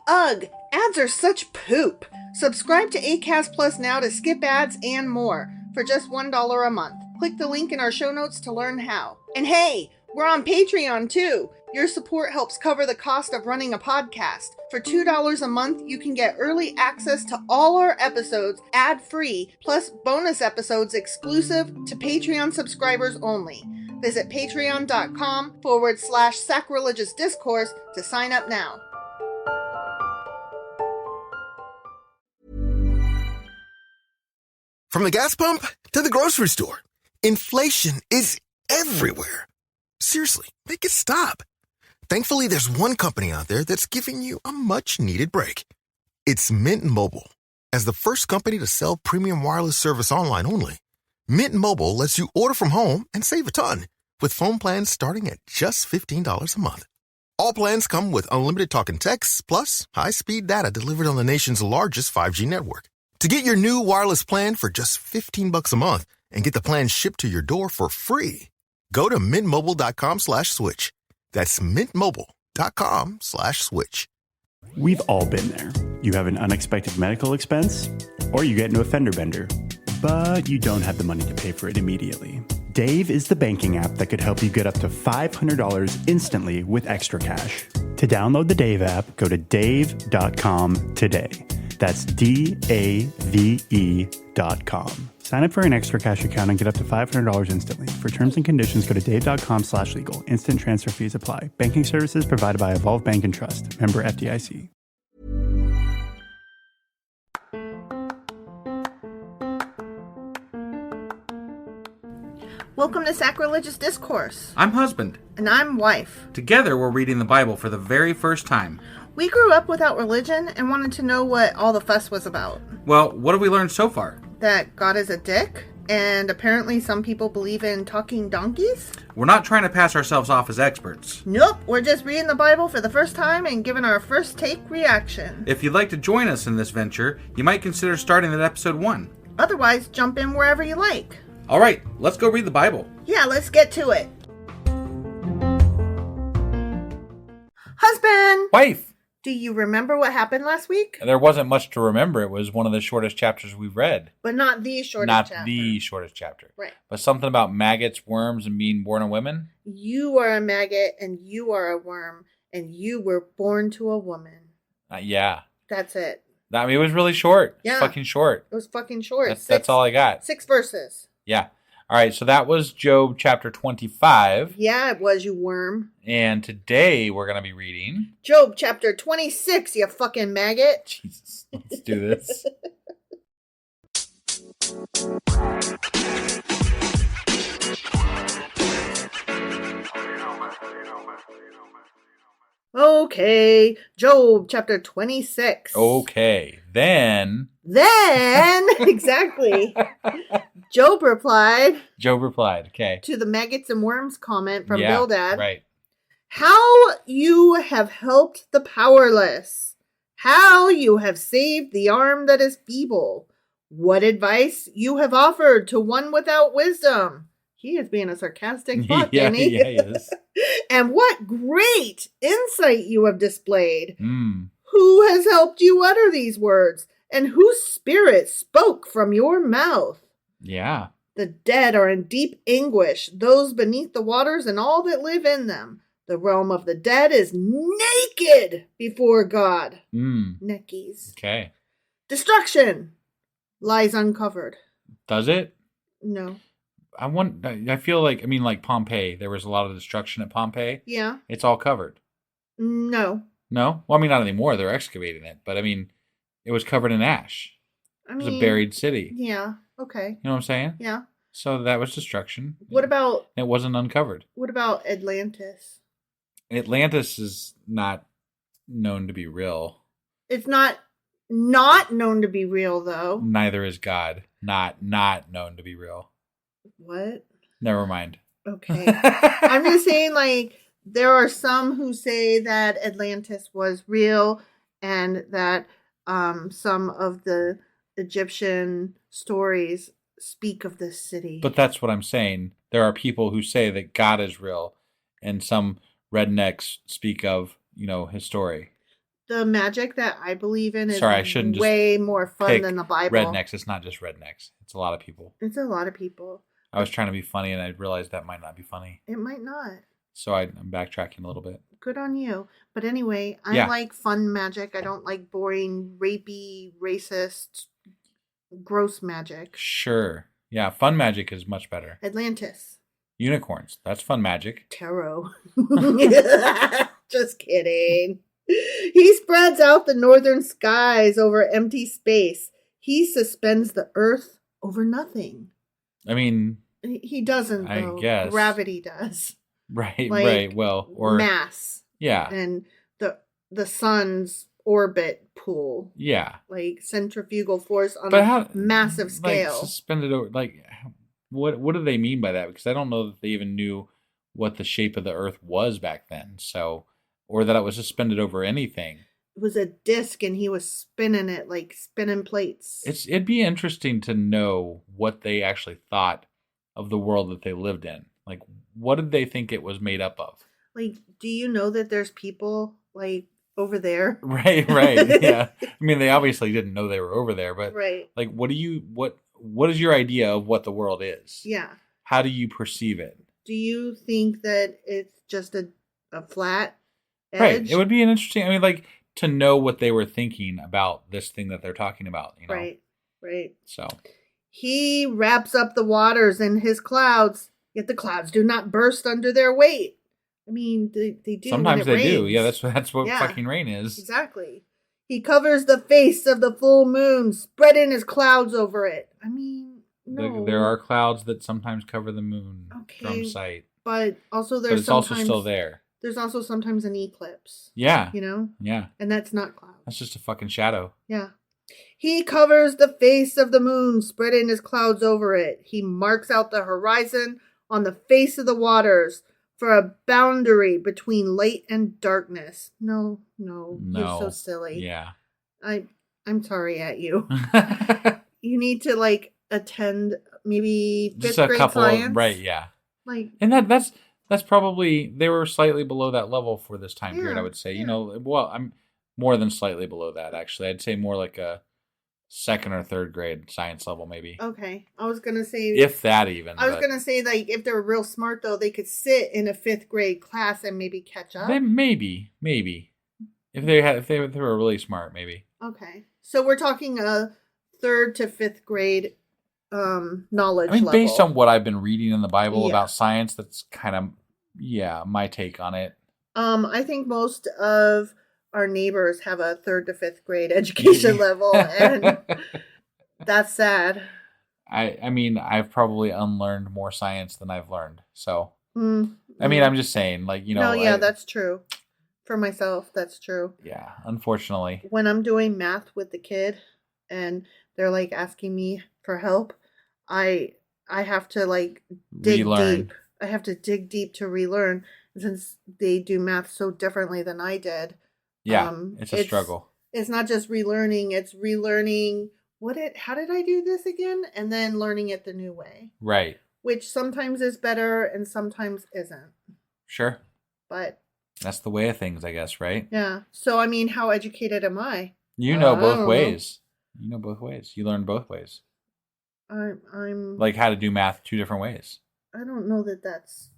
Ugh, ads are such poop. Subscribe to Acast Plus now to skip ads and more for just $1 a month. Click the link in our show notes to learn how. And hey, we're on Patreon too. Your support helps cover the cost of running a podcast. For $2 a month, you can get early access to all our episodes ad-free, plus bonus episodes exclusive to Patreon subscribers only. Visit patreon.com/sacrilegious discourse to sign up now. From the gas pump to the grocery store, inflation is everywhere. Seriously, make it stop. Thankfully, there's one company out there that's giving you a much-needed break. It's Mint Mobile. As the first company to sell premium wireless service online only, Mint Mobile lets you order from home and save a ton, with phone plans starting at just $15 a month. All plans come with unlimited talk and text, plus high-speed data delivered on the nation's largest 5G network. To get your new wireless plan for just $15 a month and get the plan shipped to your door for free, go to mintmobile.com/switch. That's mintmobile.com/switch. We've all been there. You have an unexpected medical expense, or you get into a fender bender, but you don't have the money to pay for it immediately. Dave is the banking app that could help you get up to $500 instantly with extra cash. To download the Dave app, go to dave.com today. That's DAVE.com. Sign up for an extra cash account and get up to $500 instantly. For terms and conditions, go to dave.com/legal. Instant transfer fees apply. Banking services provided by Evolve Bank and Trust. Member FDIC. Welcome to Sacrilegious Discourse. I'm husband. And I'm wife. Together, we're reading the Bible for the very first time. We grew up without religion and wanted to know what all the fuss was about. Well, what have we learned so far? That God is a dick, and apparently some people believe in talking donkeys? We're not trying to pass ourselves off as experts. Nope, we're just reading the Bible for the first time and giving our first take reaction. If you'd like to join us in this venture, you might consider starting at episode 1. Otherwise, jump in wherever you like. All right, let's go read the Bible. Yeah, let's get to it. Husband! Wife! Do you remember what happened last week? There wasn't much to remember. It was one of the shortest chapters we've read. But not the shortest chapter. Not the shortest chapter. Right. But something about maggots, worms, and being born of women? You are a maggot, and you are a worm, and you were born to a woman. Yeah. That's it. I mean, it was really short. Yeah. Fucking short. It was fucking short. That's all I got. 6 verses. Yeah. All right, so that was Job chapter 25. Yeah, it was, you worm. And today we're going to be reading Job chapter 26, you fucking maggot. Jesus, let's do this. Okay, Job chapter 26. Okay, then, exactly. Job replied, okay. To the maggots and worms comment from Bildad. Right. How you have helped the powerless. How you have saved the arm that is feeble. What advice you have offered to one without wisdom. He is being a sarcastic fuck, yeah, isn't he? Yeah, he is. And what great insight you have displayed. Mm. Who has helped you utter these words? And whose spirit spoke from your mouth? Yeah. The dead are in deep anguish, those beneath the waters and all that live in them. The realm of the dead is naked before God. Neckies. Okay. Destruction lies uncovered. Does it? No. I feel like Pompeii. There was a lot of destruction at Pompeii. Yeah. It's all covered. No. No? Well, I mean, not anymore. They're excavating it. But, I mean, it was covered in ash. It was a buried city. Yeah. Okay. You know what I'm saying? Yeah. So that was destruction. What about... It wasn't uncovered. What about Atlantis? Atlantis is not known to be real. It's not known to be real, though. Neither is God. Not known to be real. What? Never mind. Okay. I'm just saying, there are some who say that Atlantis was real and that some of the Egyptian stories speak of this city. But that's what I'm saying. There are people who say that God is real, and some rednecks speak of, his story. The magic that I believe in is Sorry, I shouldn't way more fun pick than the Bible. rednecks. It's not just rednecks. It's a lot of people. It's a lot of people. I was trying to be funny, and I realized that might not be funny. It might not. So I'm backtracking a little bit. Good on you. But anyway, I like fun magic. I don't like boring, rapey, racist, gross magic. Sure. Yeah, fun magic is much better. Atlantis. Unicorns. That's fun magic. Tarot. Just kidding. He spreads out the northern skies over empty space. He suspends the earth over nothing. I mean... He doesn't, though. I guess. Gravity does. Right, like, right. Well, or... mass. Yeah. And the sun's orbit pull. Yeah. Like centrifugal force on a massive scale. Like, suspended over... Like, what do they mean by that? Because I don't know that they even knew what the shape of the earth was back then. So... Or that it was suspended over anything. It was a disc and he was spinning it like spinning plates. It'd be interesting to know what they actually thought of the world that they lived in. Like, what did they think it was made up of? Like, do you know that there's people like over there? Right, yeah. I mean, they obviously didn't know they were over there, but right. Like, what is your idea of what the world is? Yeah. How do you perceive it? Do you think that it's just a flat edge? Right. It would be an interesting, I mean, like, to know what they were thinking about this thing that they're talking about, you know? Right. So. He wraps up the waters in his clouds, yet the clouds do not burst under their weight. I mean, they do. Sometimes they rains. do. Yeah, that's what fucking rain is. Exactly. He covers the face of the full moon, spreading his clouds over it. I mean, no. There are clouds that sometimes cover the moon from sight. But also But it's also still there. There's also sometimes an eclipse. Yeah. You know? Yeah. And that's not clouds. That's just a fucking shadow. Yeah. He covers the face of the moon, spreading his clouds over it. He marks out the horizon on the face of the waters for a boundary between light and darkness. No, you're so silly. Yeah. I'm sorry at you. You need to like attend maybe fifth grade science. Right, yeah. Like, and that's probably, they were slightly below that level for this time period, I would say. Yeah. You know, well, I'm more than slightly below that, actually. I'd say more like a second or third grade science level, maybe. Okay. I was going to say... If that even. I was going to say, like, if they were real smart, though, they could sit in a fifth grade class and maybe catch up. Maybe. If they were really smart, maybe. Okay. So we're talking a third to fifth grade knowledge level. Based on what I've been reading in the Bible about science, that's kind of, my take on it. I think most of our neighbors have a third to fifth grade education level, and that's sad. I mean, I've probably unlearned more science than I've learned. So, I mean, I'm just saying, like, you know. No, yeah, that's true. For myself, that's true. Yeah, unfortunately. When I'm doing math with the kid and they're like asking me for help, I have to like dig deep. I have to dig deep to relearn, since they do math so differently than I did. Yeah, it's a struggle. It's not just relearning, it's relearning how did I do this again? And then learning it the new way. Right. Which sometimes is better and sometimes isn't. Sure. But that's the way of things, I guess, right? Yeah. So, I mean, how educated am I? You know both ways. You know both ways. You learn both ways. I'm... Like how to do math 2 different ways. I don't know that that's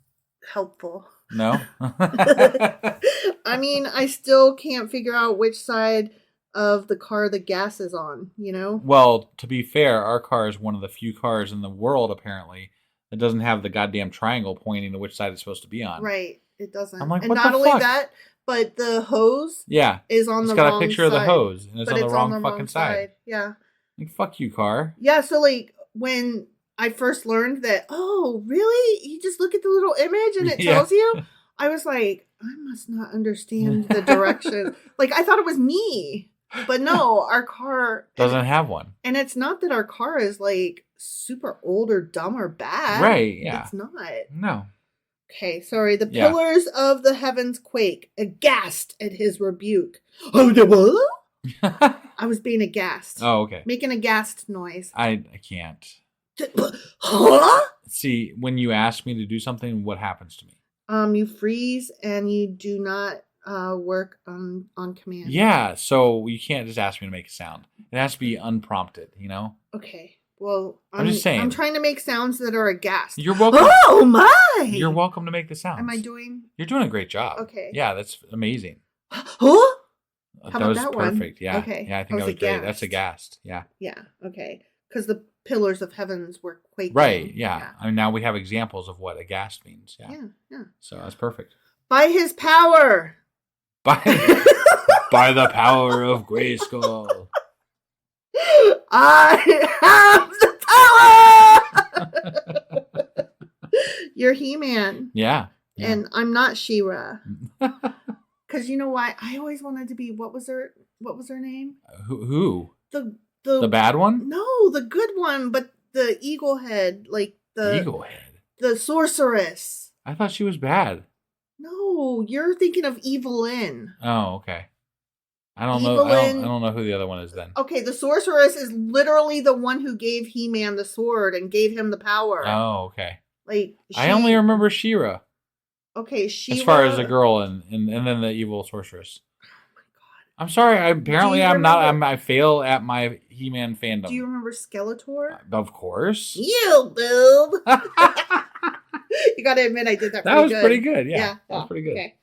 helpful. No? I mean, I still can't figure out which side of the car the gas is on, you know? Well, to be fair, our car is one of the few cars in the world, apparently, that doesn't have the goddamn triangle pointing to which side it's supposed to be on. Right. It doesn't. I'm like, and what not the only fuck? that, but the hose is on the wrong side. It's got a picture of the hose, and it's on the wrong fucking side. Yeah. Like, fuck you, car. Yeah, so, like, when I first learned that, oh, really? You just look at the little image and it tells you? I was like, I must not understand the direction. Like, I thought it was me. But no, our car doesn't have one. And it's not that our car is, like, super old or dumb or bad. Right, yeah. It's not. No. Okay, sorry. The pillars of the heavens quake, aghast at his rebuke. Oh, what? I was being aghast. Oh, okay. Making a ghast noise. I can't. Huh? See, when you ask me to do something, what happens to me? You freeze and you do not work on command. Yeah, so you can't just ask me to make a sound. It has to be unprompted, you know? Okay. Well, I'm just saying. I'm trying to make sounds that are aghast. You're welcome. Oh my! You're welcome to make the sounds. Am I doing? You're doing a great job. Okay. Yeah, that's amazing. Huh? How about was that one? perfect. Yeah. Okay. Yeah, I think that was great. That's aghast. Yeah. Yeah. Okay. Because the pillars of heavens were quaking. Right. Yeah. I mean, now we have examples of what aghast means. Yeah. Yeah. So that's perfect. By his power. By the power of Grayskull. I have the power. You're He-Man. Yeah. And I'm not She-Ra. Because you know why? I always wanted to be. What was her name? Who? The bad one? No, the good one, but the eagle head, like the eagle head. The sorceress. I thought she was bad. No, you're thinking of Evelyn. Oh, okay. I don't know. I don't know who the other one is then. Okay, the sorceress is literally the one who gave He-Man the sword and gave him the power. Oh, okay. Like I only remember She-Ra. Okay, She-Ra. As far as the girl and then the evil sorceress. Oh my god! I'm sorry. I fail at my He-Man fandom. Do you remember Skeletor? Of course. You boob. You got to admit, I did that. That was pretty good. Yeah, that was pretty good. Okay.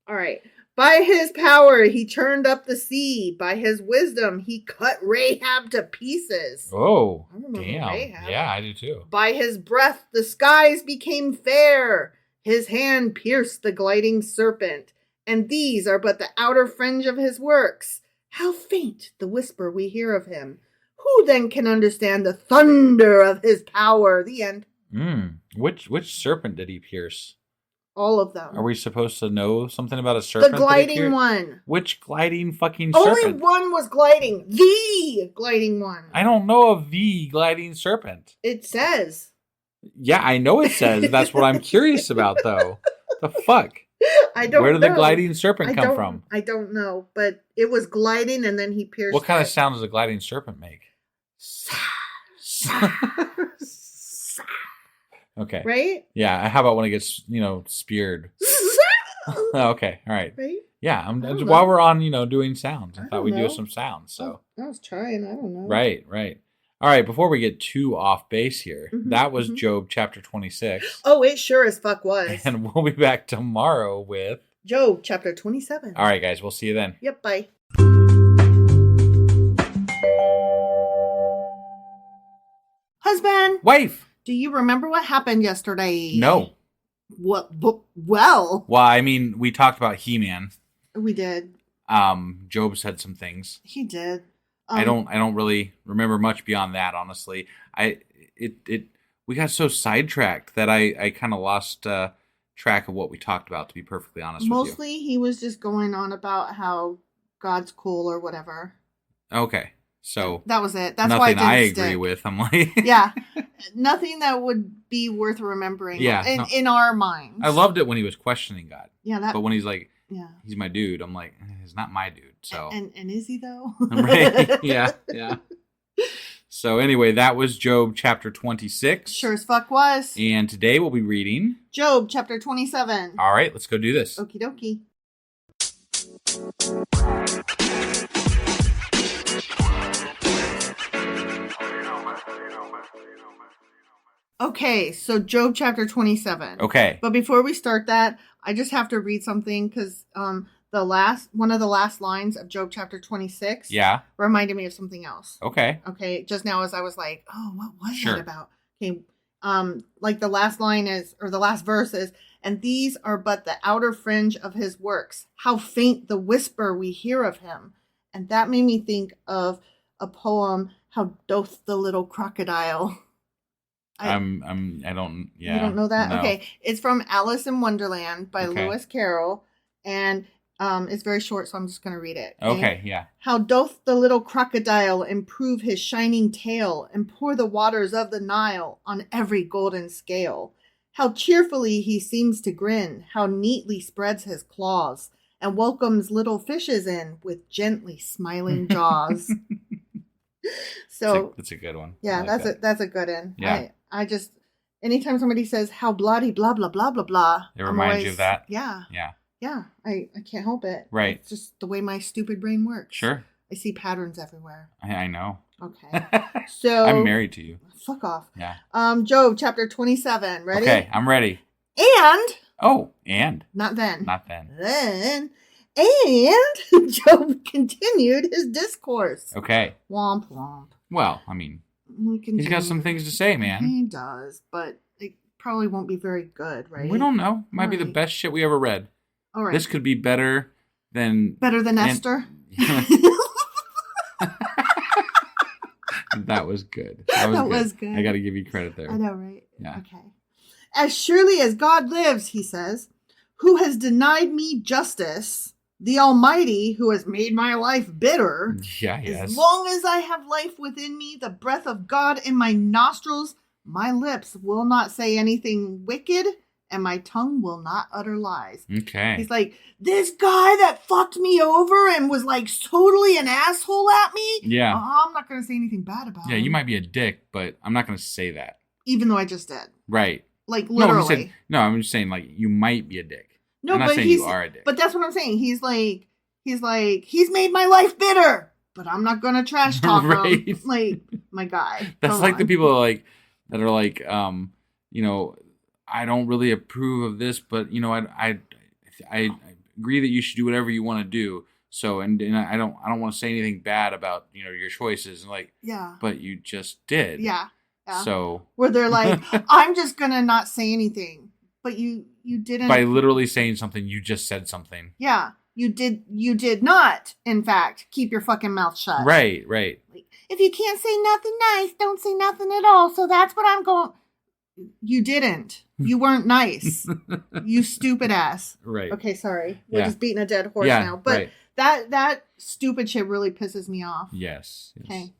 All right. By his power, he turned up the sea. By his wisdom, he cut Rahab to pieces. Oh, damn. Rahab. Yeah, I do too. By his breath, the skies became fair. His hand pierced the gliding serpent. And these are but the outer fringe of his works. How faint the whisper we hear of him. Who then can understand the thunder of his power? The end. Which serpent did he pierce? All of them. Are we supposed to know something about a serpent? The gliding one. Which gliding fucking serpent? Only one was gliding. The gliding one. I don't know of the gliding serpent. It says. Yeah, I know it says. That's what I'm curious about, though. The fuck? I don't know. Where did the gliding serpent come from? I don't know, but it was gliding and then he pierced What kind of sound does a gliding serpent make? Okay. Right? Yeah. How about when it gets, speared? Okay. All right. Right? Yeah. While we're on, doing sounds, I thought we'd do some sounds. So I was trying. I don't know. Right. All right. Before we get too off base here, that was Job chapter 26. Oh, it sure as fuck was. And we'll be back tomorrow with Job chapter 27. All right, guys. We'll see you then. Yep. Bye. Husband. Wife. Do you remember what happened yesterday? No. What? Well, I mean, we talked about He-Man. We did. Job said some things. He did. I don't really remember much beyond that, honestly. We got so sidetracked that I kind of lost track of what we talked about, to be perfectly honest with you. Mostly he was just going on about how God's cool or whatever. Okay. So that was it. That's nothing why it didn't I stick. agree with. I'm like, yeah, nothing that would be worth remembering. Yeah, in our minds. I loved it when he was questioning God. Yeah, but when he's like, yeah, he's my dude. I'm like, he's not my dude. So and is he though? Right? Yeah. So anyway, that was Job chapter 26. Sure as fuck was. And today we'll be reading Job chapter 27. All right, let's go do this. Okie dokie. Okay, so Job chapter 27. Okay. But before we start that, I just have to read something because one of the last lines of Job chapter 26 reminded me of something else. Okay, just now as I was like, oh, what was that about? Okay, like the last line is, or the last verse is, and these are but the outer fringe of his works. How faint the whisper we hear of him. And that made me think of a poem, How Doth the Little Crocodile. I don't. Yeah. You don't know that? No. Okay. It's from Alice in Wonderland by Lewis Carroll. And it's very short, so I'm just going to read it. Okay, yeah. How doth the little crocodile improve his shining tail and pour the waters of the Nile on every golden scale. How cheerfully he seems to grin, how neatly spreads his claws and welcomes little fishes in with gently smiling jaws. So that's a good one. Yeah, like that's a good one. Yeah. I just anytime somebody says how bloody blah blah blah blah blah, it reminds you of that. Yeah. Yeah. Yeah, I can't help it. Right. It's just the way my stupid brain works. Sure. I see patterns everywhere. I know. Okay. So I'm married to you. Fuck off. Yeah. Job chapter 27. Ready? Okay, I'm ready. And Not then. Then and Job continued his discourse. Okay. Womp womp. Well, I mean, he's got some things to say, man. He does, but it probably won't be very good, right? We don't know. Might be the best shit we ever read. All right. This could be better than Esther. That was good. That was good. I got to give you credit there. I know, right? Yeah. Okay. As surely as God lives, he says, who has denied me justice, the Almighty who has made my life bitter. Yeah, yes. As long as I have life within me, the breath of God in my nostrils, my lips will not say anything wicked, and my tongue will not utter lies. Okay. He's like, this guy that fucked me over and was like totally an asshole at me. Yeah. I'm not going to say anything bad about him. Yeah, you might be a dick, but I'm not going to say that. Even though I just did. Right. Like, literally. I'm just saying, like, you might be a dick. No, I'm not but saying you are a dick. But that's what I'm saying. He's made my life bitter, but I'm not going to trash talk right. him. Like, my guy. That's like the people that are like, I don't really approve of this, but I agree that you should do whatever you want to do. So, and I don't want to say anything bad about, your choices. And like, yeah, but you just did. Yeah. Yeah. So where they're like, I'm just going to not say anything, but you didn't. By literally saying something, you just said something. Yeah. You did not, in fact, keep your fucking mouth shut. Right, right. Like, if you can't say nothing nice, don't say nothing at all. So that's what I'm going. You didn't. You weren't nice. You stupid ass. Right. Okay, sorry. We're just beating a dead horse now. But that stupid shit really pisses me off. Yes. Okay.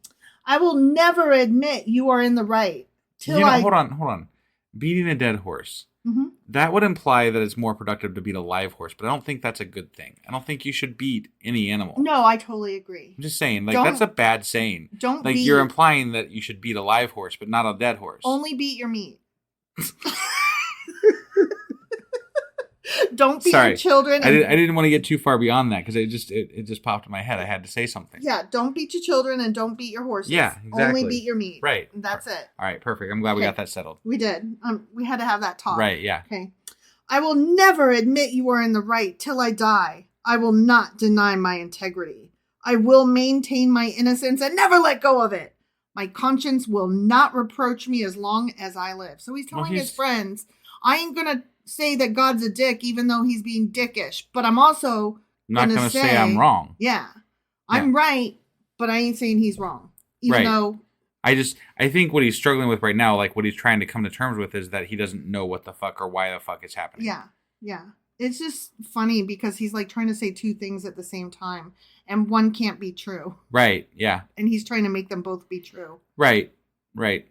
I will never admit you are in the right. Hold on. Beating a dead horse. Mm-hmm. That would imply that it's more productive to beat a live horse, but I don't think that's a good thing. I don't think you should beat any animal. No, I totally agree. I'm just saying, that's a bad saying. You're implying that you should beat a live horse, but not a dead horse. Only beat your meat. Don't beat your children. I didn't want to get too far beyond that because it just popped in my head. I had to say something. Yeah, don't beat your children and don't beat your horses. Yeah, exactly. Only beat your meat. Right. That's it. All right, perfect. I'm glad we got that settled. We did. We had to have that talk. Right, yeah. Okay. I will never admit you are in the right till I die. I will not deny my integrity. I will maintain my innocence and never let go of it. My conscience will not reproach me as long as I live. So he's telling his friends, I ain't going to say that God's a dick even though he's being dickish, but I'm also not going to say I'm wrong. Yeah. I'm right, but I ain't saying he's wrong. Even though I think what he's struggling with right now, like what he's trying to come to terms with, is that he doesn't know what the fuck or why the fuck is happening. Yeah. Yeah. It's just funny because he's like trying to say two things at the same time and one can't be true. Right. Yeah. And he's trying to make them both be true. Right. Right.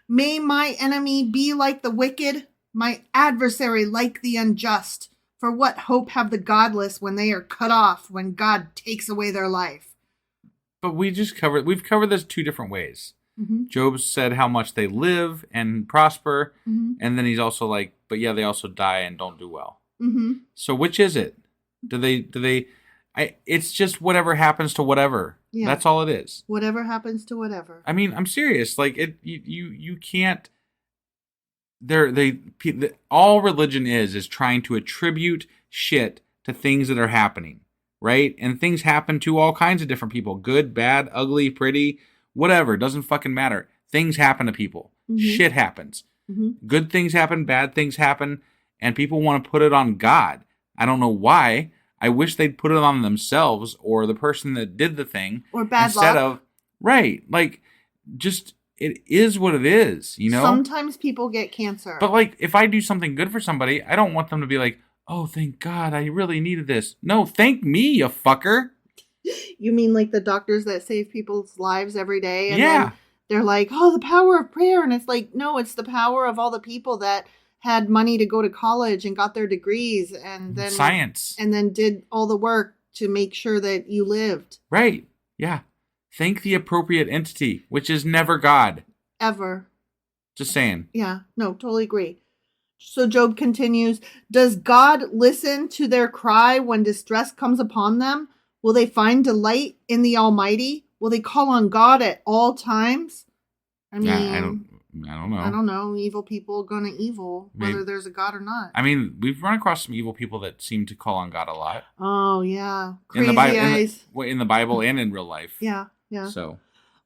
May my enemy be like the wicked, my adversary like the unjust. For what hope have the godless when they are cut off, when God takes away their life? But we've covered this two different ways. Mm-hmm. Job said how much they live and prosper. Mm-hmm. And then he's also like, but yeah, they also die and don't do well. Mm-hmm. So which is it? It's just whatever happens to whatever. Yeah. That's all it is. Whatever happens to whatever. I mean, I'm serious. Like you can't. All religion is trying to attribute shit to things that are happening, right? And things happen to all kinds of different people. Good, bad, ugly, pretty, whatever. Doesn't fucking matter. Things happen to people. Mm-hmm. Shit happens. Mm-hmm. Good things happen, bad things happen, and people want to put it on God. I don't know why. I wish they'd put it on themselves or the person that did the thing. Or bad instead luck. of, right, like, just, it is what it is, you know? Sometimes people get cancer. But, like, if I do something good for somebody, I don't want them to be like, oh, thank God, I really needed this. No, thank me, you fucker. You mean like the doctors that save people's lives every day? And yeah. They're like, oh, the power of prayer. And it's like, no, it's the power of all the people that had money to go to college and got their degrees and then science and then did all the work to make sure that you lived. Right. Yeah. Thank the appropriate entity, which is never God. Ever. Just saying. Yeah. No, totally agree. So Job continues, does God listen to their cry when distress comes upon them? Will they find delight in the Almighty? Will they call on God at all times? I mean, Yeah, I don't know. I don't know. Evil people gonna evil, whether there's a God or not. I mean, we've run across some evil people that seem to call on God a lot. Oh, yeah. Crazy in the eyes. in the Bible and in real life. Yeah, yeah. So,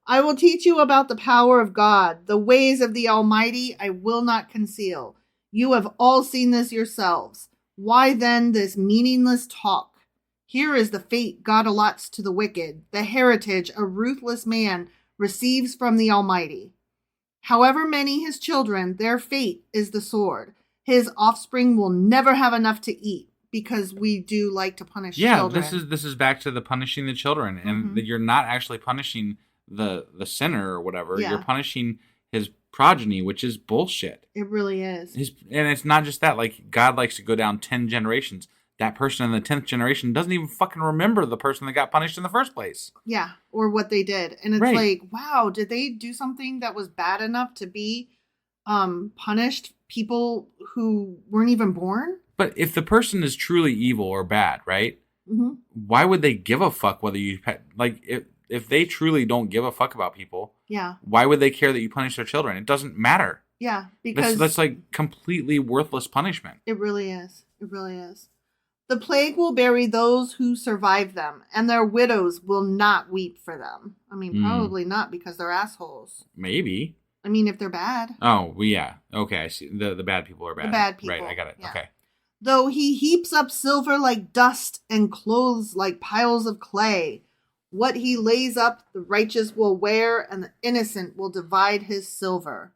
I will teach you about the power of God. The ways of the Almighty I will not conceal. You have all seen this yourselves. Why then this meaningless talk? Here is the fate God allots to the wicked, the heritage a ruthless man receives from the Almighty. However many his children, their fate is the sword. His offspring will never have enough to eat, because we do like to punish children. Yeah, this is back to the punishing the children, and you're not actually punishing the sinner or whatever. Yeah. You're punishing his progeny, which is bullshit. It really is. And it's not just that. Like, God likes to go down 10 generations. That person in the 10th generation doesn't even fucking remember the person that got punished in the first place. Yeah, or what they did. And it's Right. like, wow, did they do something that was bad enough to be punished? People who weren't even born? But if the person is truly evil or bad, right? Mm-hmm. Why would they give a fuck whether you like if they truly don't give a fuck about people? Yeah. Why would they care that you punish their children? It doesn't matter. Yeah, because that's like completely worthless punishment. It really is. It really is. The plague will bury those who survive them, and their widows will not weep for them. I mean, probably not, because they're assholes. Maybe. I mean, if they're bad. Oh, well, yeah. Okay, I see. The bad people are bad. The bad people. Right, I got it. Yeah. Okay. Though he heaps up silver like dust and clothes like piles of clay, what he lays up the righteous will wear, and the innocent will divide his silver.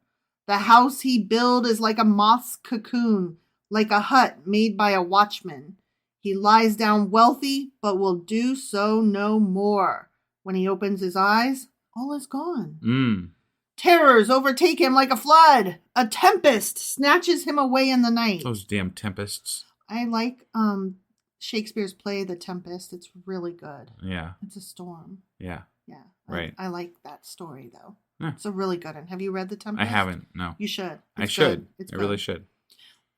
The house he build is like a moth's cocoon, like a hut made by a watchman. He lies down wealthy, but will do so no more. When he opens his eyes, all is gone. Terrors overtake him like a flood. A tempest snatches him away in the night. Those damn tempests. I like Shakespeare's play, The Tempest. It's really good. Yeah. It's a storm. Yeah. Yeah. Right. I like that story, though. Yeah. It's a really good one. Have you read The Tempest? I haven't, no. You should. I should. It's I good. really should.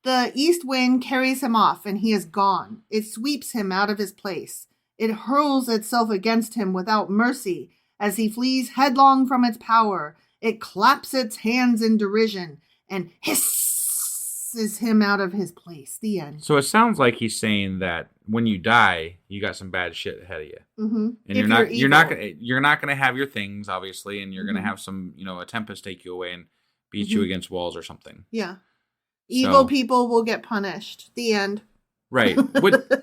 The east wind carries him off, and he is gone. It sweeps him out of his place. It hurls itself against him without mercy as he flees headlong from its power. It claps its hands in derision and hisses him out of his place. The end. So it sounds like he's saying that when you die, you got some bad shit ahead of you, and you're not gonna have your things, obviously, and you're gonna have some, a tempest take you away and beat you against walls or something. Yeah. Evil people will get punished. The end. Right.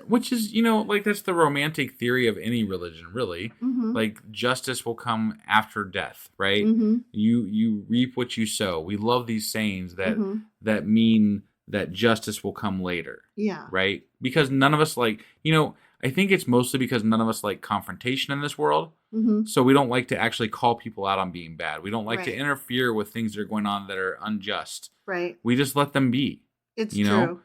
Which is, like, that's the romantic theory of any religion, really. Like, justice will come after death, right? You reap what you sow. We love these sayings that mean that justice will come later. Yeah. Right? Because none of us like, I think it's mostly because none of us like confrontation in this world. So we don't like to actually call people out on being bad. We don't like to interfere with things that are going on that are unjust. Right. We just let them be. It's true. Know?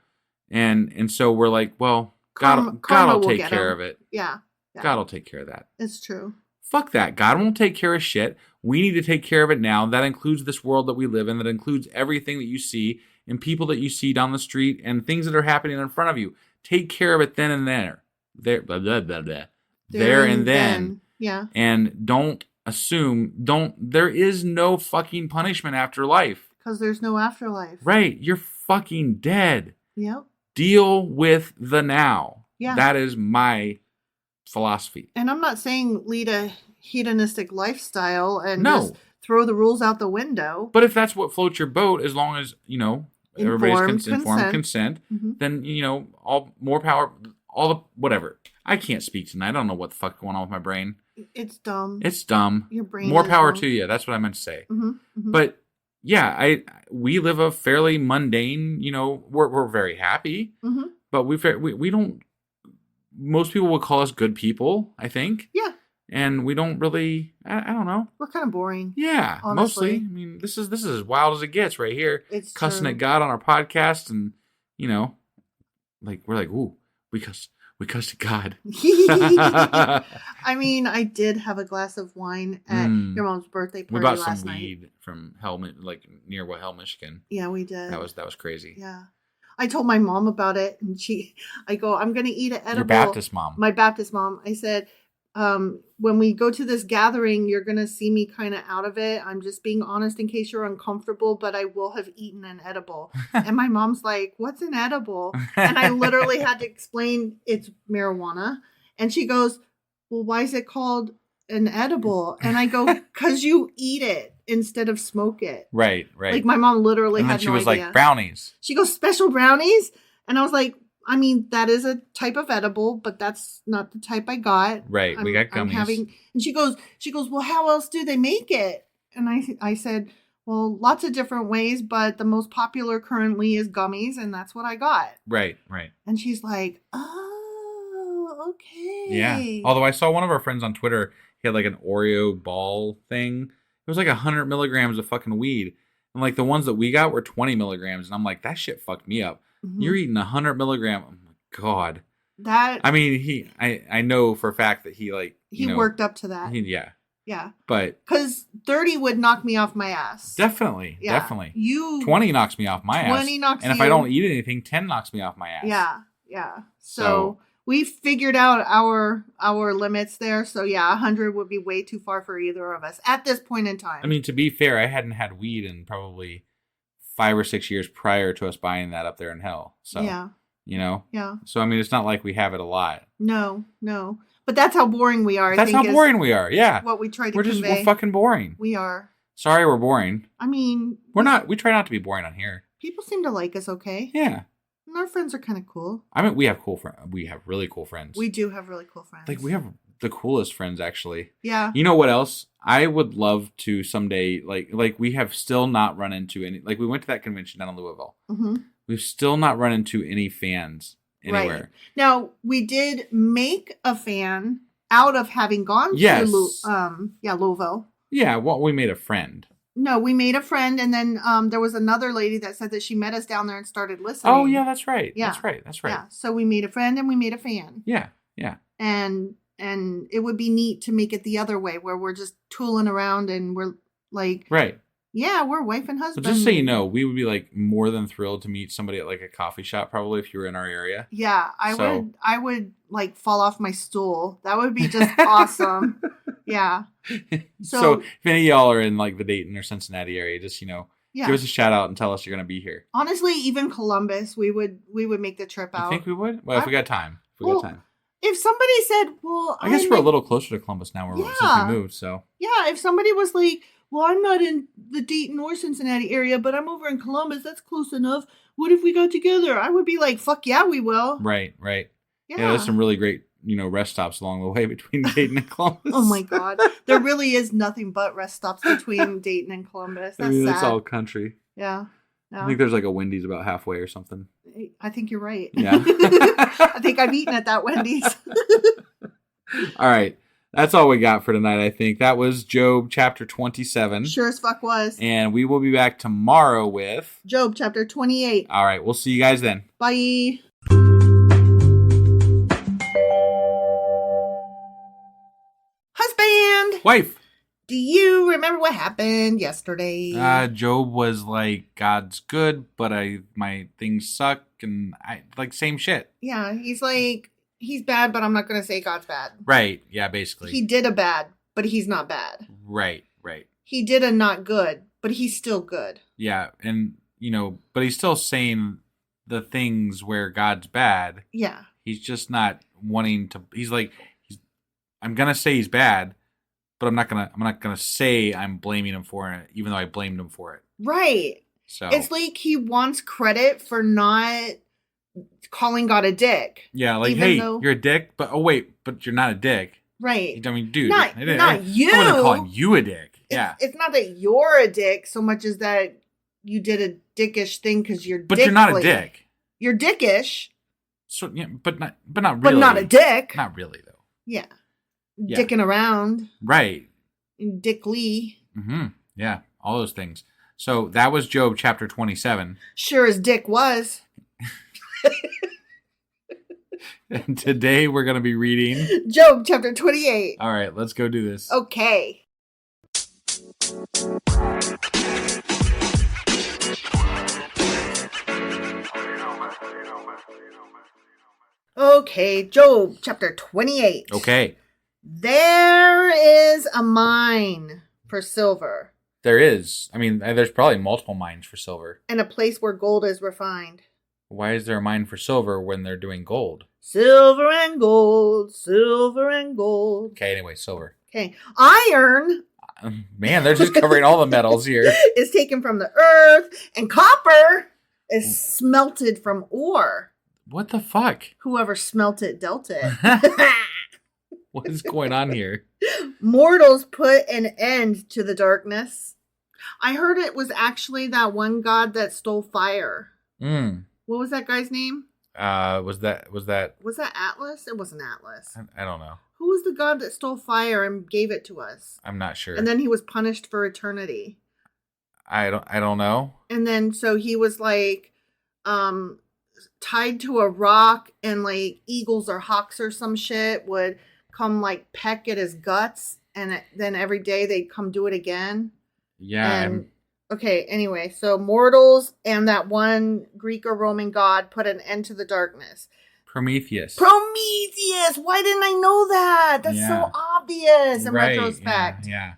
And so we're like, well, God will take care of it. Yeah. God will take care of that. It's true. Fuck that. God won't take care of shit. We need to take care of it now. That includes this world that we live in. That includes everything that you see and people that you see down the street and things that are happening in front of you. Take care of it then and there. There, blah, blah, blah, blah. There and then. Yeah. And don't assume, there is no fucking punishment after life. Because there's no afterlife. Right. You're fucking dead. Yep. Deal with the now. Yeah. That is my philosophy. And I'm not saying lead a hedonistic lifestyle and just throw the rules out the window. But if that's what floats your boat, as long as, everybody's informed consent, then, all more power, all the whatever. I can't speak tonight. I don't know what the fuck's going on with my brain. It's dumb. It's dumb. Your brain more power dumb. to you. That's what I meant to say. But yeah, we live a fairly mundane, we're very happy, but we don't, most people would call us good people, I think. Yeah. And we don't really, I don't know. We're kind of boring. Yeah, honestly. mostly. I mean, this is as wild as it gets right here. It's cussing true. at God on our podcast, and like we're like, ooh, we cussed at God. I mean, I did have a glass of wine at your mom's birthday party we bought last some night. weed from Hell, like near Hell, Michigan. Yeah, we did. That was crazy. Yeah. I told my mom about it, and I go, I'm going to eat an edible. Your Baptist mom. My Baptist mom. I said, when we go to this gathering, you're going to see me kind of out of it. I'm just being honest in case you're uncomfortable, but I will have eaten an edible. And my mom's like, what's an edible? And I literally had to explain it's marijuana. And she goes, well, why is it called an edible? And I go, because you eat it instead of smoke it. Right. Like my mom literally and had then no she was idea. like, brownies. She goes, special brownies? And I was like, I mean, that is a type of edible, but that's not the type I got. Right. We got gummies. And she goes, well, how else do they make it? And I said, well, lots of different ways, but the most popular currently is gummies, and that's what I got. Right. And she's like, oh, okay. Yeah. Although I saw one of our friends on Twitter, he had like an Oreo ball thing. It was like 100 milligrams of fucking weed. And like the ones that we got were 20 milligrams. And I'm like, that shit fucked me up. Mm-hmm. You're eating 100 milligram. Oh my God. I mean, I know for a fact that he like, he worked up to that. Yeah. But. Because 30 would knock me off my ass. Definitely. Yeah. Definitely. 20 knocks me off my ass. 20 knocks and if I don't eat anything, 10 knocks me off my ass. Yeah. So we figured out our limits there. So 100 would be way too far for either of us at this point in time. I mean, to be fair, I hadn't had weed in probably 5 or 6 years prior to us buying that up there in hell. So, you know? Yeah. So, I mean, it's not like we have it a lot. No. But that's how boring we are. That's how boring we are. Yeah. What we try to convey. We're fucking boring. We are. Sorry, we're boring. I mean. We're not. We try not to be boring on here. People seem to like us okay. Yeah. And our friends are kind of cool. I mean, we have cool friends. We have really cool friends. We do have really cool friends. Like, we have the coolest friends, actually. Yeah. You know what else? I would love to someday, like we have still not run into any, like we went to that convention down in Louisville. Mm-hmm. We've still not run into any fans anywhere. Right. Now, we did make a fan out of having gone to Louisville. Yeah, well, we made a friend. No, we made a friend, and then there was another lady that said that she met us down there and started listening. Oh, yeah, that's right. Yeah. That's right. Yeah, so we made a friend and we made a fan. Yeah. And it would be neat to make it the other way, where we're just tooling around and we're like... Right. Yeah, we're wife and husband. But just so you know, we would be like more than thrilled to meet somebody at like a coffee shop, probably, if you were in our area. Yeah, I would like fall off my stool. That would be just awesome. Yeah. So if any of y'all are in like the Dayton or Cincinnati area, just, give us a shout out and tell us you're going to be here. Honestly, even Columbus, we would make the trip out. You think we would? Well, if we got time. If somebody said, well, I guess we're a little closer to Columbus now since we moved, so. Yeah, if somebody was like, well, I'm not in the Dayton or Cincinnati area, but I'm over in Columbus. That's close enough. What if we got together? I would be like, fuck yeah, we will. Right. Yeah, there's some really great, rest stops along the way between Dayton and Columbus. Oh my God. There really is nothing but rest stops between Dayton and Columbus. That's sad. It's all country. Yeah. I think there's like a Wendy's about halfway or something. I think you're right. Yeah. I think I've eaten at that Wendy's. All right. That's all we got for tonight, I think. That was Job chapter 27. Sure as fuck was. And we will be back tomorrow with... Job chapter 28. All right. We'll see you guys then. Bye. Husband. Wife. Do you remember what happened yesterday? Job was like, God's good, but my things suck, and same shit. Yeah, he's like, he's bad, but I'm not going to say God's bad. Right, yeah, basically. He did a bad, but he's not bad. Right. He did a not good, but he's still good. Yeah, and, but he's still saying the things where God's bad. Yeah. He's just not wanting to, I'm going to say he's bad, but I'm not gonna say I'm blaming him for it, even though I blamed him for it. Right. So it's like he wants credit for not calling God a dick. Yeah, like, hey, you're a dick, but but you're not a dick. Right. I mean, dude, not you. I wasn't calling you a dick. Yeah. It's not that you're a dick so much as that you did a dickish thing because you're. But you're not a dick. You're dickish. So yeah, but not really. But not a dick. Not really though. Yeah. Dicking around. Right. Dick Lee. Mm-hmm. Yeah, all those things. So that was Job chapter 27. Sure as Dick was. And today we're going to be reading Job chapter 28. All right, let's go do this. Okay. Okay, Job chapter 28. Okay. There is a mine for silver. There is. I mean, there's probably multiple mines for silver. And a place where gold is refined. Why is there a mine for silver when they're doing gold? Silver and gold, silver and gold. Okay, anyway, silver. Okay. Iron. Man, they're just covering all the metals here. Is taken from the earth. And copper is smelted from ore. What the fuck? Whoever smelt it dealt it. What is going on here? Mortals put an end to the darkness. I heard it was actually that one god that stole fire. What was that guy's name? Was that Was that Atlas? It wasn't Atlas. I don't know. Who was the god that stole fire and gave it to us? I'm not sure. And then he was punished for eternity. I don't know. And then so he was like tied to a rock, and like eagles or hawks or some shit would come like peck at his guts, and then every day they'd come do it again. Yeah. And okay, anyway, so mortals and that one Greek or Roman god put an end to the darkness. Prometheus. Why didn't I know that? That's so obvious in retrospect. Yeah.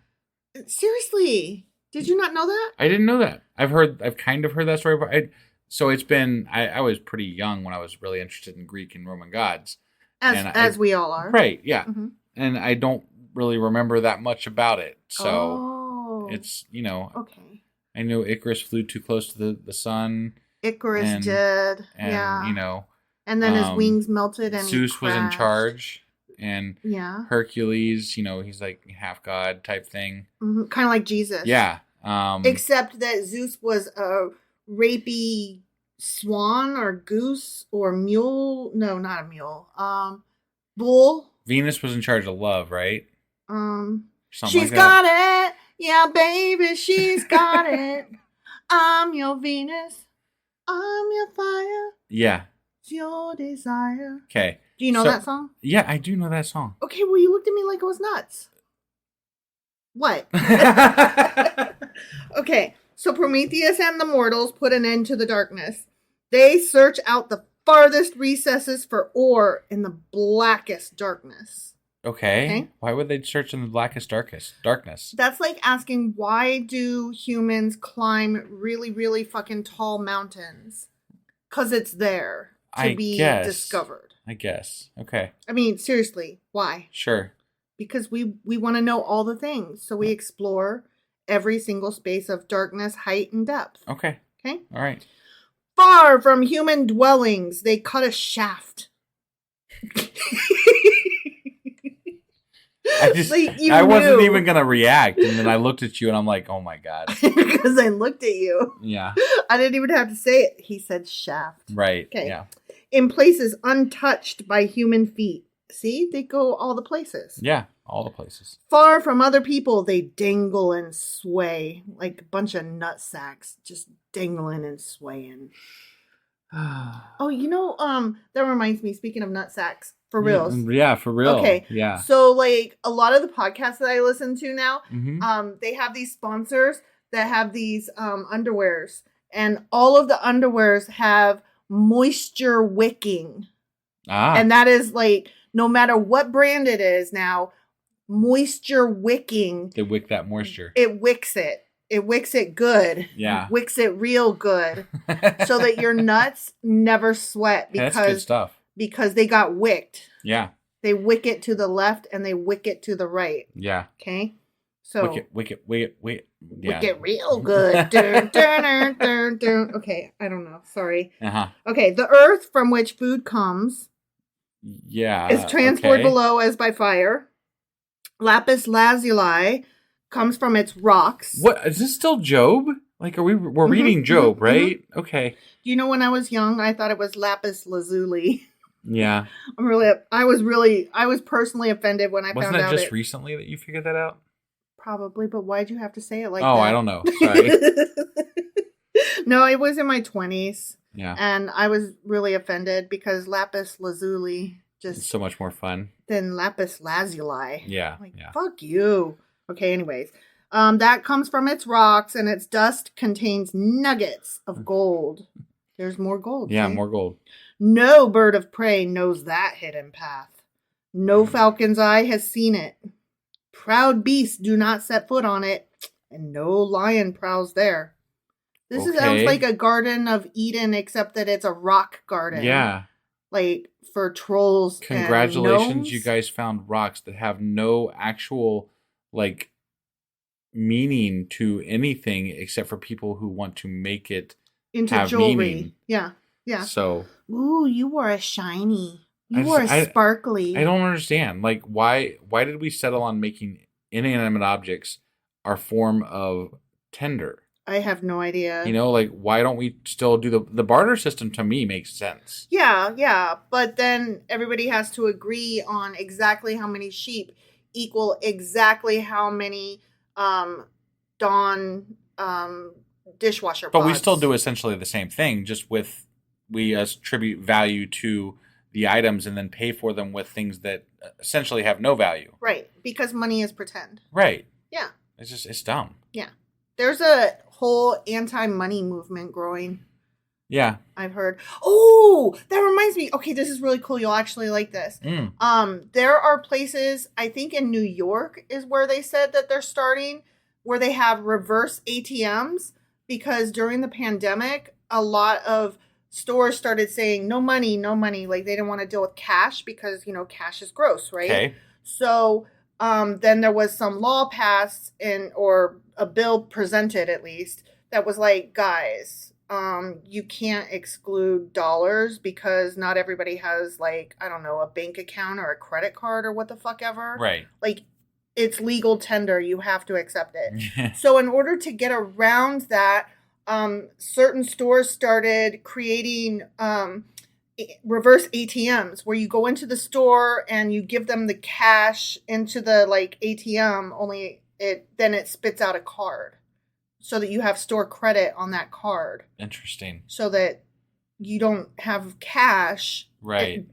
Seriously, did you not know that? I didn't know that. I've kind of heard that story, but I was pretty young when I was really interested in Greek and Roman gods. As we all are. Right, yeah. Mm-hmm. And I don't really remember that much about it. So it's, Okay. I know Icarus flew too close to the sun. Icarus did. And, yeah. And then his wings melted and Zeus was in charge. And Hercules, he's like half god type thing. Mm-hmm. Kind of like Jesus. Yeah. Except that Zeus was a rapey swan or goose or mule. No, not a mule. Bull. Venus was in charge of love, right? She's got it. Yeah, baby, she's got it. I'm your Venus. I'm your fire. Yeah. It's your desire. Okay. Do you know that song? Yeah, I do know that song. Okay, well, you looked at me like I was nuts. What? Okay, so Prometheus and the mortals put an end to the darkness. They search out the farthest recesses for ore in the blackest darkness. Okay. Why would they search in the blackest darkness? That's like asking, why do humans climb really, really fucking tall mountains? Because it's there to be discovered. I guess. Okay. I mean, seriously, why? Sure. Because we want to know all the things. So we explore every single space of darkness, height, and depth. Okay. Okay? All right. Far from human dwellings, they cut a shaft. I wasn't even going to react. And then I looked at you and I'm like, oh my God. Because I looked at you. Yeah. I didn't even have to say it. He said shaft. Right. Okay. Yeah. In places untouched by human feet. See, they go all the places. Yeah, all the places. Far from other people, they dangle and sway like a bunch of nut sacks, just dangling and swaying. Oh, that reminds me, speaking of nut sacks, for reals. Yeah, for real. Okay. Yeah. So, like, a lot of the podcasts that I listen to now, mm-hmm. They have these sponsors that have these underwears. And all of the underwears have moisture wicking. And that is, like, no matter what brand it is now, moisture wicking. They wick that moisture. It wicks it. It wicks it good. Yeah. Wicks it real good. So that your nuts never sweat. Because, that's good stuff. Because they got wicked. Yeah. They wick it to the left and they wick it to the right. Yeah. Okay? So wick it. Yeah. Wick it real good. Dun, dun, dun, dun. Okay, I don't know. Sorry. Uh-huh. Okay, the earth from which food comes is transported below as by fire. Lapis lazuli comes from its rocks. What is this still Job? Like we're reading Job, right? Mm-hmm. Okay. You know, when I was young, I thought it was lapis lazuli. Yeah. I was personally offended when I found out. Wasn't that just recently that you figured that out? Probably, but why'd you have to say it like that? Oh, I don't know. Sorry. No, it was in my 20s. Yeah. And I was really offended because lapis lazuli just... It's so much more fun. Than lapis lazuli. Yeah. Like, yeah. Fuck you. Okay, anyways. That comes from its rocks, and its dust contains nuggets of gold. There's more gold. Yeah, see? more gold. No bird of prey knows that hidden path. No falcon's eye has seen it. Proud beasts do not set foot on it, and no lion prowls there. This sounds like a Garden of Eden, except that it's a rock garden. Yeah. Like for trolls. Congratulations, and gnomes. you guys found rocks that have no actual like meaning to anything except for people who want to make it into have jewelry. Meaning. Yeah. So, ooh, you wore a shiny. You wore a sparkly. I don't understand. Like, why did we settle on making inanimate objects our form of tender? I have no idea. You know, like, why don't we still do the barter system? To me, makes sense. Yeah. But then everybody has to agree on exactly how many sheep equal exactly how many Dawn dishwasher pods. But we still do essentially the same thing, just with we attribute value to the items and then pay for them with things that essentially have no value. Right, because money is pretend. Right. Yeah. It's dumb. Yeah. There's a whole anti-money movement growing. Yeah. I've heard. Oh, that reminds me. Okay, this is really cool. You'll actually like this. There are places, I think in New York is where they said that they're starting, where they have reverse ATMs, because during the pandemic, a lot of stores started saying no money, like they didn't want to deal with cash because cash is gross, right? Okay. So then there was some law passed or a bill presented at least that was like, guys, you can't exclude dollars because not everybody has like, I don't know, a bank account or a credit card or what the fuck ever. Right. Like it's legal tender, you have to accept it. So in order to get around that, certain stores started creating reverse ATMs where you go into the store and you give them the cash into the like ATM, only then it spits out a card so that you have store credit on that card. Interesting. So that you don't have cash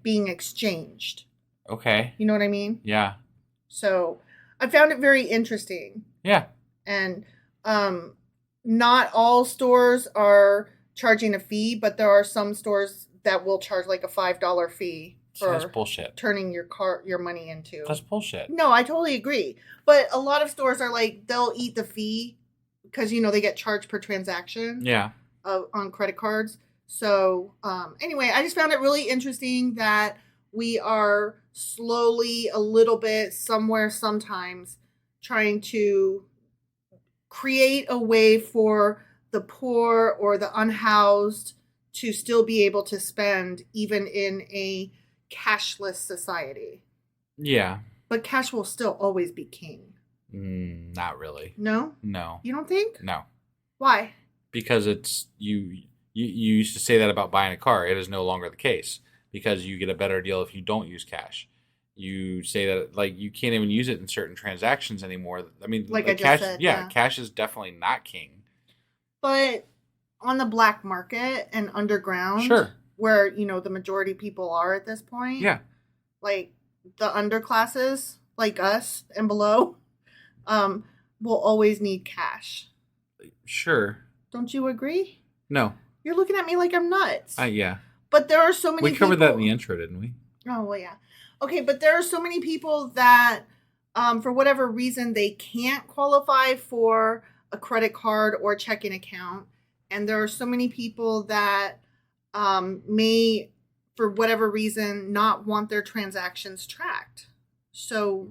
being exchanged. Okay. You know what I mean? Yeah. So I found it very interesting. Yeah. And not all stores are charging a fee, but there are some stores that will charge like a $5 fee for that's bullshit. Turning your money into. That's bullshit. No, I totally agree. But a lot of stores are like, they'll eat the fee because, they get charged per transaction. Yeah. On credit cards. So anyway, I just found it really interesting that we are slowly a little bit sometimes trying to create a way for the poor or the unhoused to still be able to spend even in a cashless society. Yeah. But cash will still always be king. Not really. No? No. You don't think? No. Why? Because it's you used to say that about buying a car. It is no longer the case because you get a better deal if you don't use cash. You say that like you can't even use it in certain transactions anymore. I mean, like I cash, just said, yeah, cash is definitely not king. But on the black market and underground, sure, where the majority people are at this point, yeah, like the underclasses, like us and below, will always need cash. Sure. Don't you agree? No. You're looking at me like I'm nuts. Yeah. But there are so many. We covered that in the intro, didn't we? Oh well, yeah. Okay, but there are so many people that, for whatever reason, they can't qualify for a credit card or checking account. And there are so many people that may, for whatever reason, not want their transactions tracked. So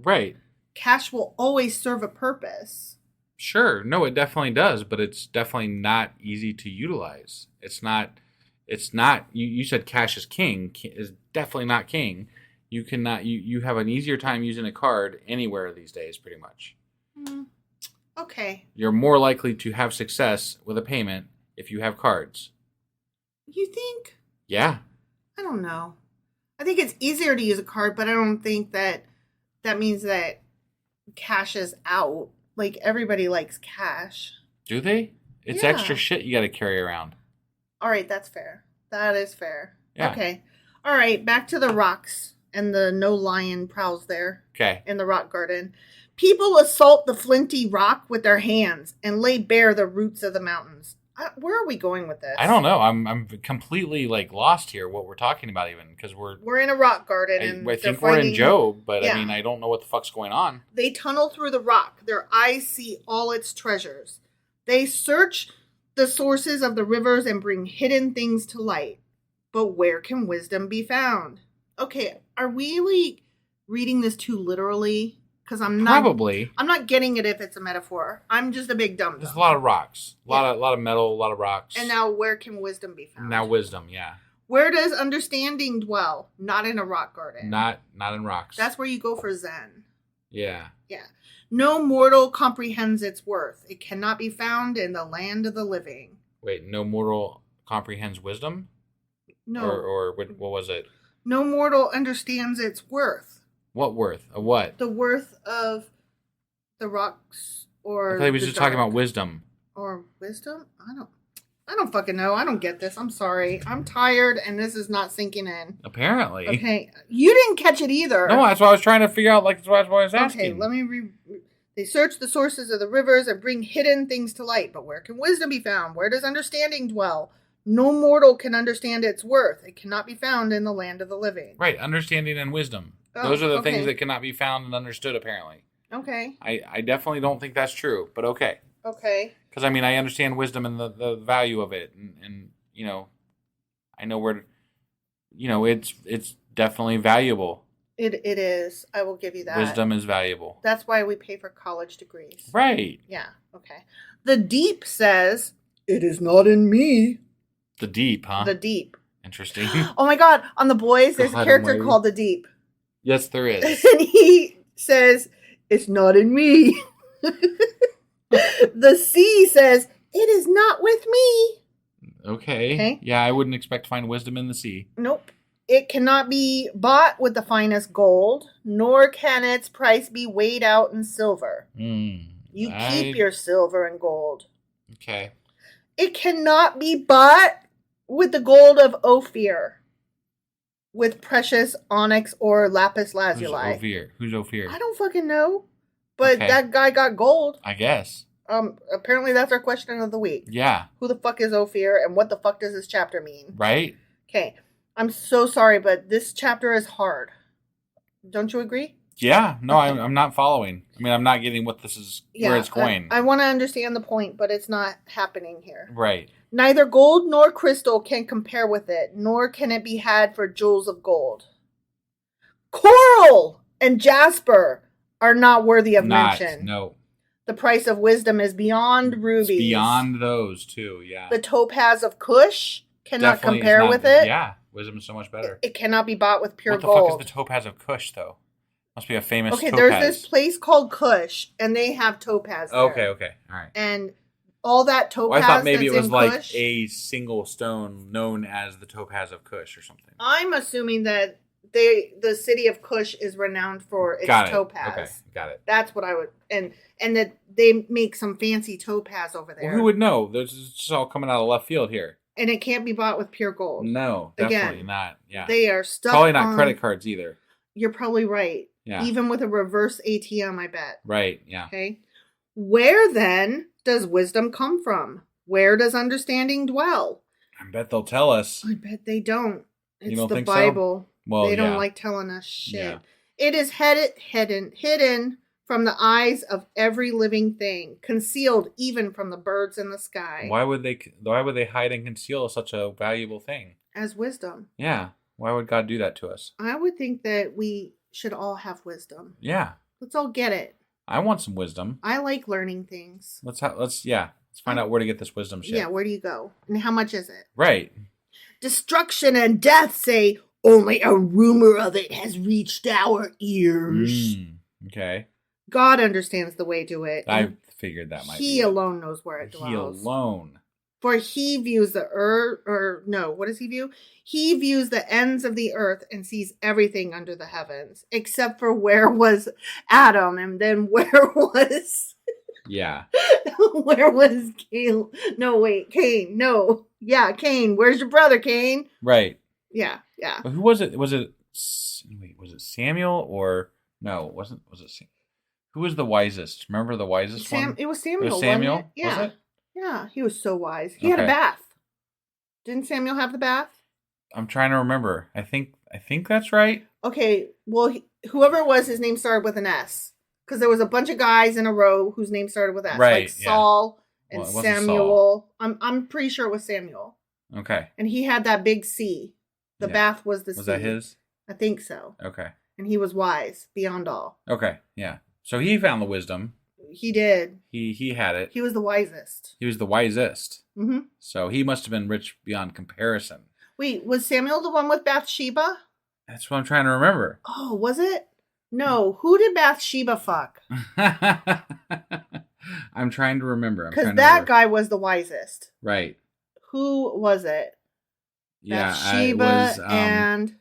cash will always serve a purpose. Sure. No, it definitely does, but it's definitely not easy to utilize. It's not, you said cash is king, is definitely not king. You cannot, you have an easier time using a card anywhere these days, pretty much. Okay. You're more likely to have success with a payment if you have cards. You think? Yeah. I don't know. I think it's easier to use a card, but I don't think that means that cash is out. Like, everybody likes cash. Do they? It's extra shit you got to carry around. All right, that's fair. That is fair. Yeah. Okay. All right, back to the rocks and the no lion prowls there. Okay. In the rock garden. People assault the flinty rock with their hands and lay bare the roots of the mountains. Where are we going with this? I don't know. I'm completely like lost here. What we're talking about, even because we're in a rock garden, and I think we're in Job, but I mean, I don't know what the fuck's going on. They tunnel through the rock. Their eyes see all its treasures. They search the sources of the rivers and bring hidden things to light. But where can wisdom be found? Okay, are we like reading this too literally? Because I'm not getting it if it's a metaphor. I'm just a big dumb. There's a lot of rocks, a lot of metal, a lot of rocks. And now, where can wisdom be found? Now, wisdom, yeah. Where does understanding dwell? Not in a rock garden. Not in rocks. That's where you go for Zen. Yeah. Yeah. No mortal comprehends its worth. It cannot be found in the land of the living. Wait, no mortal comprehends wisdom? No. Or what was it? No mortal understands its worth. What worth? Of what? The worth of the rocks or I thought he was just talking about wisdom. Or wisdom? I don't fucking know. I don't get this. I'm sorry. I'm tired and this is not sinking in. Apparently. Okay. You didn't catch it either. No, that's what I was trying to figure out. Like, that's what I was asking. Okay, let me They search the sources of the rivers and bring hidden things to light. But where can wisdom be found? Where does understanding dwell? No mortal can understand its worth. It cannot be found in the land of the living. Right. Understanding and wisdom. Those are the things that cannot be found and understood, apparently. Okay. I definitely don't think that's true, but okay. Okay. Because, I mean, I understand wisdom and the value of it. And, you know, I know where, you know, it's definitely valuable. It is. I will give you that. Wisdom is valuable. That's why we pay for college degrees. Right. Yeah. Okay. The deep says, "It is not in me." The deep, huh? The deep. Interesting. Oh my God. On The Boys, there's a character called the Deep. Yes, there is. And he says, "It's not in me." The sea says, "It is not with me." Okay. Yeah, I wouldn't expect to find wisdom in the sea. Nope. It cannot be bought with the finest gold, nor can its price be weighed out in silver. You keep your silver and gold. Okay. It cannot be bought with the gold of Ophir, with precious onyx or lapis lazuli. Who's Ophir? I don't fucking know. But that guy got gold. I guess. Apparently that's our question of the week. Yeah. Who the fuck is Ophir and what the fuck does this chapter mean? Right? Okay. I'm so sorry, but this chapter is hard. Don't you agree? Yeah. No, okay. I'm not following. I mean, I'm not getting what this is, where it's going. I want to understand the point, but it's not happening here. Right. Neither gold nor crystal can compare with it, nor can it be had for jewels of gold. Coral and jasper are not worthy of mention. No. The price of wisdom is beyond rubies. It's beyond those, too, yeah. The topaz of Cush cannot compare with it. Yeah, wisdom is so much better. It cannot be bought with pure gold. What the fuck is the topaz of Cush, though? Must be a famous topaz. There's this place called Cush, and they have topaz there. Okay, all right. And all that topaz I thought maybe it was like Cush, a single stone known as the topaz of Cush or something. I'm assuming that the city of Cush is renowned for its topaz. Okay, got it. That's what I would... And that they make some fancy topaz over there. Well, who would know? This is just all coming out of left field here. And it can't be bought with pure gold. No, definitely not. Yeah. They are stuck Probably not credit cards either. You're probably right. Yeah. Even with a reverse ATM, I bet. Right, yeah. Okay. Where then does wisdom come from? Where does understanding dwell? I bet they'll tell us. I bet they don't. It's you don't the think Bible. So? Well, they don't like telling us shit. Yeah. It is hidden from the eyes of every living thing, concealed even from the birds in the sky. Why would they hide and conceal such a valuable thing? As wisdom. Yeah. Why would God do that to us? I would think that we should all have wisdom. Yeah. Let's all get it. I want some wisdom. I like learning things. Let's find out where to get this wisdom shit. Yeah, where do you go? And how much is it? Right. Destruction and death say, only a rumor of it has reached our ears. Okay. God understands the way to it. I figured that might be He alone knows where it dwells. He alone. For he views the earth, what does he view? He views the ends of the earth and sees everything under the heavens, except for where was Adam, and then where was... Yeah. Where was Cain? No, wait, Cain. No. Yeah, Cain. Where's your brother, Cain? Right. Yeah. But who was it? Was it Samuel or... No, was it Who was the wisest? Remember the wisest one? It was Samuel. It was Samuel? Wasn't it? Yeah. Was it? Yeah, he was so wise. He had a Okay. bath. Didn't Samuel have the bath? I'm trying to remember. I think that's right. Okay, well, whoever it was, his name started with an S. Because there was a bunch of guys in a row whose name started with S. Right, Like yeah. Saul and Well, it wasn't Samuel. I'm pretty sure it was Samuel. Okay. And he had that big C. The Yeah. bath was the C. Was that his? I think so. Okay. And he was wise beyond all. Okay. Yeah. So he found the wisdom. He did. He had it. He was the wisest. He was the wisest. Mm-hmm. So he must have been rich beyond comparison. Wait, was Samuel the one with Bathsheba? That's what I'm trying to remember. Oh, was it? No. Who did Bathsheba fuck? I'm trying to remember. Because that guy was the wisest. Right. Who was it? Yeah. Bathsheba It was, and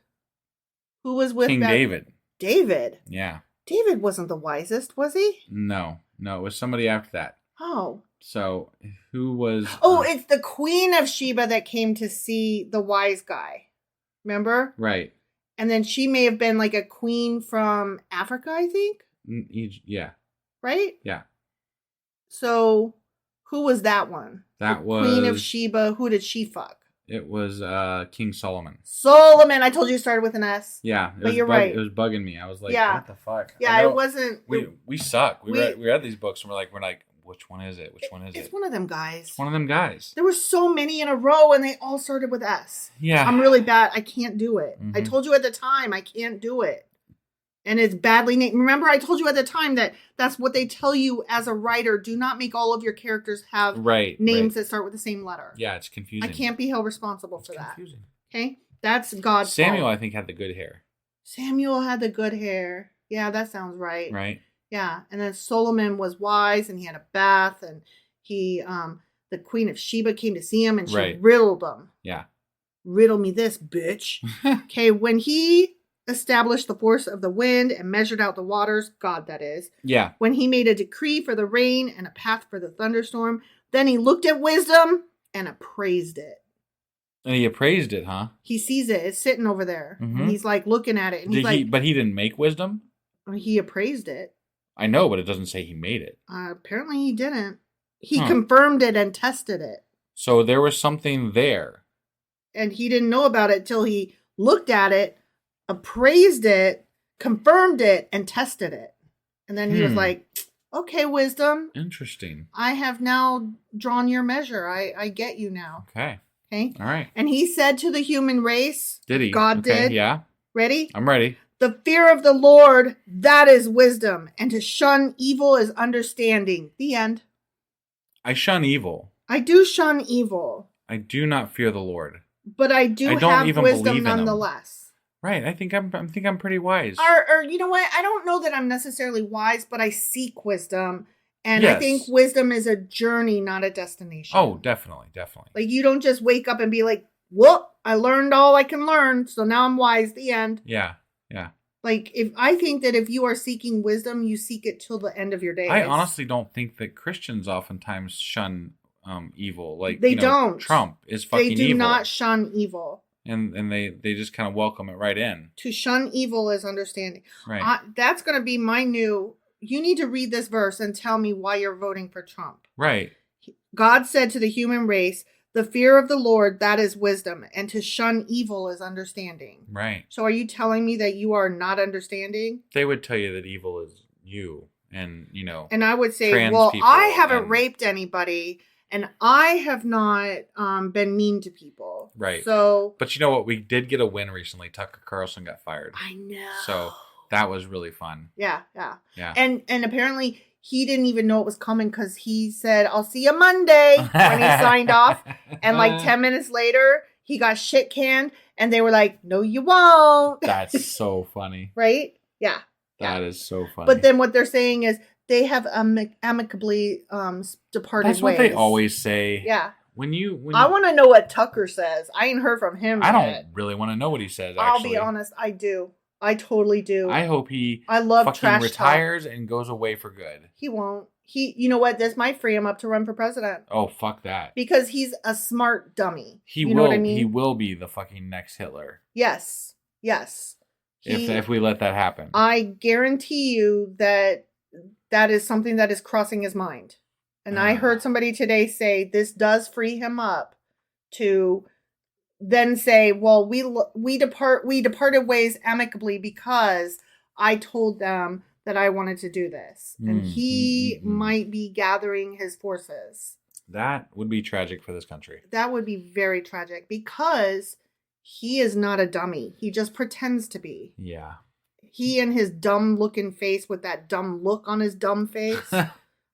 who was with King David. David. Yeah. David wasn't the wisest, was he? No, it was somebody after that. Oh. So who was? Oh, it's the Queen of Sheba that came to see the wise guy. Remember? Right. And then she may have been like a queen from Africa, I think. Yeah. Right? Yeah. So who was that one? That was Queen of Sheba. Who did she fuck? It was King Solomon. Solomon. I told you it started with an S. Yeah, but you're right. It was bugging me. I was like, yeah. What the fuck? Yeah, it wasn't. We suck. We read these books and we're like, which one is it? Which one is it? It's one of them guys. It's one of them guys. There were so many in a row and they all started with S. Yeah. I'm really bad. I can't do it. Mm-hmm. I told you at the time I can't do it. And it's badly named. Remember, I told you at the time that that's what they tell you as a writer. Do not make all of your characters have names that start with the same letter. Yeah, it's confusing. I can't be held responsible for that. Confusing. Okay? That's God's Samuel, fault. I think, had the good hair. Samuel had the good hair. Yeah, that sounds right. Right. Yeah. And then Solomon was wise and he had a bath and he, the Queen of Sheba came to see him and she riddled him. Yeah. Riddle me this, bitch. Okay, when he established the force of the wind and measured out the waters, God that is. Yeah. When he made a decree for the rain and a path for the thunderstorm, then he looked at wisdom and appraised it. And he appraised it, huh? He sees it. It's sitting over there. Mm-hmm. And he's like looking at it. And but he didn't make wisdom? He appraised it. I know, but it doesn't say he made it. Apparently he didn't. He confirmed it and tested it. So there was something there. And he didn't know about it till he looked at it, appraised it, confirmed it, and tested it. And then he was like, okay, wisdom. Interesting. I have now drawn your measure. I get you now. Okay. Okay. All right. And he said to the human race. Did he? God did. Yeah. Ready? I'm ready. The fear of the Lord, that is wisdom. And to shun evil is understanding. The end. I shun evil. I do shun evil. I do not fear the Lord. But I don't have even wisdom believe in him. nonetheless. Right. I think I'm pretty wise. Or you know what? I don't know that I'm necessarily wise, but I seek wisdom. And yes. I think wisdom is a journey, not a destination. Oh, definitely. Like you don't just wake up and be like, whoop, I learned all I can learn, so now I'm wise, the end. Yeah. Like I think that if you are seeking wisdom, you seek it till the end of your days. I honestly don't think that Christians oftentimes shun evil. Like they don't. Trump is fucking evil. They do not shun evil. And they just kind of welcome it right in. To shun evil is understanding. Right. That's going to be my new. You need to read this verse and tell me why you're voting for Trump. Right. God said to the human race, the fear of the Lord, that is wisdom, and to shun evil is understanding. Right. So are you telling me that you are not understanding? They would tell you that evil is you and, And I would say, well, I haven't raped anybody and I have not been mean to people. Right. So. But you know what? We did get a win recently. Tucker Carlson got fired. I know. So that was really fun. Yeah. And apparently he didn't even know it was coming because he said, I'll see you Monday when he signed off. And like 10 minutes later, he got shit canned and they were like, no, you won't. That's so funny. Right? Yeah. That is so funny. But then what they're saying is they have amicably departed That's what ways. they always say. Yeah. When you I want to know what Tucker says. I ain't heard from him I yet. don't really want to know what he says, actually. I'll be honest. I do. I totally do. I hope I love fucking trash retires talk. and goes away for good. He won't. You know what? This might free him up to run for president. Oh, fuck that. Because he's a smart dummy. You know what I mean? He will be the fucking next Hitler. Yes. If we let that happen. I guarantee you that is something that is crossing his mind. And I heard somebody today say this does free him up to then say, well, we departed ways amicably because I told them that I wanted to do this. And he might be gathering his forces. That would be tragic for this country. That would be very tragic because he is not a dummy. He just pretends to be. Yeah. He and his dumb looking face with that dumb look on his dumb face.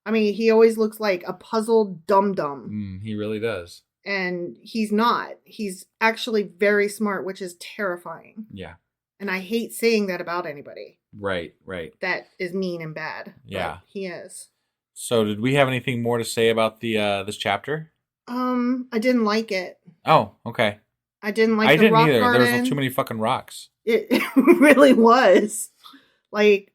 I mean, he always looks like a puzzled dum-dum. He really does. And he's not. He's actually very smart, which is terrifying. Yeah. And I hate saying that about anybody. Right. That is mean and bad. Yeah. But he is. So did we have anything more to say about the this chapter? I didn't like it. Oh, okay. I didn't like the the rock either. garden. There was too many fucking rocks. It really was. Like,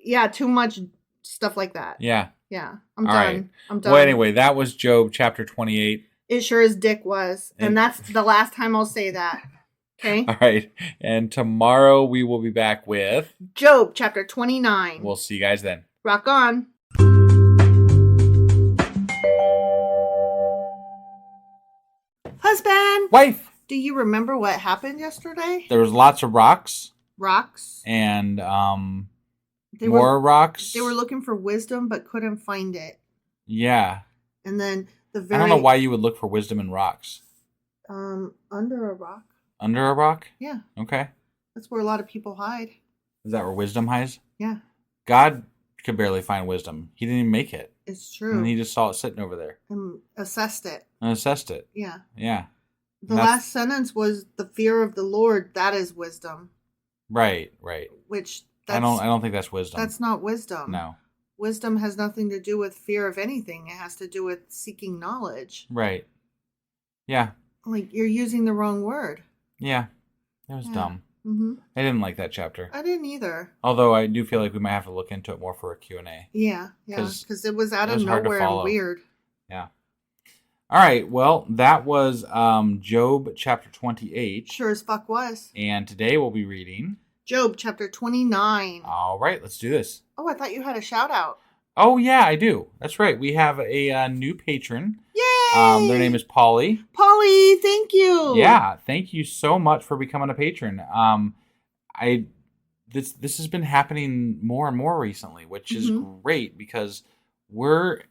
yeah, too much stuff like that. Yeah. Yeah. I'm All done. Right. I'm done. Well, anyway, that was Job chapter 28. It sure as dick was. And that's the last time I'll say that. Okay? All right. And tomorrow we will be back with Job chapter 29. We'll see you guys then. Rock on. Husband! Wife! Do you remember what happened yesterday? There was lots of rocks. Rocks. And more rocks. They were looking for wisdom but couldn't find it. Yeah. And then I don't know why you would look for wisdom in rocks. Under a rock. Under a rock? Yeah. Okay. That's where a lot of people hide. Is that where wisdom hides? Yeah. God could barely find wisdom. He didn't even make it. It's true. And he just saw it sitting over there. And assessed it. And assessed it. Yeah. Yeah. The last sentence was the fear of the Lord. That is wisdom. Right. Which I don't think that's wisdom. That's not wisdom. No. Wisdom has nothing to do with fear of anything. It has to do with seeking knowledge. Right. Yeah. Like, you're using the wrong word. Yeah. That was dumb. Mm-hmm. I didn't like that chapter. I didn't either. Although I do feel like we might have to look into it more for a Q&A. Yeah. Because it was out of nowhere and weird. Yeah. All right. Well, that was Job chapter 28. Sure as fuck was. And today we'll be reading Job chapter 29. All right. Let's do this. Oh, I thought you had a shout out. Oh, yeah, I do. That's right. We have a new patron. Yay! Their name is Polly. Polly, thank you. Yeah, thank you so much for becoming a patron. This has been happening more and more recently, which is great because we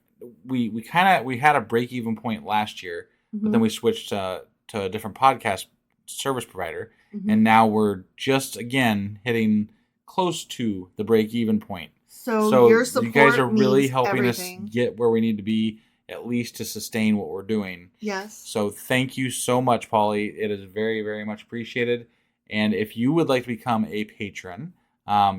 had a break even point last year, but then we switched to a different podcast service provider, and now we're just again hitting close to the break even point. So your support, you guys are really means helping everything. us get where we need to be, at least to sustain what we're doing. Yes. So thank you so much, Polly. It is very, very much appreciated. And if you would like to become a patron,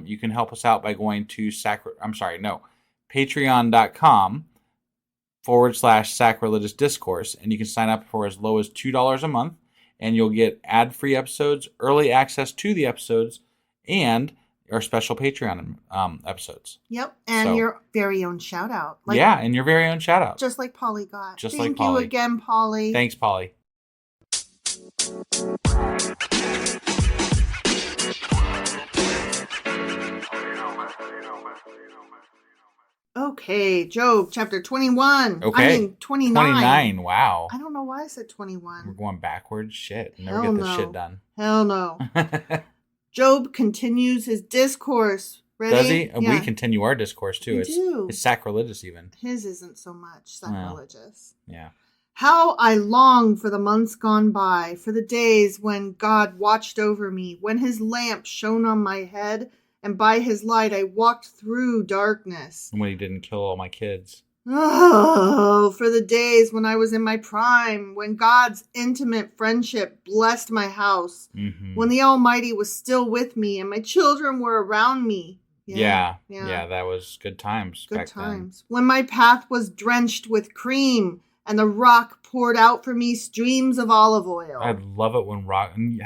you can help us out by going to patreon.com/sacrilegious discourse, and you can sign up for as low as $2 a month, and you'll get ad-free episodes, early access to the episodes, and our special Patreon episodes. Yep, and your very own shout out. And your very own shout out. Just like Polly got. Thank you again, Polly. Thanks, Polly. Okay, Job chapter 21. Okay. I mean 29. 29, wow. I don't know why I said 21. We're going backwards. Shit. Hell Never get this no. shit done. Hell no. Job continues his discourse. Ready? Does he? Yeah. We continue our discourse too. It's sacrilegious even. His isn't so much sacrilegious. Yeah. How I long for the months gone by, for the days when God watched over me, when his lamp shone on my head, and by his light I walked through darkness. And when he didn't kill all my kids. Oh, for the days when I was in my prime, when God's intimate friendship blessed my house, when the Almighty was still with me and my children were around me. Yeah, that was good times. Good times. When my path was drenched with cream and the rock poured out for me streams of olive oil. I love it when rock. We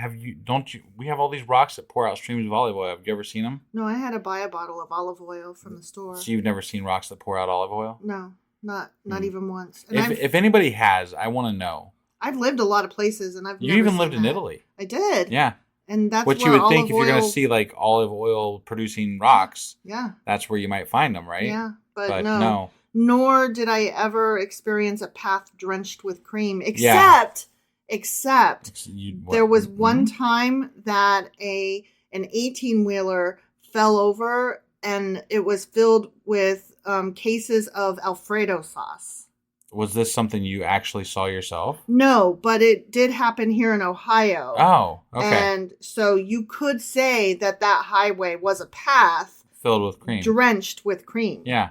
have all these rocks that pour out streams of olive oil. Have you ever seen them? No, I had to buy a bottle of olive oil from the store. So you've never seen rocks that pour out olive oil? No, not even once. And if anybody has, I want to know. I've lived a lot of places, and You even lived in Italy. I did. Yeah. And that's what you would think if you're going to see like olive oil producing rocks. Yeah. That's where you might find them, right? Yeah, but no. Nor did I ever experience a path drenched with cream, except there was one time that an 18-wheeler fell over and it was filled with cases of Alfredo sauce. Was this something you actually saw yourself? No, but it did happen here in Ohio. Oh, okay. And so you could say that highway was a path filled with cream, drenched with cream. Yeah,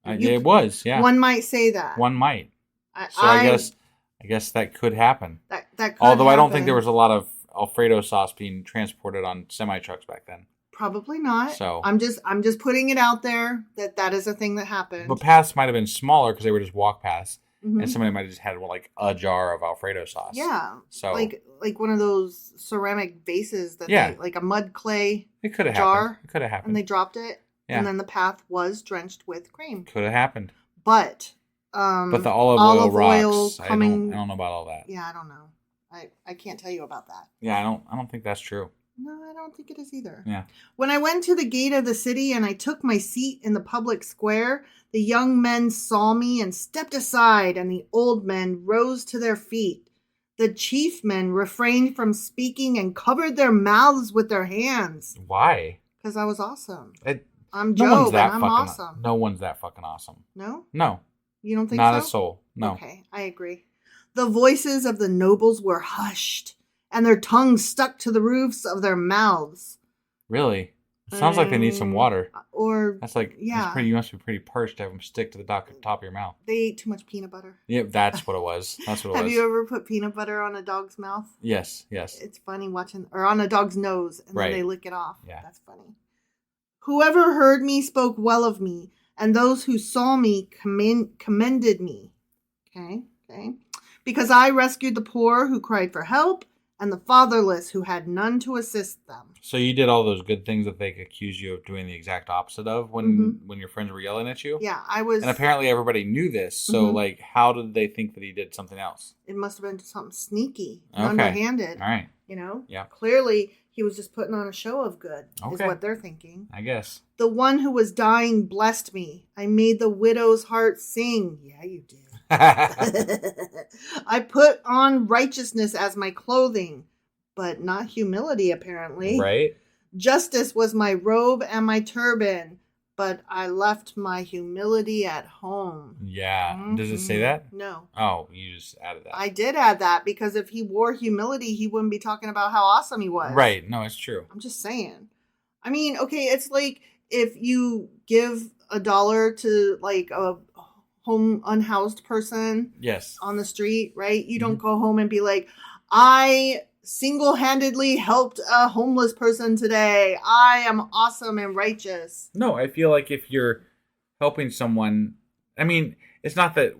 it was. Yeah, one might say that. One might. I guess that could happen. That could Although happen. I don't think there was a lot of Alfredo sauce being transported on semi trucks back then. Probably not. So I'm just putting it out there that is a thing that happened. But paths might have been smaller because they were just walk paths, mm-hmm. and somebody might have just had like a jar of Alfredo sauce. Yeah. So like one of those ceramic vases that like a mud clay it could have jar. Happened. It could have happened. And they dropped it, and then the path was drenched with cream. Could have happened. But the olive oil rocks. Coming, I don't know about all that. Yeah, I don't know. I can't tell you about that. Yeah, I don't think that's true. No, I don't think it is either. Yeah. When I went to the gate of the city and I took my seat in the public square, the young men saw me and stepped aside, and the old men rose to their feet. The chief men refrained from speaking and covered their mouths with their hands. Why? Because I was awesome. I'm no Job, and I'm awesome. No one's that fucking awesome. No? No. You don't think Not so? a soul. No. Okay, I agree. The voices of the nobles were hushed, and their tongues stuck to the roofs of their mouths. Really? It sounds like they need some water. Or that's like, yeah. You must be pretty perched to have them stick to the top of your mouth. They ate too much peanut butter. Yeah, that's what it was. That's what it was. Have you ever put peanut butter on a dog's mouth? Yes. It's funny watching, or on a dog's nose, and then they lick it off. Yeah. That's funny. Whoever heard me spoke well of me, and those who saw me commended me. Okay. Because I rescued the poor who cried for help, and the fatherless who had none to assist them. So you did all those good things that they accused you of doing the exact opposite of when your friends were yelling at you? Yeah, I was... And apparently everybody knew this, so like, how did they think that he did something else? It must have been something sneaky, underhanded. All right. You know? Yeah. Clearly, he was just putting on a show of good, is what they're thinking. I guess. The one who was dying blessed me. I made the widow's heart sing. Yeah, you did. I put on righteousness as my clothing, but not humility, apparently. Right. Justice was my robe and my turban, but I left my humility at home. Yeah. Does it say that? No. Oh, you just added that. I did add that because if he wore humility, he wouldn't be talking about how awesome he was. Right. No, it's true. I'm just saying. I mean, okay, it's like if you give $1 to like a home unhoused person on the street, right? You don't go home and be like, I single-handedly helped a homeless person today. I am awesome and righteous. No, I feel like if you're helping someone, I mean, it's not that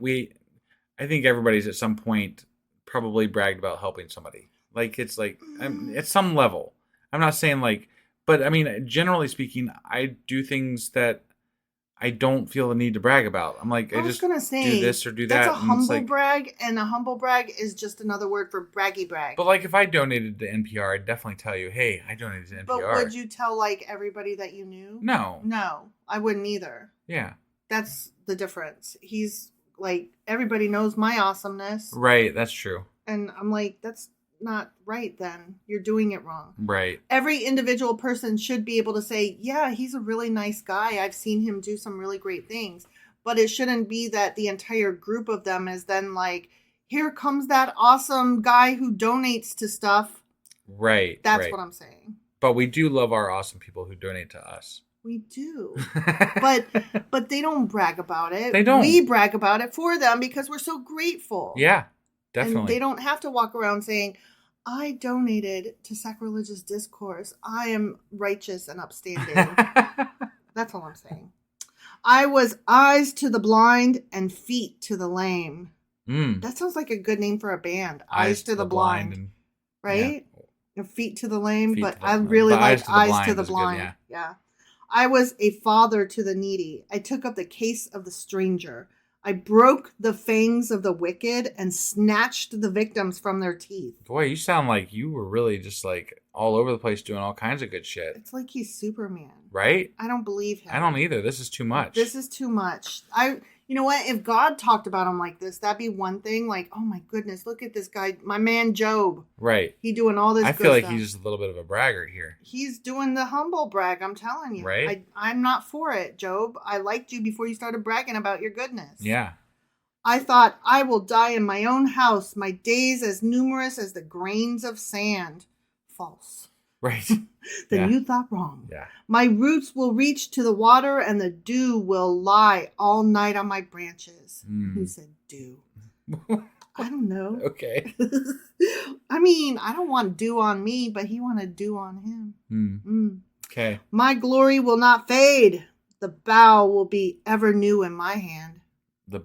I think everybody's at some point probably bragged about helping somebody. Like, it's like, at some level. I'm not saying like, but I mean, generally speaking, I do things that I don't feel the need to brag about. I'm like, I just gonna say, do this or do that. That's a humble brag, and a humble brag is just another word for braggy brag. But like, if I donated to NPR, I'd definitely tell you, hey, I donated to NPR. But would you tell like everybody that you knew? No. No, I wouldn't either. Yeah. That's the difference. He's like, everybody knows my awesomeness. Right, that's true. And I'm like, that's not right then. You're doing it wrong. Right. Every individual person should be able to say, yeah, he's a really nice guy. I've seen him do some really great things. But it shouldn't be that the entire group of them is then like, here comes that awesome guy who donates to stuff. Right. That's what I'm saying. But we do love our awesome people who donate to us. We do. but they don't brag about it. They don't. We brag about it for them because we're so grateful. Yeah, definitely. And they don't have to walk around saying, I donated to Sacrilegious Discourse. I am righteous and upstanding. That's all I'm saying. I was eyes to the blind and feet to the lame. That sounds like a good name for a band. Eyes to the blind. And, right? Yeah. Feet to the lame, but I really like eyes to the blind. Good, yeah. I was a father to the needy. I took up the case of the stranger. I broke the fangs of the wicked and snatched the victims from their teeth. Boy, you sound like you were really just like all over the place doing all kinds of good shit. It's like he's Superman. Right? I don't believe him. I don't either. This is too much. This is too much. You know what? If God talked about him like this, that'd be one thing. Like, oh my goodness, look at this guy, my man Job. Right. He doing all this. I feel like stuff. he's just a little bit of a braggart here. He's doing the humble brag. I'm telling you. Right. I'm not for it, Job. I liked you before you started bragging about your goodness. Yeah. I thought, I will die in my own house, my days as numerous as the grains of sand. False. Right. Then you thought wrong. Yeah. My roots will reach to the water, and the dew will lie all night on my branches. Who said dew? I don't know. Okay. I mean, I don't want dew on me, but he wanted dew on him. Okay. My glory will not fade. The bow will be ever new in my hand. The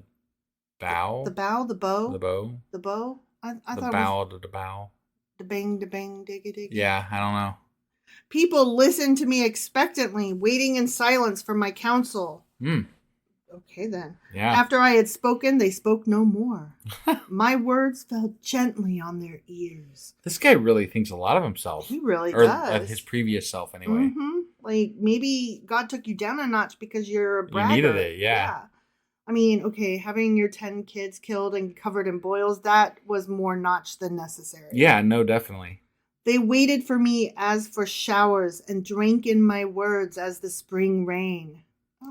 bow? The bow, the bow. The bow? The bow? I The thought bow it was to the bow. the bang, digga, digga. Yeah, I don't know. People listen to me expectantly, waiting in silence for my counsel. Okay, then. Yeah. After I had spoken, they spoke no more. My words fell gently on their ears. This guy really thinks a lot of himself. He really or does. His previous self, anyway. Like, maybe God took you down a notch because you're a bragger. You needed it, yeah. I mean, okay, having your 10 kids killed and covered in boils, that was more notch than necessary. Yeah, no, definitely. They waited for me as for showers and drank in my words as the spring rain.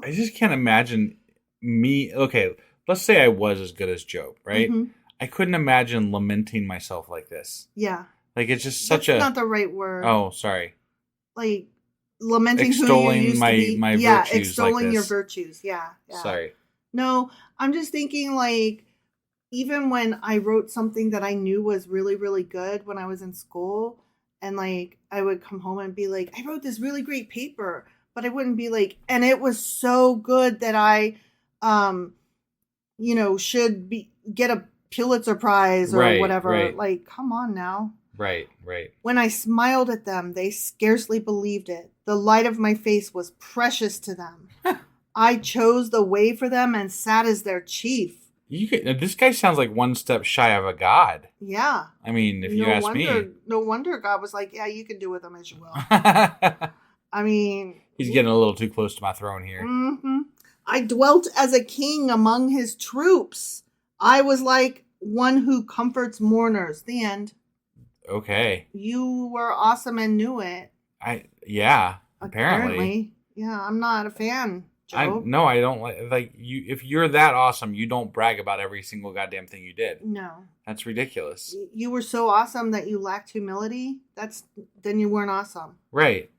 I just can't imagine me. Okay, let's say I was as good as Job, right? I couldn't imagine lamenting myself like this. Yeah. Like, it's just such That's not the right word. Oh, sorry. Like, lamenting extolling who you used my, to be. my yeah, virtues extolling like this. your virtues. Yeah. Sorry. No, I'm just thinking, like, even when I wrote something that I knew was really, really good when I was in school, and, like, I would come home and be like, I wrote this really great paper, but I wouldn't be like, and it was so good that I, should get a Pulitzer Prize or whatever. Right. Like, come on now. Right. When I smiled at them, they scarcely believed it. The light of my face was precious to them. I chose the way for them and sat as their chief. This guy sounds like one step shy of a god. Yeah. I mean, if you ask me. No wonder God was like, yeah, you can do with them as you will. I mean. He's getting a little too close to my throne here. I dwelt as a king among his troops. I was like one who comforts mourners. The end. Okay. You were awesome and knew it. Apparently. Yeah, I'm not a fan. I don't like you. If you're that awesome, you don't brag about every single goddamn thing you did. No, that's ridiculous. You were so awesome that you lacked humility. Then you weren't awesome, right?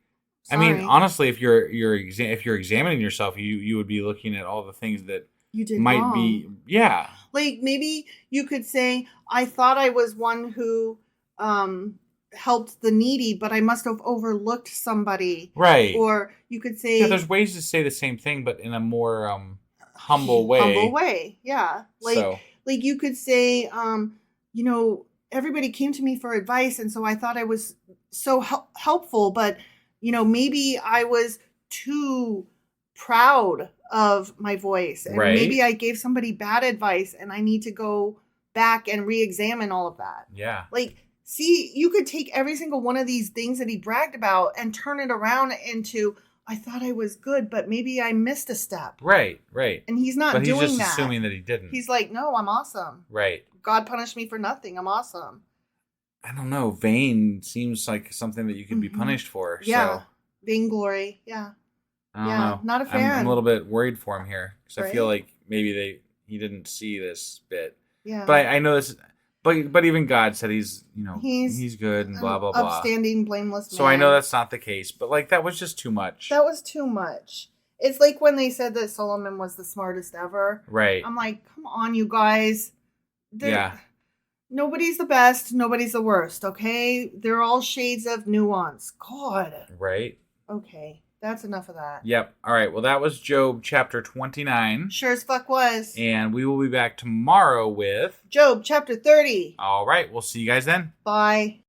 Sorry. I mean, honestly, if you're examining yourself, you would be looking at all the things that you did might wrong. Be. Yeah, like maybe you could say, I thought I was one who helped the needy, but I must have overlooked somebody. Right. Or you could say, there's ways to say the same thing, but in a more humble way. Humble way, yeah. Like you could say, everybody came to me for advice, and so I thought I was so helpful, but maybe I was too proud of my voice, and maybe I gave somebody bad advice, and I need to go back and re-examine all of that. Yeah. Like, see, you could take every single one of these things that he bragged about and turn it around into, I thought I was good, but maybe I missed a step. Right. And he's not doing that. But he's just assuming that he didn't. He's like, no, I'm awesome. Right. God punished me for nothing. I'm awesome. I don't know. Vain seems like something that you could be punished for. Yeah. So. Vainglory. Yeah. I don't know. Not a fan. I'm a little bit worried for him here because I feel like maybe he didn't see this bit. Yeah. But I know this. But even God said he's good and blah, blah, blah. Upstanding, blameless man. So I know that's not the case, but like that was just too much. That was too much. It's like when they said that Solomon was the smartest ever. Right. I'm like, come on, you guys. Nobody's the best. Nobody's the worst, okay? They're all shades of nuance. God. Right. Okay. That's enough of that. Yep. All right. Well, that was Job chapter 29. Sure as fuck was. And we will be back tomorrow with Job chapter 30. All right. We'll see you guys then. Bye.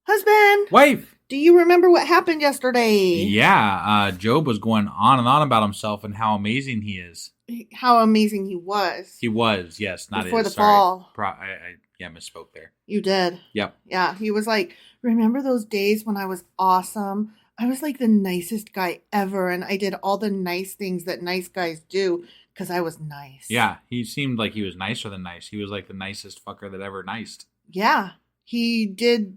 Husband. Wife. Do you remember what happened yesterday? Yeah. Job was going on and on about himself and how amazing he is. How amazing he was. He was. Yes. Not before is. the fall. I misspoke there. You did. Yep. Yeah. He was like, remember those days when I was awesome? I was like the nicest guy ever, and I did all the nice things that nice guys do because I was nice. Yeah, he seemed like he was nicer than nice. He was like the nicest fucker that ever niced. Yeah, he did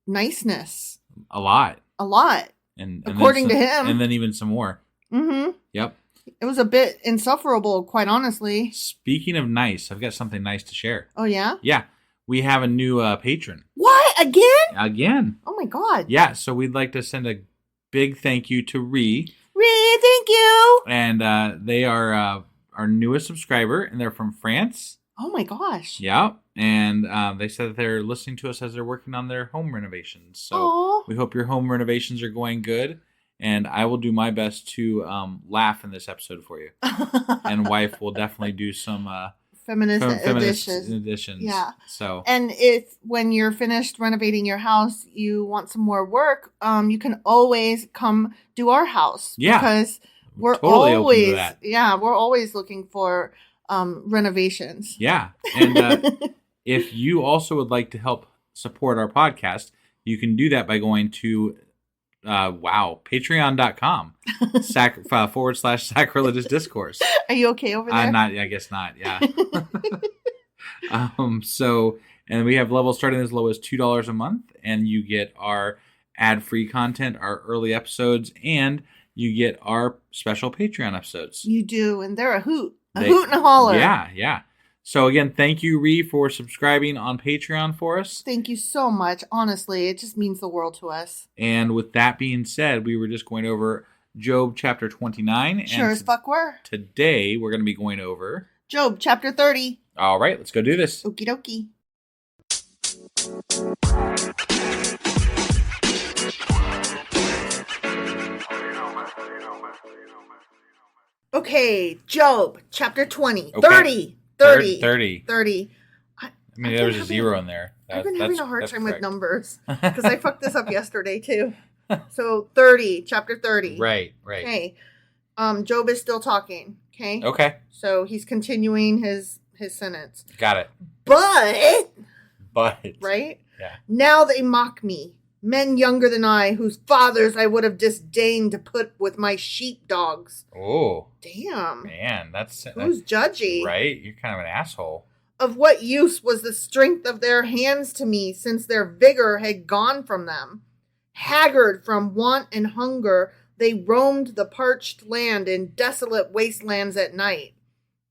niceness. A lot. A lot. And according to him. And then even some more. Mm-hmm. Yep. It was a bit insufferable, quite honestly. Speaking of nice, I've got something nice to share. Oh, yeah? Yeah. We have a new patron. What? Again? Oh, my God. Yeah, so we'd like to send a big thank you to Ree. Ree, thank you. And they are our newest subscriber, and they're from France. Oh, my gosh. Yeah. And they said that they're listening to us as they're working on their home renovations. So Aww. We hope your home renovations are going good. And I will do my best to laugh in this episode for you. And wife will definitely do some feminist additions. Yeah. So. And if when you're finished renovating your house, you want some more work, you can always come do our house. Yeah. Because we're totally always open to that. Yeah, we're always looking for renovations. Yeah. And if you also would like to help support our podcast, you can do that by going to patreon.com /sacrilegious discourse. Are you okay over there? I guess not. Yeah. And we have levels starting as low as $2 a month, and you get our ad-free content, our early episodes, and you get our special Patreon episodes. You do, and they're a hoot and a holler. Yeah. So again, thank you, Ree, for subscribing on Patreon for us. Thank you so much. Honestly, it just means the world to us. And with that being said, we were just going over Job chapter 29. Sure as fuck were. Today, we're going to be going over Job chapter 30. All right, let's go do this. Okie dokie. Okay, Job chapter 20. Okay. 30. I mean, there was a 0 in there. I've been having a hard time with numbers because I fucked this up yesterday too. So 30, chapter 30. Right. Okay. Job is still talking. Okay. Okay. So he's continuing his sentence. Got it. But. Right? Yeah. Now they mock me. Men younger than I, whose fathers I would have disdained to put with my sheepdogs. Oh. Damn. Man, who's judgy? Right? You're kind of an asshole. Of what use was the strength of their hands to me, since their vigor had gone from them? Haggard from want and hunger, they roamed the parched land in desolate wastelands at night.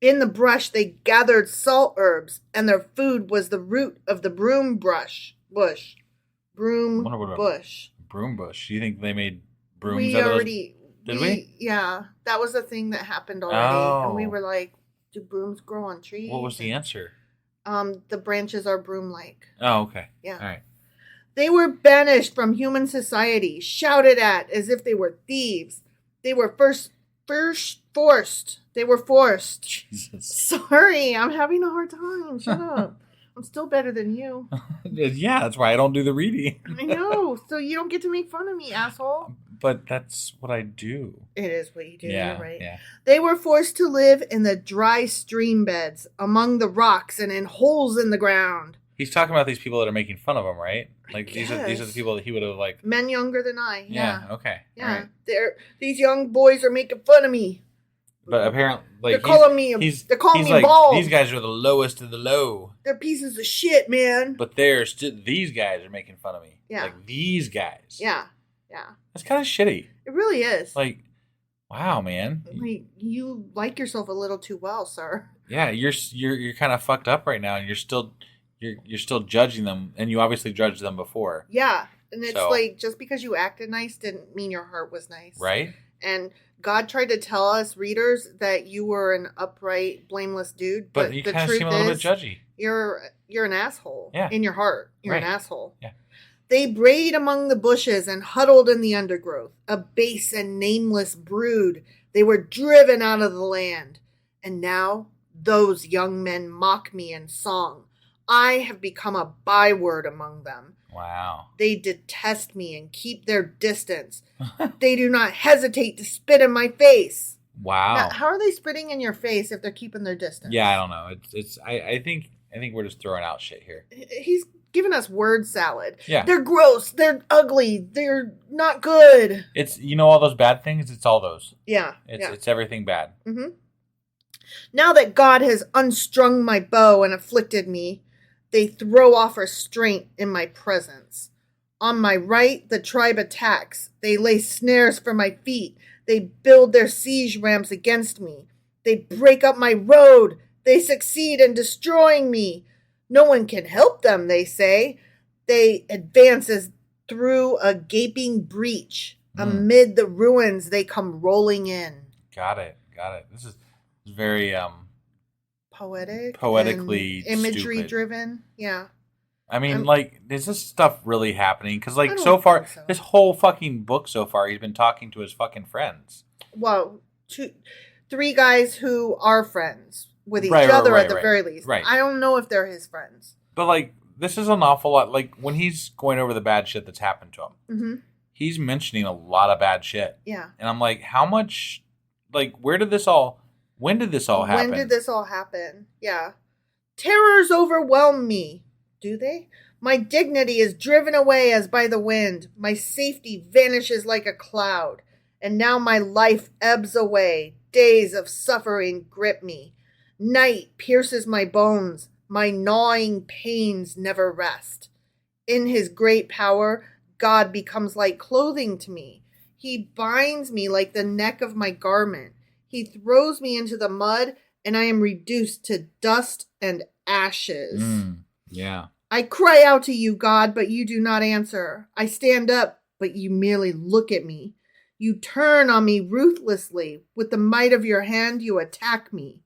In the brush they gathered salt herbs, and their food was the root of the broom bush. Broom bush. Do you think they made brooms out of those? Did we? Yeah, that was a thing that happened already. Oh. And we were like, do brooms grow on trees? What was the answer? The branches are broom-like. Oh, okay. Yeah. All right. They were banished from human society, shouted at as if they were thieves. They were forced. They were forced. Jesus. Sorry, I'm having a hard time. Shut up. I'm still better than you. Yeah, that's why I don't do the reading. I know. So you don't get to make fun of me, asshole. But that's what I do. It is what you do, yeah, you're right. Yeah. They were forced to live in the dry stream beds, among the rocks and in holes in the ground. He's talking about these people that are making fun of him, right? Like these are the people that he would have like men younger than I. Yeah. Okay. Yeah. Right. These young boys are making fun of me. But apparently, like, they're calling me like, bald. These guys are the lowest of the low. They're pieces of shit, man. But these guys are making fun of me. Yeah. Like these guys. Yeah. That's kind of shitty. It really is. Like, wow, man. Like, you like yourself a little too well, sir. Yeah, you're kind of fucked up right now, and you're still judging them, and you obviously judged them before. Yeah, and it's like, just because you acted nice didn't mean your heart was nice, right? And God tried to tell us readers that you were an upright, blameless dude, but you the kind of truth seem a little bit judgy. You're an asshole. Yeah. In your heart, you're right. an asshole. Yeah. They brayed among the bushes and huddled in the undergrowth, a base and nameless brood. They were driven out of the land, and now those young men mock me in song. I have become a byword among them. Wow. They detest me and keep their distance. They do not hesitate to spit in my face. Wow. Now, how are they spitting in your face if they're keeping their distance? Yeah, I don't know. I think we're just throwing out shit here. He's giving us word salad. Yeah. They're gross. They're ugly. They're not good. It's, all those bad things, it's all those. Yeah. It's everything bad. Mm-hmm. Now that God has unstrung my bow and afflicted me, they throw off restraint in my presence. On my right, the tribe attacks. They lay snares for my feet. They build their siege ramps against me. They break up my road. They succeed in destroying me. No one can help them, they say. They advance as through a gaping breach. Amid the ruins, they come rolling in. Got it. This is very poetically imagery stupid. Driven. Yeah. I mean, is this stuff really happening? Because, so think far, so. this whole fucking book so far, he's been talking to his fucking friends. Well, 3 guys who are friends with each other at the very least. Right. I don't know if they're his friends. But, this is an awful lot. When he's going over the bad shit that's happened to him, he's mentioning a lot of bad shit. Yeah. And I'm like, how much, when did this all happen? When did this all happen? Yeah. Terrors overwhelm me. Do they? My dignity is driven away as by the wind. My safety vanishes like a cloud. And now my life ebbs away. Days of suffering grip me. Night pierces my bones. My gnawing pains never rest. In his great power, God becomes like clothing to me. He binds me like the neck of my garment. He throws me into the mud, and I am reduced to dust and ashes. Yeah. I cry out to you, God, but you do not answer. I stand up, but you merely look at me. You turn on me ruthlessly. With the might of your hand, you attack me.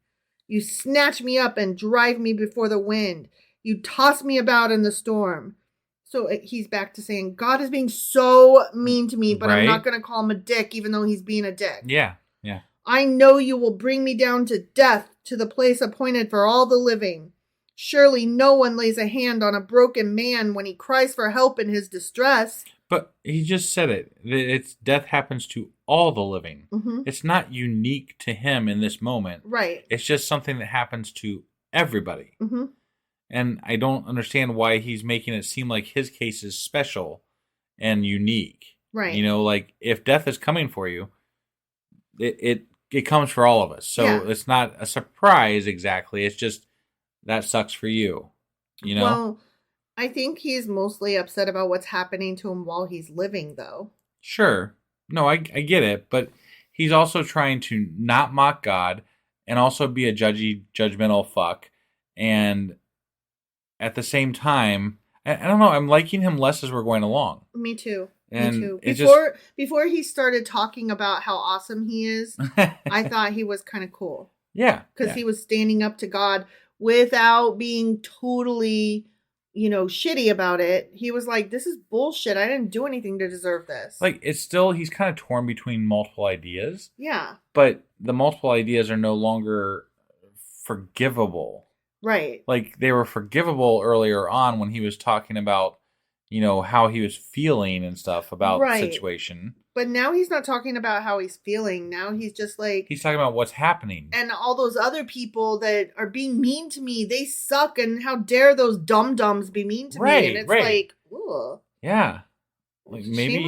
You snatch me up and drive me before the wind. You toss me about in the storm. So he's back to saying, God is being so mean to me, but I'm not going to call him a dick, even though he's being a dick. Yeah. I know you will bring me down to death, to the place appointed for all the living. Surely no one lays a hand on a broken man when he cries for help in his distress. But he just said it. It's death happens to all the living. Mm-hmm. It's not unique to him in this moment. Right. It's just something that happens to everybody. Mm-hmm. And I don't understand why he's making it seem like his case is special and unique. Right. If death is coming for you, it comes for all of us. So It's not a surprise exactly. It's just that sucks for you. Well, I think he's mostly upset about what's happening to him while he's living, though. Sure. No, I get it. But he's also trying to not mock God and also be a judgmental fuck. And at the same time, I don't know, I'm liking him less as we're going along. Me too. And Me too. it Before he started talking about how awesome he is, I thought he was kind of cool. Yeah. Because he was standing up to God without being totally, shitty about it. He was like, this is bullshit. I didn't do anything to deserve this. He's kind of torn between multiple ideas. Yeah. But the multiple ideas are no longer forgivable. Right. They were forgivable earlier on when he was talking about, how he was feeling and stuff about the situation. But now he's not talking about how he's feeling. Now he's just he's talking about what's happening. And all those other people that are being mean to me, they suck. And how dare those dum-dums be mean to me? And it's ugh. Yeah. Maybe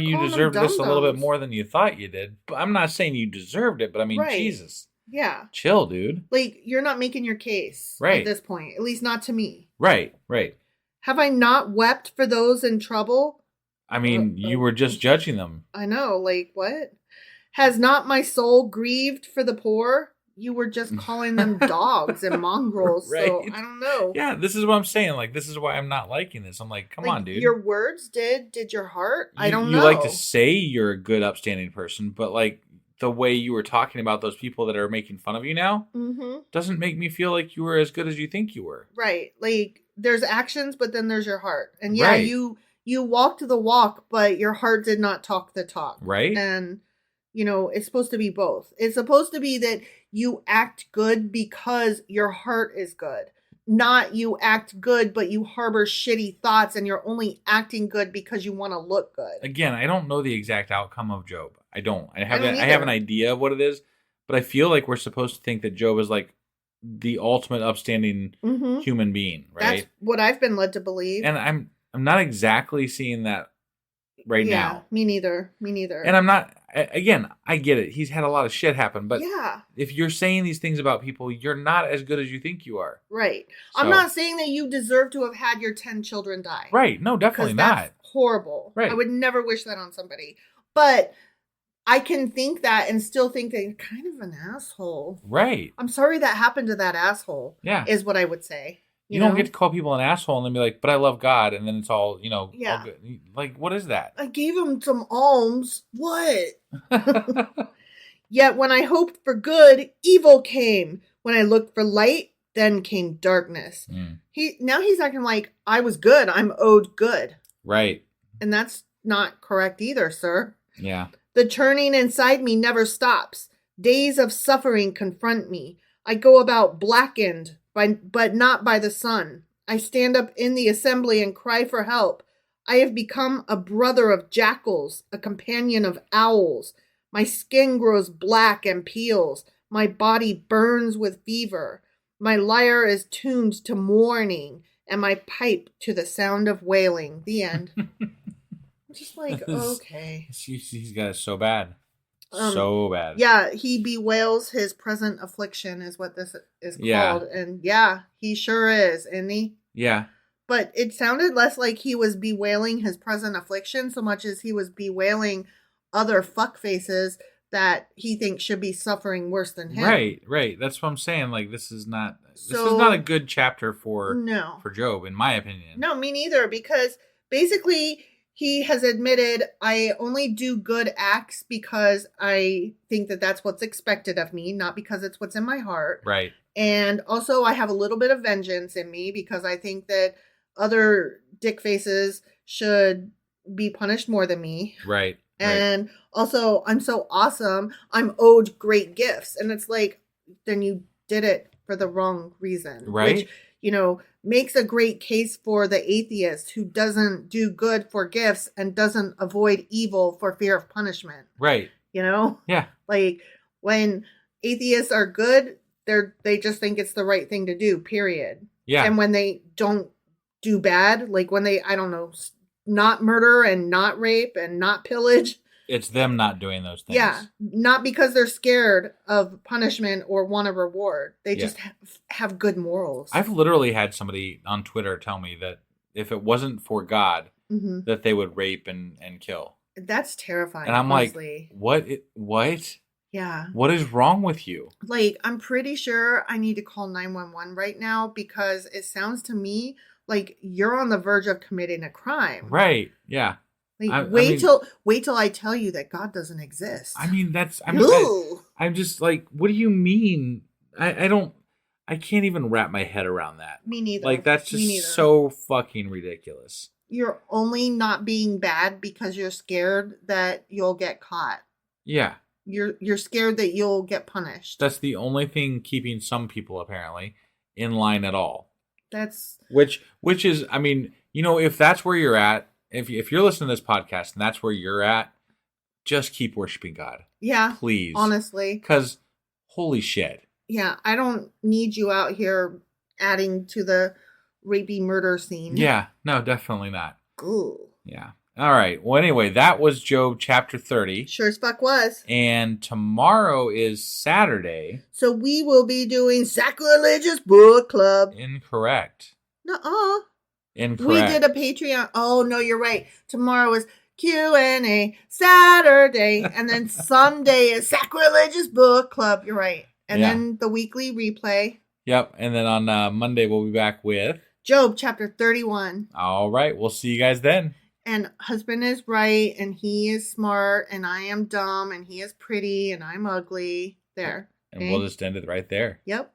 you deserve this a little bit more than you thought you did. But I'm not saying you deserved it, but I mean, Jesus. Yeah. Chill, dude. You're not making your case at this point. At least not to me. Right. Have I not wept for those in trouble? I mean, you were just judging them. I know. What? Has not my soul grieved for the poor? You were just calling them dogs and mongrels. Right. So I don't know. Yeah, this is what I'm saying. This is why I'm not liking this. I'm like, come on, dude. Your words did your heart? I don't know. You like to say you're a good, upstanding person, but the way you were talking about those people that are making fun of you now doesn't make me feel like you were as good as you think you were. Right. There's actions, but then there's your heart. And yeah, you walked the walk, but your heart did not talk the talk. Right. And, it's supposed to be both. It's supposed to be that you act good because your heart is good. Not you act good, but you harbor shitty thoughts and you're only acting good because you want to look good. Again, I don't know the exact outcome of Job. I don't. I have an idea of what it is, but I feel like we're supposed to think that Job is the ultimate upstanding human being, right? That's what I've been led to believe. And I'm not exactly seeing that right now. Me neither. And I'm not, again, I get it. He's had a lot of shit happen, but yeah, if you're saying these things about people, you're not as good as you think you are. right. So, I'm not saying that you deserve to have had your 10 children die. Right. No, definitely not. That's horrible. Right. I would never wish that on somebody. But I can think that and still think that you're kind of an asshole. Right. I'm sorry that happened to that asshole. Yeah. Is what I would say. You don't get to call people an asshole and then be like, but I love God. And then it's all, all Yeah. good. Like, what is that? I gave him some alms. What? Yet when I hoped for good, evil came. When I looked for light, then came darkness. Now he's acting like I was good. I'm owed good. Right. And that's not correct either, sir. Yeah. The churning inside me never stops. Days of suffering confront me. I go about blackened, but not by the sun. I stand up in the assembly and cry for help. I have become a brother of jackals, a companion of owls. My skin grows black and peels. My body burns with fever. My lyre is tuned to mourning, and my pipe to the sound of wailing. The end. I'm just like, okay. He's got it so bad. So bad. Yeah, he bewails his present affliction is what this is called. And yeah, he sure is, isn't he? Yeah. But it sounded less like he was bewailing his present affliction so much as he was bewailing other fuckfaces that he thinks should be suffering worse than him. Right. That's what I'm saying. Like, this is not a good chapter for Job, in my opinion. No, me neither, because basically he has admitted, I only do good acts because I think that that's what's expected of me, not because it's what's in my heart. Right. And also I have a little bit of vengeance in me because I think that other dick faces should be punished more than me. Right. And also, I'm so awesome. I'm owed great gifts. And it's like, then you did it for the wrong reason. Right. Which, makes a great case for the atheist who doesn't do good for gifts and doesn't avoid evil for fear of punishment. Right. Yeah. Like, when atheists are good, they just think it's the right thing to do, period. Yeah. And when they don't do bad, like when they, I don't know, not murder and not rape and not pillage. It's them not doing those things. Yeah. Not because they're scared of punishment or want a reward. They just have good morals. I've literally had somebody on Twitter tell me that if it wasn't for God, that they would rape and kill. That's terrifying. And I'm honestly. like, what? Yeah. What is wrong with you? Like, I'm pretty sure I need to call 911 right now because it sounds to me like you're on the verge of committing a crime. Right. Yeah. Like, wait till I tell you that God doesn't exist. I'm just like, what do you mean? I can't even wrap my head around that. Me neither. Like, that's just so fucking ridiculous. You're only not being bad because you're scared that you'll get caught. Yeah. You're scared that you'll get punished. That's the only thing keeping some people apparently in line at all. That's which is, I mean, if that's where you're at, if you're listening to this podcast and that's where you're at, just keep worshiping God. Yeah. Please. Honestly. Because holy shit. Yeah. I don't need you out here adding to the rapey murder scene. Yeah. No, definitely not. Ooh. Yeah. All right. Well, anyway, that was Job chapter 30. Sure as fuck was. And tomorrow is Saturday. So we will be doing Sacrilegious Book Club. Incorrect. Nuh-uh. Incorrect. We did a Patreon. Oh, no, you're right. Tomorrow is Q&A Saturday. And then Sunday is Sacrilegious Book Club. You're right. And then the weekly replay. Yep. And then on Monday, we'll be back with Job chapter 31. All right. We'll see you guys then. And husband is right, and he is smart, and I am dumb, and he is pretty, and I'm ugly. There. And we'll just end it right there. Yep.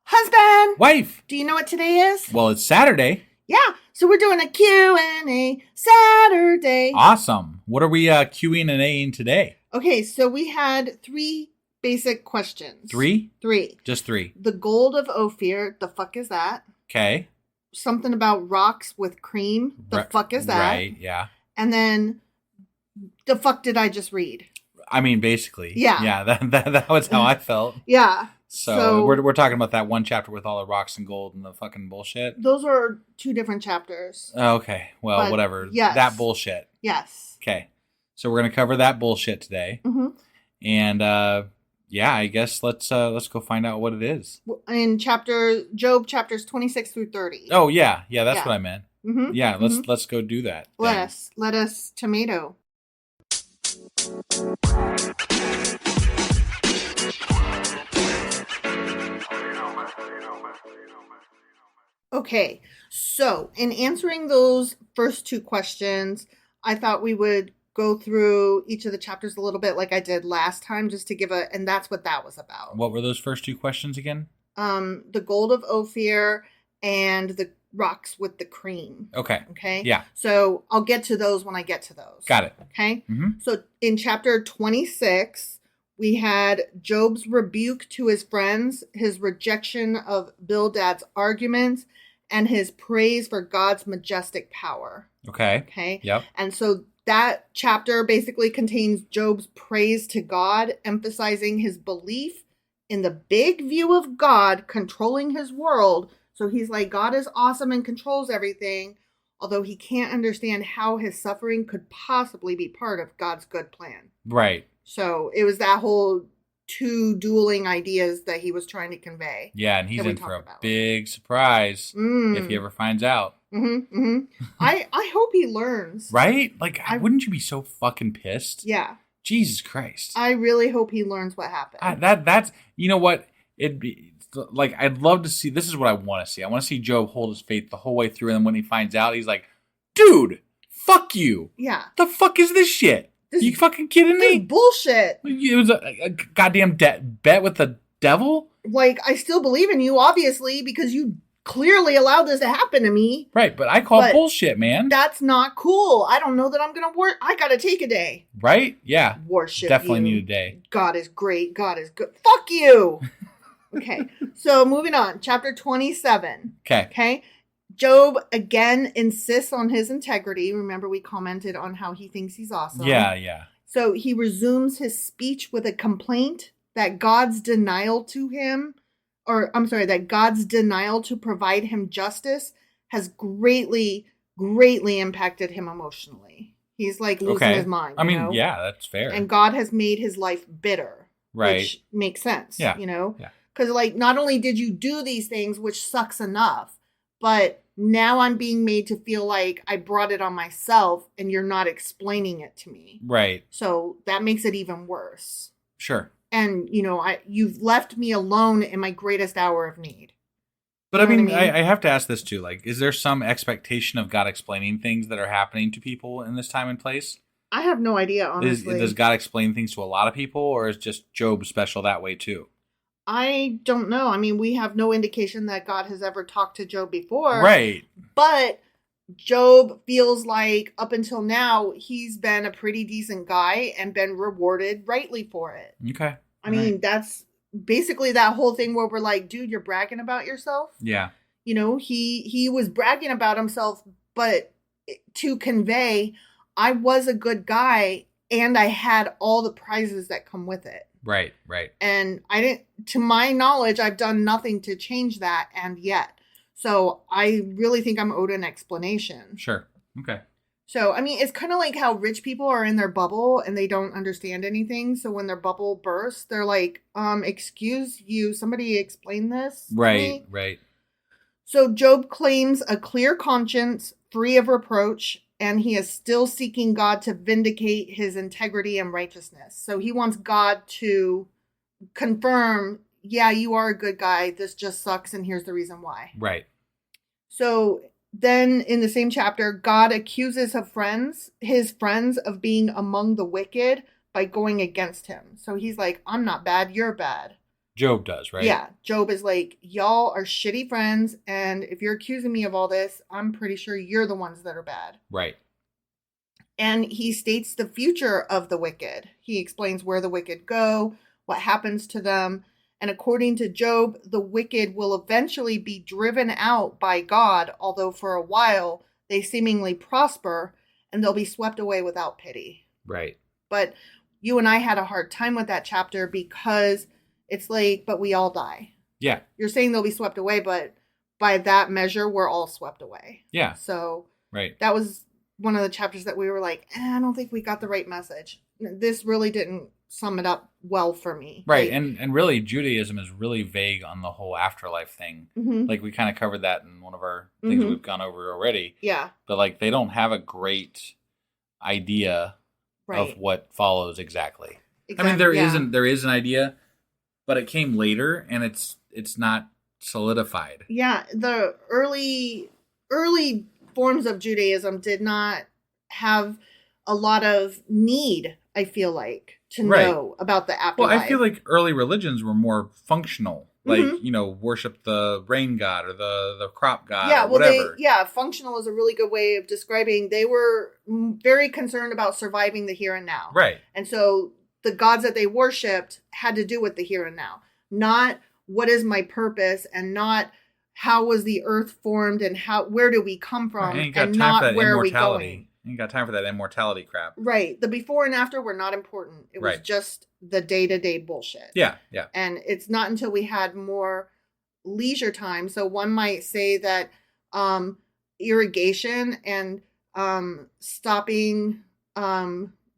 Husband! Wife! Do you know what today is? Well, it's Saturday. Yeah, so we're doing a Q&A Saturday. Awesome. What are we Qing and Aing today? Okay, so we had 3 basic questions. 3? 3. Just 3. The gold of Ophir, the fuck is that? Okay. Something about rocks with cream, the fuck is that? Right, yeah. And then, the fuck did I just read? I mean, basically. Yeah. Yeah, that was how I felt. Yeah. So we're talking about that one chapter with all the rocks and gold and the fucking bullshit? Those are 2 different chapters. Okay. Well, But whatever. yes. That bullshit. Yes. Okay. So we're going to cover that bullshit today. Mm-hmm. And yeah, I guess let's go find out what it is. In Job chapters 26 through 30. Oh, yeah. Yeah, that's what I meant. Mm-hmm. Yeah, let's go do that. Let us tomato. Okay, so in answering those first 2 questions, I thought we would go through each of the chapters a little bit like I did last time, just to give and that's what that was about. What were those first 2 questions again? The gold of Ophir and the rocks with the cream. Okay. Okay? Yeah. So I'll get to those when I get to those. Got it. Okay? Mm-hmm. So in chapter 26, we had Job's rebuke to his friends, his rejection of Bildad's arguments, and his praise for God's majestic power. Okay. Okay? Yep. And so that chapter basically contains Job's praise to God, emphasizing his belief in the big view of God controlling his world. So he's like, God is awesome and controls everything, although he can't understand how his suffering could possibly be part of God's good plan. Right. So it was that whole 2 dueling ideas that he was trying to convey. Yeah, and he's in for a big surprise if he ever finds out. Mm-hmm, mm-hmm. I hope he learns. Right? Like, wouldn't you be so fucking pissed? Yeah. Jesus Christ. I really hope he learns what happened. That's, you know what? It'd be, like, I'd love to see, this is what I want to see. I want to see Job hold his faith the whole way through, and then when he finds out, he's like, dude, fuck you. Yeah. The fuck is this shit? You fucking kidding me? Bullshit. It was a goddamn bet with the devil? Like, I still believe in you, obviously, because you clearly allowed this to happen to me. Right, but I call bullshit, man. That's not cool. I don't know that I'm going to work. I got to take a day. Right? Yeah. Worship Definitely you. need a day. God is great. God is good. Fuck you. Okay, so moving on. Chapter 27. Okay. Job again insists on his integrity. Remember, we commented on how he thinks he's awesome. Yeah. So he resumes his speech with a complaint that God's denial to him, that God's denial to provide him justice has greatly impacted him emotionally. He's like losing his mind. I mean, yeah, that's fair. And God has made his life bitter. Right. Which makes sense. Yeah. You know? Yeah. Because, like, not only did you do these things, which sucks enough, but now I'm being made to feel like I brought it on myself and you're not explaining it to me. Right. So that makes it even worse. Sure. And, you know, you've left me alone in my greatest hour of need. But I mean, I have to ask this too. Like, is there some expectation of God explaining things that are happening to people in this time and place? I have no idea, honestly. Does God explain things to a lot of people, or is just Job special that way too? I don't know. I mean, we have no indication that God has ever talked to Job before. Right. But Job feels like up until now, he's been a pretty decent guy and been rewarded rightly for it. Okay. I mean, that's basically that whole thing where we're like, dude, you're bragging about yourself. Yeah. You know, he was bragging about himself, but to convey, I was a good guy and I had all the prizes that come with it. Right. And to my knowledge, I've done nothing to change that and yet. So I really think I'm owed an explanation. Sure. Okay. So, I mean, it's kind of like how rich people are in their bubble and they don't understand anything. So when their bubble bursts, they're like, excuse you, somebody explain this to me? Right. So Job claims a clear conscience, free of reproach, and he is still seeking God to vindicate his integrity and righteousness. So he wants God to confirm, yeah, you are a good guy. This just sucks, and here's the reason why. Right. So then in the same chapter, God accuses his friends of being among the wicked by going against him. So he's like, I'm not bad, you're bad. Job does, right? Yeah. Job is like, y'all are shitty friends, and if you're accusing me of all this, I'm pretty sure you're the ones that are bad. Right. And he states the future of the wicked. He explains where the wicked go, what happens to them. And according to Job, the wicked will eventually be driven out by God, although for a while they seemingly prosper and they'll be swept away without pity. Right. But you and I had a hard time with that chapter because it's like, but we all die. Yeah. You're saying they'll be swept away, but by that measure, we're all swept away. Yeah. So right. That was one of the chapters that we were like, I don't think we got the right message. This really didn't sum it up well for me. Right. Like, And really, Judaism is really vague on the whole afterlife thing. mm-hmm. Like, we kind of covered that in one of our things that we've gone over already. Yeah. But, like, they don't have a great idea of what follows exactly. I mean, there is an idea, but it came later, and it's not solidified. Yeah, the early forms of Judaism did not have a lot of need, I feel like, to know about the afterlife. Well, I feel like early religions were more functional. Like, worship the rain god or the crop god or whatever. Functional is a really good way of describing. They were very concerned about surviving the here and now. Right. And so the gods that they worshipped had to do with the here and now. Not what is my purpose, and not how was the earth formed and where do we come from, and not where are we going. You ain't got time for that immortality crap. Right. The before and after were not important. It was just the day-to-day bullshit. Yeah, yeah. And it's not until we had more leisure time. So one might say that irrigation and stopping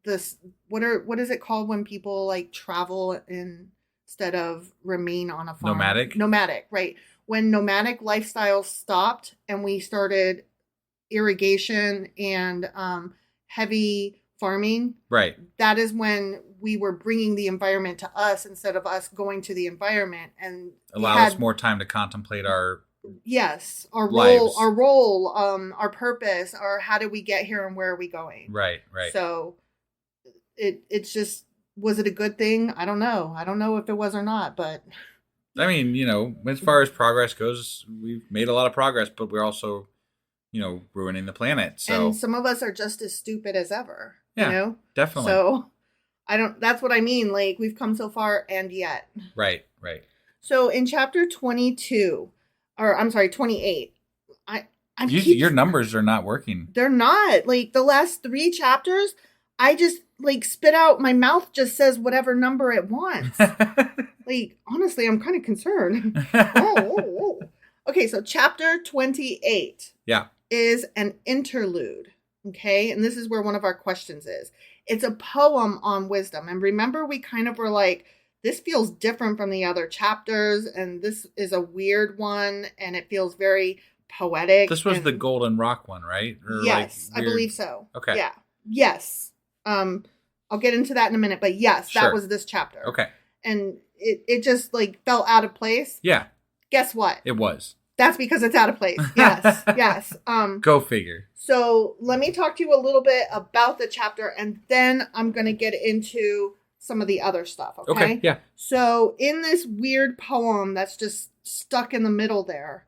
this, what is it called when people like travel instead of remain on a farm? Nomadic, right. When nomadic lifestyles stopped and we started irrigation and heavy farming, right, that is when we were bringing the environment to us instead of us going to the environment, and allow us more time to contemplate our lives. Our purpose, or how did we get here and where are we going. Right. So it's just, was it a good thing? I don't know if it was or not, but I mean, as far as progress goes, we've made a lot of progress, but we're also ruining the planet. So, and some of us are just as stupid as ever. Yeah, definitely. So that's what I mean. Like, we've come so far, and yet. Right. So in chapter 28, your numbers are not working. They're not. Like, the last 3 chapters, I just like spit out, my mouth just says whatever number it wants. Like, honestly, I'm kind of concerned. Oh. Okay, so chapter 28. Yeah. Is an interlude, okay? And this is where one of our questions is. It's a poem on wisdom. And remember, we kind of were like, this feels different from the other chapters, and this is a weird one, and it feels very poetic. This was the Golden Rock one, right? Or yes, I believe so. Okay. Yeah. Yes. I'll get into that in a minute, but yes, that was this chapter. Okay. And it just like fell out of place. Yeah. Guess what? It was. That's because it's out of place. Yes, yes. Go figure. So let me talk to you a little bit about the chapter, and then I'm going to get into some of the other stuff, okay? Yeah. So in this weird poem that's just stuck in the middle there,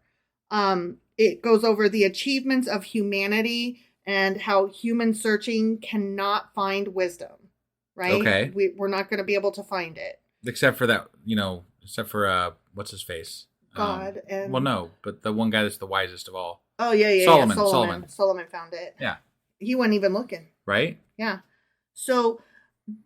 it goes over the achievements of humanity and how human searching cannot find wisdom, right? Okay. We're not going to be able to find it. Except for that, except for, what's his face? God. And well, no, but the one guy that's the wisest of all. Oh, yeah. Solomon found it. Yeah. He wasn't even looking. Right? Yeah. So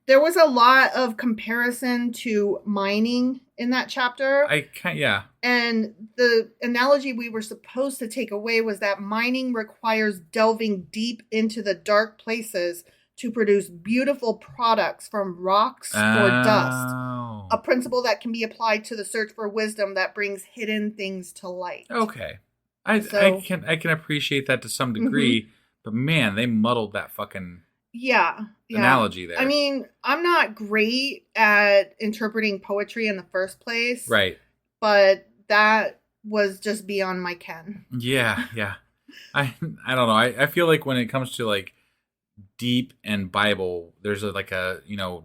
there was a lot of comparison to mining in that chapter. Yeah. And the analogy we were supposed to take away was that mining requires delving deep into the dark places to produce beautiful products from rocks or dust. A principle that can be applied to the search for wisdom that brings hidden things to light. Okay. I can appreciate that to some degree, but man, they muddled that fucking analogy there. I mean, I'm not great at interpreting poetry in the first place. Right. But that was just beyond my ken. Yeah. I don't know. I feel like when it comes to like deep and Bible, there's a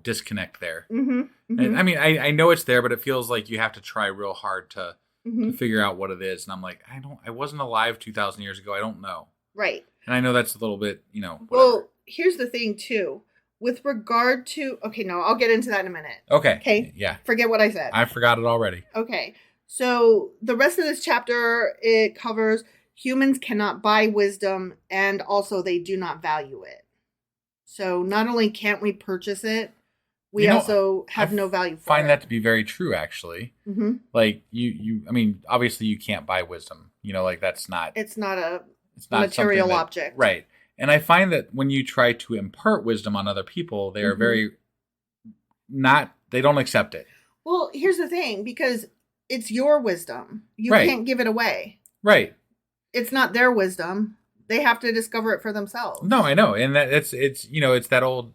disconnect there. And, I mean, I know it's there, but it feels like you have to try real hard to figure out what it is. And I'm like, I wasn't alive 2,000 years ago. I don't know. Right. And I know that's a little bit, whatever. Well, here's the thing too, with regard to, I'll get into that in a minute. Okay. Yeah. Forget what I said. I forgot it already. Okay. So the rest of this chapter, it covers humans cannot buy wisdom, and also they do not value it. So not only can't we purchase it, we also have no value for it. I find that to be very true, actually. Mm-hmm. Like, I mean, obviously you can't buy wisdom. Like, that's not... It's not a material object. Right. And I find that when you try to impart wisdom on other people, they are very they don't accept it. Well, here's the thing, because it's your wisdom. You Right. can't give it away. Right. It's not their wisdom. They have to discover it for themselves. No, I know. And it's that old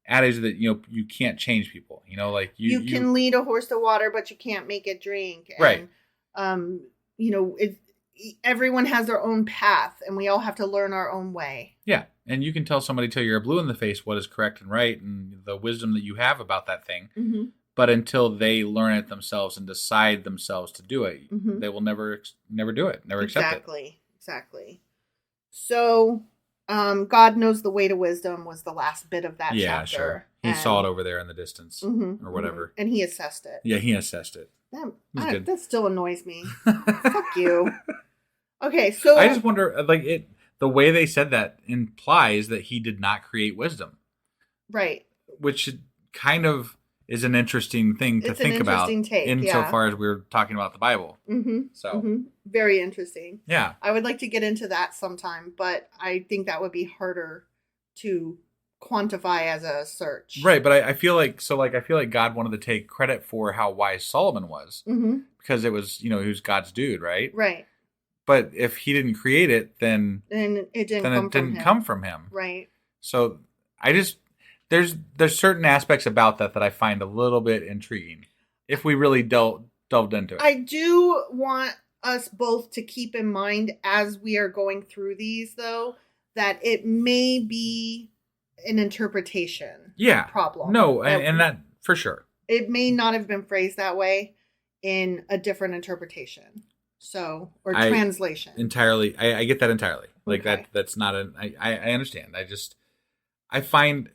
adage that, you can't change people. Like you can lead a horse to water, but you can't make it drink. Right. And, everyone has their own path, and we all have to learn our own way. Yeah. And you can tell somebody till you're blue in the face what is correct and right and the wisdom that you have about that thing. Mm-hmm. But until they learn it themselves and decide themselves to do it, they will never do it, never accept it. Exactly. So, God knows the way to wisdom was the last bit of that chapter. Yeah, sure. He saw it over there in the distance or whatever. And he assessed it. Yeah, he assessed it. That still annoys me. Fuck you. Okay, so... I just wonder, the way they said that implies that he did not create wisdom. Right. Which kind of is an interesting thing to think about insofar as we're talking about the Bible. Mm-hmm. So very interesting. Yeah. I would like to get into that sometime, but I think that would be harder to quantify as a search. Right, but I feel like God wanted to take credit for how wise Solomon was because it was, he was God's dude, right? Right. But if he didn't create it, then it didn't come from him. Right. So there's certain aspects about that I find a little bit intriguing if we really delved into it. I do want us both to keep in mind as we are going through these, though, that it may be an interpretation problem. No, and that for sure. It may not have been phrased that way in a different interpretation. Or translation. Entirely. I get that entirely. Like okay. That's not I understand. I find,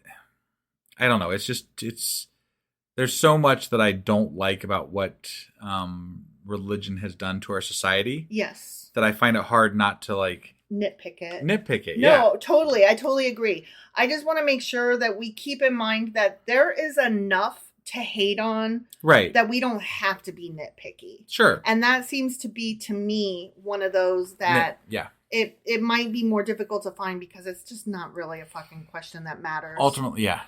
I don't know. There's so much that I don't like about what religion has done to our society. Yes. That I find it hard not to nitpick it. No, totally. I totally agree. I just want to make sure that we keep in mind that there is enough to hate on, right? That we don't have to be nitpicky. Sure. And that seems to be, to me, one of those that it might be more difficult to find because it's just not really a fucking question that matters. Ultimately, yeah,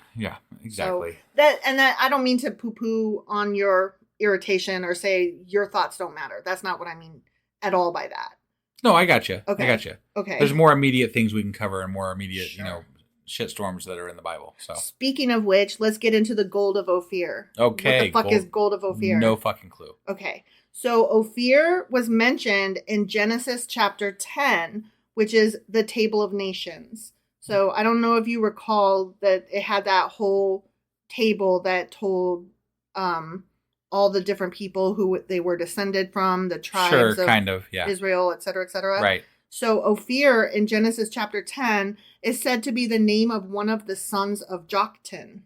exactly. So that I don't mean to poo-poo on your irritation or say your thoughts don't matter. That's not what I mean at all by that. No, I got you. Okay. I got you. Okay. There's more immediate things we can cover and more immediate, shitstorms that are in the Bible. So speaking of which, let's get into the gold of Ophir. Okay. What the fuck is gold of Ophir? No fucking clue. Okay. So Ophir was mentioned in Genesis chapter 10, which is the Table of Nations. So I don't know if you recall that it had that whole table that told all the different people who they were descended from, the tribes of Israel, et cetera, et cetera. Right. So Ophir in Genesis chapter 10 is said to be the name of one of the sons of Joktan.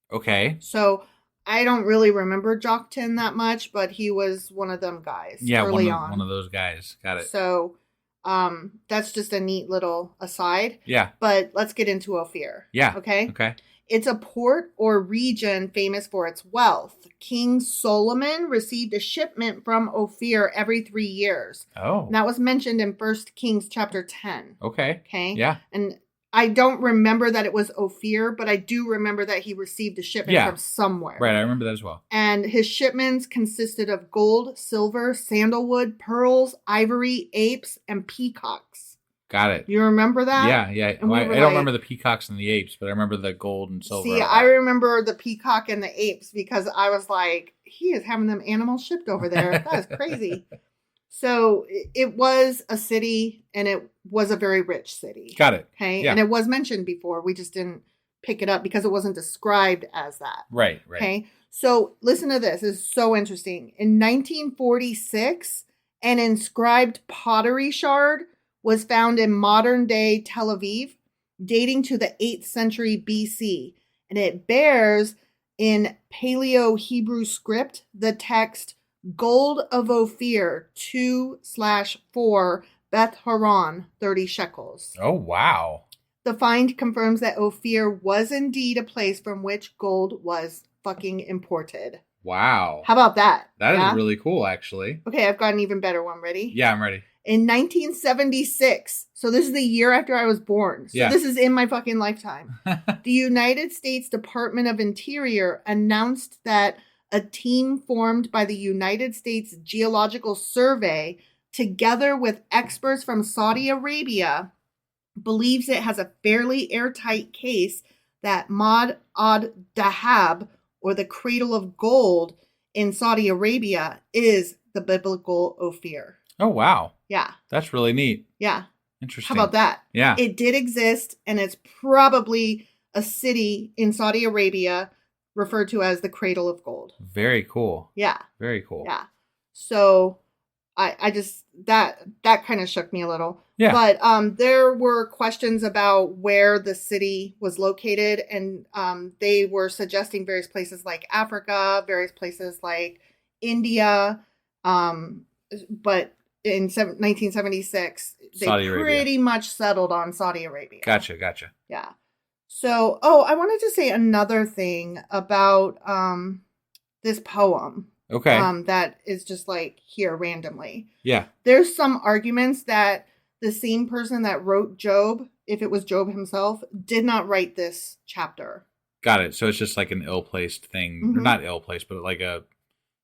Okay. So I don't really remember Joktan that much, but he was one of them guys early on. One of those guys. Got it. So that's just a neat little aside. Yeah. But let's get into Ophir. Yeah. Okay? Okay. It's a port or region famous for its wealth. King Solomon received a shipment from Ophir every 3 years. Oh. And that was mentioned in 1 Kings chapter 10. Okay. Okay. Yeah. And I don't remember that it was Ophir, but I do remember that he received a shipment from somewhere. Right, I remember that as well. And his shipments consisted of gold, silver, sandalwood, pearls, ivory, apes, and peacocks. Got it. You remember that? Yeah. Well, I don't remember the peacocks and the apes, but I remember the gold and silver. See, I remember the peacock and the apes because I was like, he is having them animals shipped over there. That is crazy. So it was a city, and it was a very rich city. Got it. Okay. Yeah. And it was mentioned before. We just didn't pick it up because it wasn't described as that. Right. Okay. So listen to this. It's so interesting. In 1946, an inscribed pottery shard was found in modern day Tel Aviv, dating to the 8th century BC. And it bears in Paleo Hebrew script the text, Gold of Ophir 2/4 Beth Horon 30 shekels. Oh, wow. The find confirms that Ophir was indeed a place from which gold was fucking imported. Wow. How about that? That is really cool, actually. Okay, I've got an even better one. Ready? Yeah, I'm ready. In 1976, so this is the year after I was born. So this is in my fucking lifetime. The United States Department of Interior announced that a team formed by the United States Geological Survey, together with experts from Saudi Arabia, believes it has a fairly airtight case that Ma'ad ad-Dahab, or the Cradle of Gold in Saudi Arabia, is the biblical Ophir. Oh, wow. Yeah. That's really neat. Yeah. Interesting. How about that? Yeah. It did exist, and it's probably a city in Saudi Arabia referred to as the Cradle of Gold. Very cool. Yeah. Very cool. Yeah. So I just, that kind of shook me a little. Yeah. But there were questions about where the city was located, and they were suggesting various places like Africa, various places like India, but in 1976, they pretty much settled on Saudi Arabia. Gotcha. Yeah. So, I wanted to say another thing about this poem. Okay. That is just like here randomly. Yeah. There's some arguments that the same person that wrote Job, if it was Job himself, did not write this chapter. Got it. So it's just like an ill-placed thing. Mm-hmm. Or not ill-placed, but like a...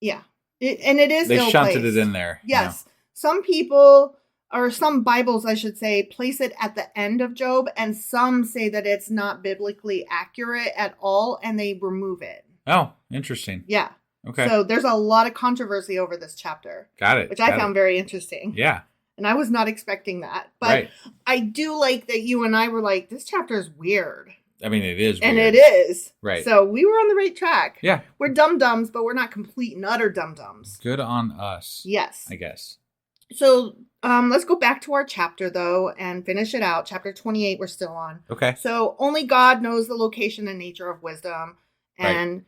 Yeah. And it is ill-placed. They shunted it in there. Yes. You know? Some people, or some Bibles, I should say, place it at the end of Job, and some say that it's not biblically accurate at all, and they remove it. Oh, interesting. Yeah. Okay. So there's a lot of controversy over this chapter. Got it. Which I found very interesting. Yeah. And I was not expecting that. But I do like that you and I were like, this chapter is weird. I mean, it is weird. And it is. Right. So we were on the right track. Yeah. We're dum-dums, but we're not complete and utter dum-dums. Good on us. Yes. I guess. So let's go back to our chapter, though, and finish it out. Chapter 28, we're still on. Okay. So only God knows the location and nature of wisdom. And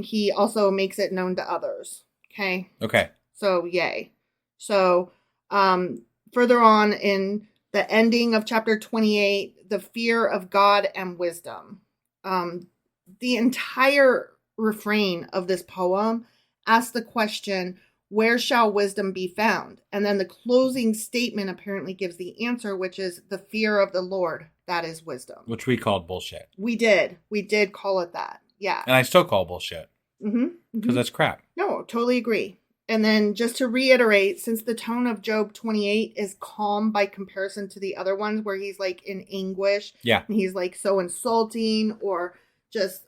he also makes it known to others. Okay. Okay. So, yay. So, further on in the ending of chapter 28, the fear of God and wisdom. The entire refrain of this poem asks the question, where shall wisdom be found? And then the closing statement apparently gives the answer, which is the fear of the Lord. That is wisdom. Which we called bullshit. We did. We did call it that. Yeah. And I still call bullshit. Mm-hmm. Because that's crap. No, totally agree. And then just to reiterate, since the tone of Job 28 is calm by comparison to the other ones where he's like in anguish. Yeah. And he's like so insulting or just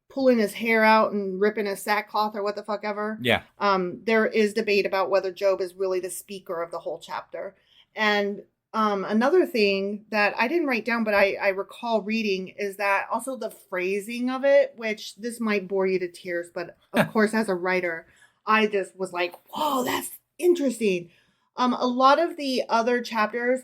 pulling his hair out and ripping his sackcloth or what the fuck ever. Yeah. There is debate about whether Job is really the speaker of the whole chapter. And another thing that I didn't write down, but I recall reading is that also the phrasing of it, which this might bore you to tears, but of course, as a writer, I just was like, whoa, that's interesting. A lot of the other chapters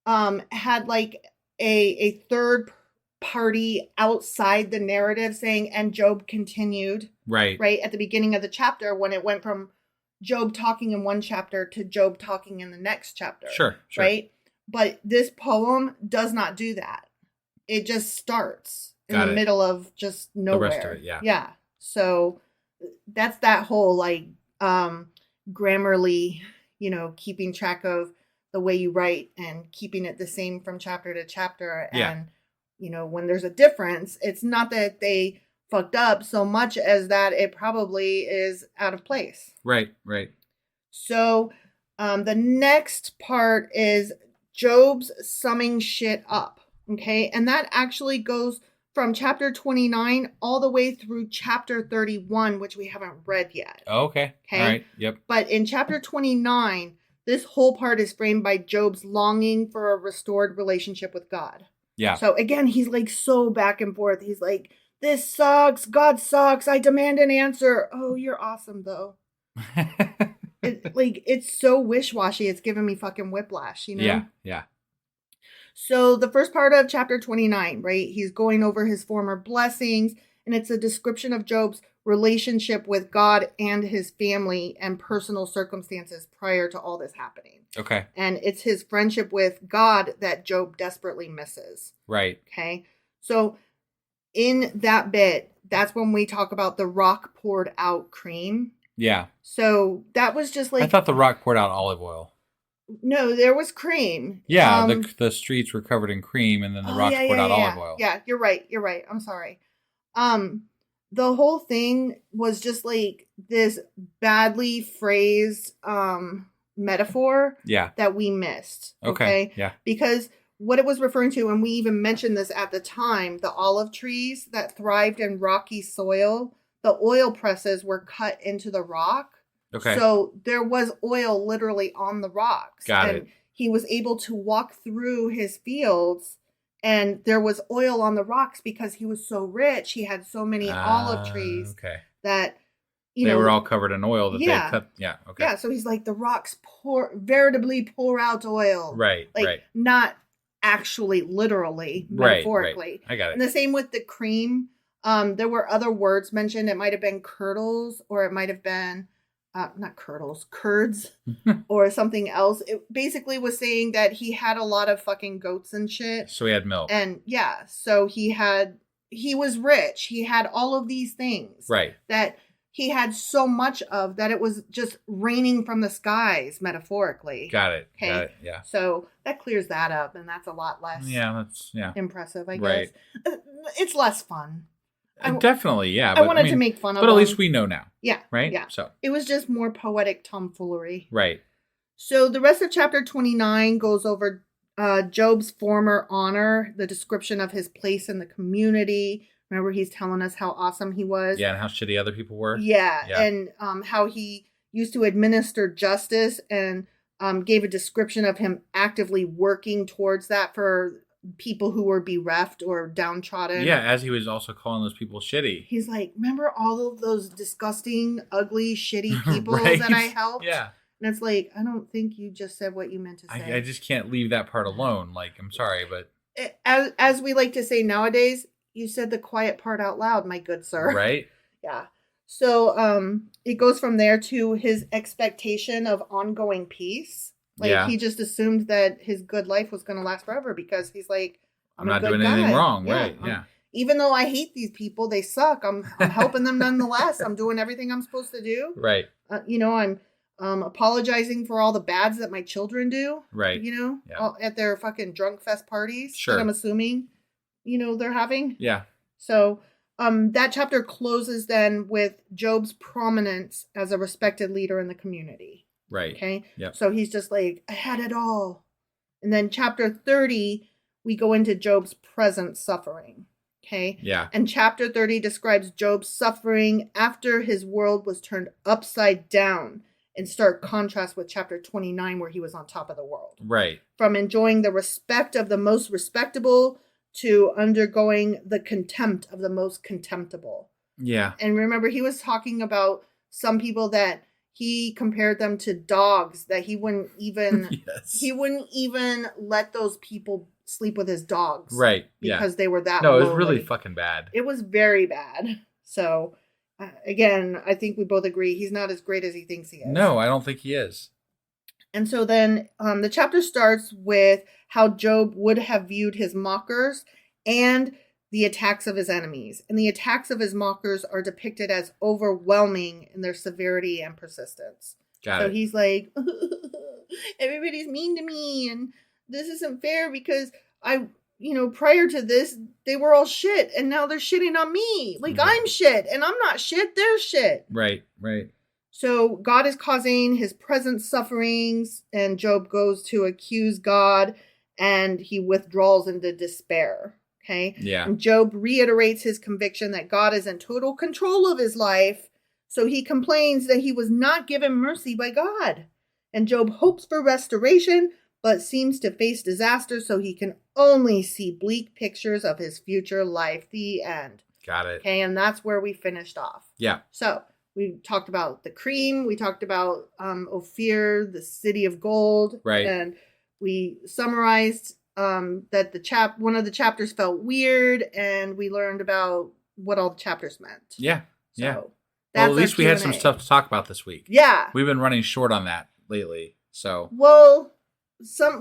had like a third party outside the narrative saying, and Job continued. Right at the beginning of the chapter when it went from Job talking in one chapter to Job talking in the next chapter. Sure. Right? But this poem does not do that. It just starts in the middle of just nowhere. The rest of it, yeah. Yeah. So that's that whole like Grammarly, keeping track of the way you write and keeping it the same from chapter to chapter. And, when there's a difference, it's not that they fucked up so much as that it probably is out of place. Right. So the next part is Job's summing shit up. Okay. And that actually goes from chapter 29 all the way through chapter 31, which we haven't read yet. Okay. All right. Yep. But in chapter 29, this whole part is framed by Job's longing for a restored relationship with God. Yeah. So again, he's like so back and forth. He's like, this sucks. God sucks. I demand an answer. Oh, you're awesome, though. It's so wish-washy. It's giving me fucking whiplash, Yeah. So the first part of chapter 29, right? He's going over his former blessings, and it's a description of Job's relationship with God and his family and personal circumstances prior to all this happening. Okay. And it's his friendship with God that Job desperately misses. Right. Okay. So in that bit, that's when we talk about the rock poured out cream. Yeah. So that was just like... I thought the rock poured out olive oil. No, there was cream. Yeah, the streets were covered in cream, and then the rocks poured out olive oil. Yeah, you're right. I'm sorry. The whole thing was just like this badly phrased metaphor that we missed. Okay. Yeah. Because what it was referring to, and we even mentioned this at the time, the olive trees that thrived in rocky soil, the oil presses were cut into the rock. Okay. So there was oil literally on the rocks. Got and it. He was able to walk through his fields and there was oil on the rocks because he was so rich. He had so many olive trees that, they were all covered in oil that they cut. Yeah. Okay. Yeah. So he's like, the rocks veritably pour out oil. Right. Like, right. not actually literally, metaphorically. Right. I got it. And the same with the cream. There were other words mentioned. It might have been curdles, or it might have been not curdles, curds, or something else. It basically was saying that he had a lot of fucking goats and shit. So he had milk. And yeah, so he was rich. He had all of these things. Right. That he had so much of that it was just raining from the skies, metaphorically. Got it. Okay. Got it. Yeah. So that clears that up, and that's a lot less impressive, I guess. Right. It's less fun. Definitely, yeah. I wanted to make fun of But at them. least we know now. Yeah. Right? Yeah. So it was just more poetic tomfoolery. Right. So the rest of chapter 29 goes over Job's former honor, the description of his place in the community. Remember, he's telling us how awesome he was. Yeah, and how shitty other people were. Yeah. And how he used to administer justice, and gave a description of him actively working towards that for people who were bereft or downtrodden. Yeah, as he was also calling those people shitty. He's like, remember all of those disgusting, ugly, shitty people right? that I helped? Yeah. And it's like, I don't think you just said what you meant to say. I just can't leave that part alone. Like, I'm sorry, but... As we like to say nowadays, you said the quiet part out loud, my good sir. Right? Yeah. So it goes from there to his expectation of ongoing peace. Like, he just assumed that his good life was going to last forever because he's like, I'm not doing anything wrong. Yeah, right. Yeah. Even though I hate these people, they suck. I'm helping them nonetheless. I'm doing everything I'm supposed to do. Right. I'm apologizing for all the bads that my children do. Right. At their fucking drunk fest parties. Sure. That I'm assuming, they're having. Yeah. So that chapter closes then with Job's prominence as a respected leader in the community. Right. Okay. Yep. So he's just like, I had it all. And then chapter 30, we go into Job's present suffering. Okay. Yeah. And chapter 30 describes Job's suffering after his world was turned upside down, in stark contrast with chapter 29, where he was on top of the world. Right. From enjoying the respect of the most respectable to undergoing the contempt of the most contemptible. Yeah. And remember, he was talking about some people that he compared them to dogs, that he wouldn't even he wouldn't even let those people sleep with his dogs. Right. Because they were that No, lowly. it was really fucking bad. It was very bad. So again, I think we both agree he's not as great as he thinks he is. No, I don't think he is. And so then the chapter starts with how Job would have viewed his mockers and the attacks of his enemies. And the attacks of his mockers are depicted as overwhelming in their severity and persistence. So he's like, everybody's mean to me, and this isn't fair because prior to this, they were all shit, and now they're shitting on me. Like, I'm shit, and I'm not shit, they're shit. Right, right. So God is causing his present sufferings, and Job goes to accuse God, and he withdraws into despair. Okay? Yeah. And Job reiterates his conviction that God is in total control of his life, so he complains that he was not given mercy by God. And Job hopes for restoration, but seems to face disaster, so he can only see bleak pictures of his future life. The end. Got it. Okay, and that's where we finished off. Yeah. So we talked about the cream. We talked about Ophir, the city of gold. Right. And we summarized that one of the chapters felt weird, and we learned about what all the chapters meant. Yeah. So Yeah. Well, that's at least our we had some Q&A. stuff to talk about this week. Yeah. We've been running short on that lately. So Well,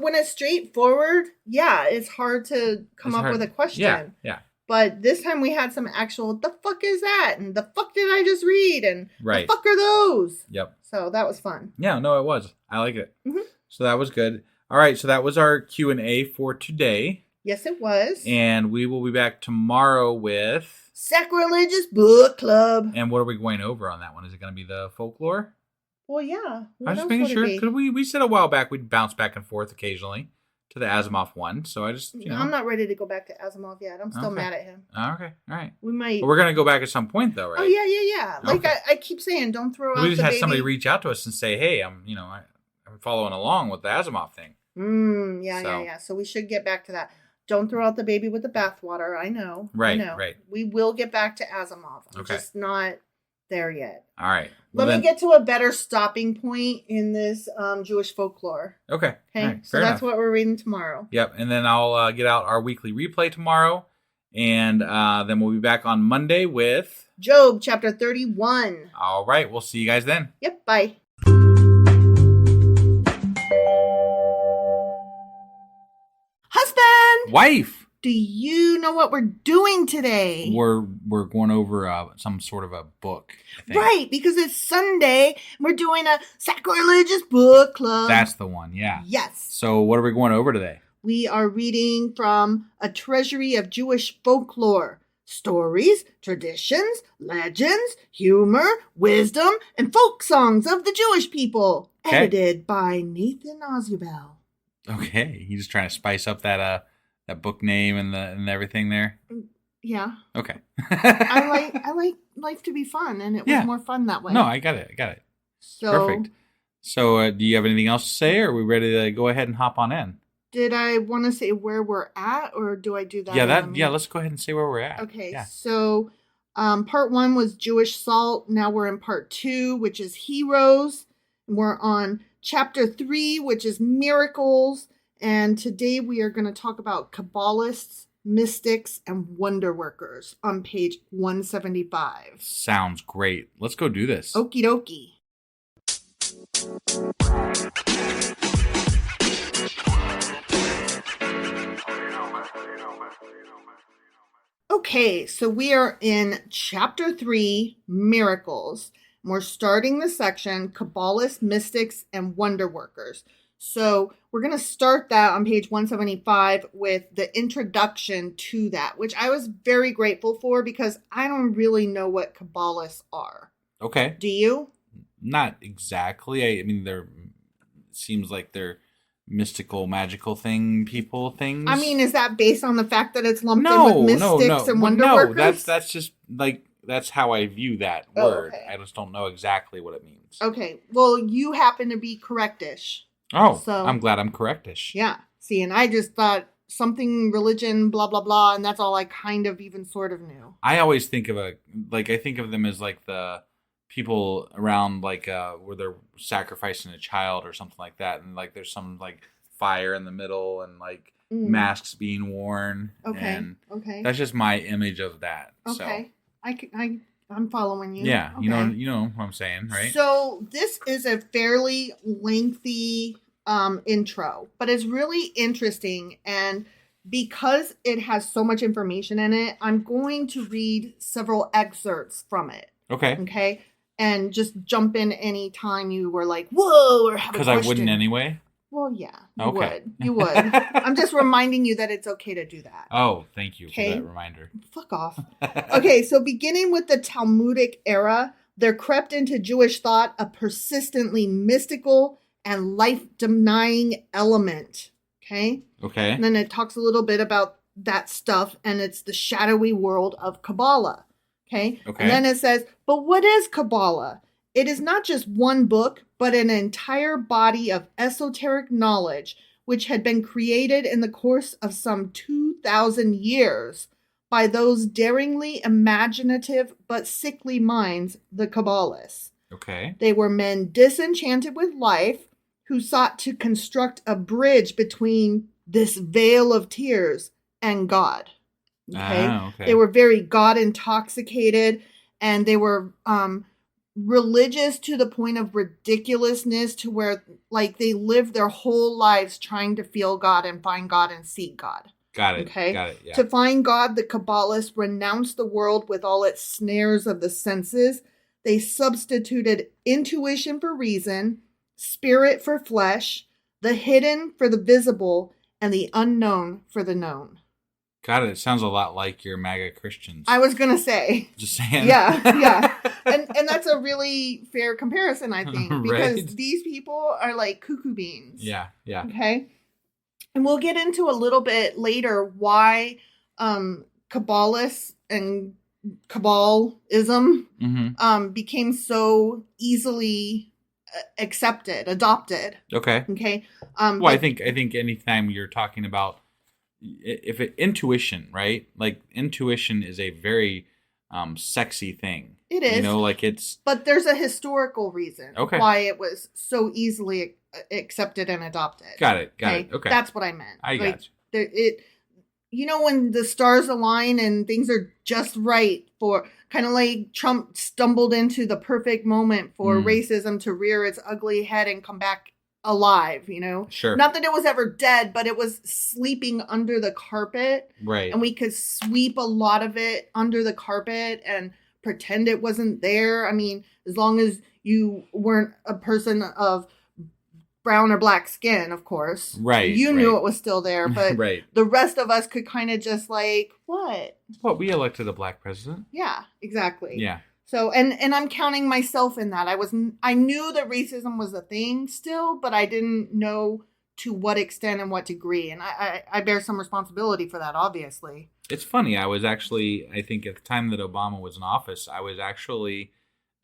when it's straightforward, yeah, it's hard to come It's up hard. with a question. Yeah, yeah. But this time we had some actual, the fuck is that? And the fuck did I just read? And Right. the fuck are those? Yep. So that was fun. Yeah, no, it was. I like it. Mm-hmm. So that was good. All right, so that was our Q&A for today. Yes, it was. And we will be back tomorrow with... Sacrilegious Book Club. And what are we going over on that one? Is it going to be the folklore? Well, yeah. I was just making sure. Because we said a while back we'd bounce back and forth occasionally to the Asimov one. So I just, I'm not ready to go back to Asimov yet. I'm still mad at him. Okay, all right. We might. But we're going to go back at some point, though, right? Oh, yeah. Like Okay. I keep saying, don't throw out the baby. We just had somebody reach out to us and say, hey, I'm following along with the Asimov thing. Yeah. So we should get back to that. Don't throw out the baby with the bathwater. I know. Right. We will get back to Asimov. I'm Okay. just not there yet. All right. Let me get to a better stopping point in this Jewish folklore. Okay. Okay. All right. So that's what we're reading tomorrow. Yep. And then I'll get out our weekly replay tomorrow. And then we'll be back on Monday with Job chapter 31. All right. We'll see you guys then. Yep. Bye. Husband! Wife! Do you know what we're doing today? We're going over some sort of a book, I think. Right, because it's Sunday. We're doing a sacrilegious book club. That's the one, yeah. Yes. So what are we going over today? We are reading from A Treasury of Jewish Folklore. Stories, traditions, legends, humor, wisdom, and folk songs of the Jewish people. Okay. Edited by Nathan Ozubel. Okay. You just trying to spice up that book name and everything there? Yeah. Okay. I like life to be fun, and it was more fun that way. No, I got it. So, perfect. So do you have anything else to say, or are we ready to go ahead and hop on in? Did I want to say where we're at, or do I do that? Let's go ahead and say where we're at. Okay, yeah. So part 1 was Jewish Salt. Now we're in part 2, which is Heroes. And we're on chapter 3, which is Miracles. And today we are going to talk about Kabbalists, mystics, and wonder workers on page 175. Sounds great. Let's go do this. Okie dokie. Okay, so we are in chapter 3, Miracles. We're starting the section, Kabbalists, Mystics, and Wonder Workers. So we're going to start that on page 175 with the introduction to that, which I was very grateful for because I don't really know what Kabbalists are. Okay. Do you? Not exactly. I mean, seems like they're mystical, magical things. I mean, is that based on the fact that it's lumped in with mystics and wonder workers? That's just like, that's how I view that word. Okay. I just don't know exactly what it means. Okay. Well, you happen to be correctish. Oh, so, I'm glad I'm correctish. Yeah. See, and I just thought something religion, blah, blah, blah, and that's all I kind of even sort of knew. I always think of I think of them as like the people around like where they're sacrificing a child or something like that, and like there's some like fire in the middle and like masks being worn. Okay. And okay. that's just my image of that. Okay. So. I'm following you. Yeah. Okay. You know what I'm saying, right? So this is a fairly lengthy intro, but it's really interesting, and because it has so much information in it, I'm going to read several excerpts from it. Okay. And just jump in any time you were like, whoa, or have a question. Because I wouldn't anyway? Well, yeah, Okay. You would. I'm just reminding you that it's okay to do that. Oh, thank you for that reminder. Fuck off. Okay, so beginning with the Talmudic era, there crept into Jewish thought a persistently mystical and life-denying element. Okay? Okay. And then it talks a little bit about that stuff, and it's the shadowy world of Kabbalah. Okay? And then it says, but what is Kabbalah? It is not just one book, but an entire body of esoteric knowledge which had been created in the course of some 2,000 years by those daringly imaginative but sickly minds, the Kabbalists. Okay. They were men disenchanted with life who sought to construct a bridge between this veil of tears and God. Okay. Ah, okay. They were very God intoxicated, and they were religious to the point of ridiculousness, to where like they lived their whole lives trying to feel God and find God and seek God. Got it. Okay. Got it. Yeah. To find God, the Kabbalists renounced the world with all its snares of the senses. They substituted intuition for reason, spirit for flesh, the hidden for the visible, and the unknown for the known. Got it. It sounds a lot like your MAGA Christians. I was going to say. Just saying. Yeah. And that's a really fair comparison, I think, because Right. these people are like cuckoo beans. Yeah. Okay. And we'll get into a little bit later why Kabbalists and Kabbalism became so easily accepted, adopted. Okay. Okay. Well, I think anytime you're talking about intuition, right? Like intuition is a very sexy thing. It is. You know, like it's. But there's a historical reason why it was so easily accepted and adopted. Got it. Okay. That's what I meant. I got you. You know, when the stars align and things are just right for kind of like Trump stumbled into the perfect moment for racism to rear its ugly head and come back alive, you know? Sure. Not that it was ever dead, but it was sleeping under the carpet. Right. And we could sweep a lot of it under the carpet and pretend it wasn't there. I mean, as long as you weren't a person of brown or black skin, of course. Right. You knew it was still there, but right. The rest of us could kind of just like, what? Well, we elected a black president. Yeah, exactly. Yeah. So, and I'm counting myself in that. I knew that racism was a thing still, but I didn't know to what extent and what degree. And I bear some responsibility for that, obviously. It's funny. I think at the time that Obama was in office, I was actually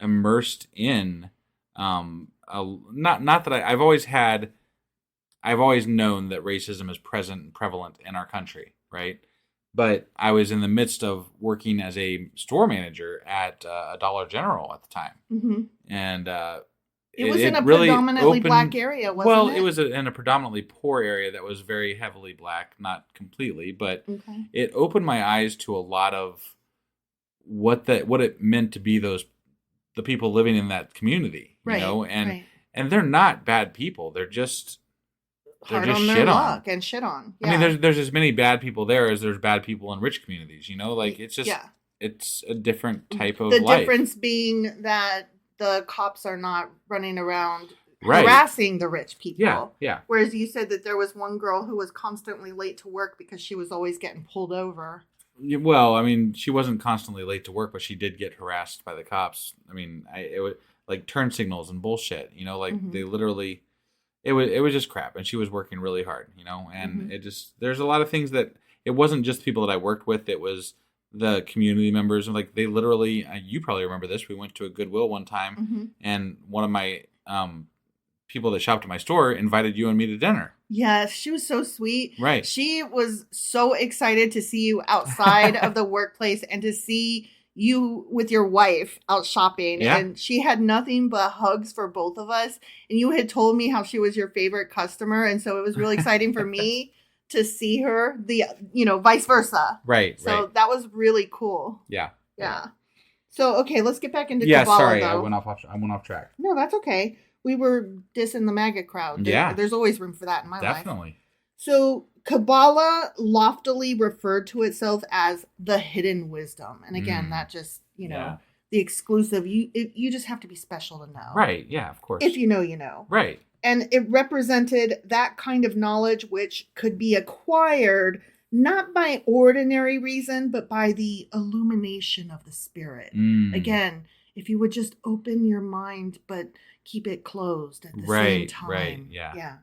immersed in, not that I've always known that racism is present and prevalent in our country, right? But I was in the midst of working as a store manager at a Dollar General at the time. Mm-hmm. And it was in a really predominantly black area, wasn't it? Well, it was in a predominantly poor area that was very heavily black, not completely, but it opened my eyes to a lot of what it meant to be the people living in that community, you know? And they're not bad people. They're just hard on their luck and shit on. Yeah. I mean, there's as many bad people there as there's bad people in rich communities, you know? Like, it's just, it's a different type of life. The difference being that the cops are not running around harassing the rich people. Yeah. Whereas you said that there was one girl who was constantly late to work because she was always getting pulled over. Well, I mean, she wasn't constantly late to work, but she did get harassed by the cops. I mean, it was like turn signals and bullshit, you know, like they literally, it was just crap. And she was working really hard, you know, and there's a lot of things that it wasn't just people that I worked with. It was the community members. And like they literally, you probably remember this. We went to a Goodwill one time and one of my people that shopped at my store invited you and me to dinner. Yes, she was so sweet. Right. She was so excited to see you outside of the workplace and to see you with your wife out shopping. Yeah. And she had nothing but hugs for both of us. And you had told me how she was your favorite customer. And so it was really exciting for me to see her, vice versa. Right. So that was really cool. Yeah. So, okay, let's get back into Kabbalah, sorry, though. I went off track. No, that's okay. We were dissing the MAGA crowd. There's always room for that in my life. Definitely. So Kabbalah loftily referred to itself as the hidden wisdom. And again, that just, the exclusive, you just have to be special to know. Right. Yeah, of course. If you know, you know. Right. And it represented that kind of knowledge which could be acquired not by ordinary reason, but by the illumination of the spirit. Again, if you would just open your mind, but keep it closed at the same time. Right. Yeah.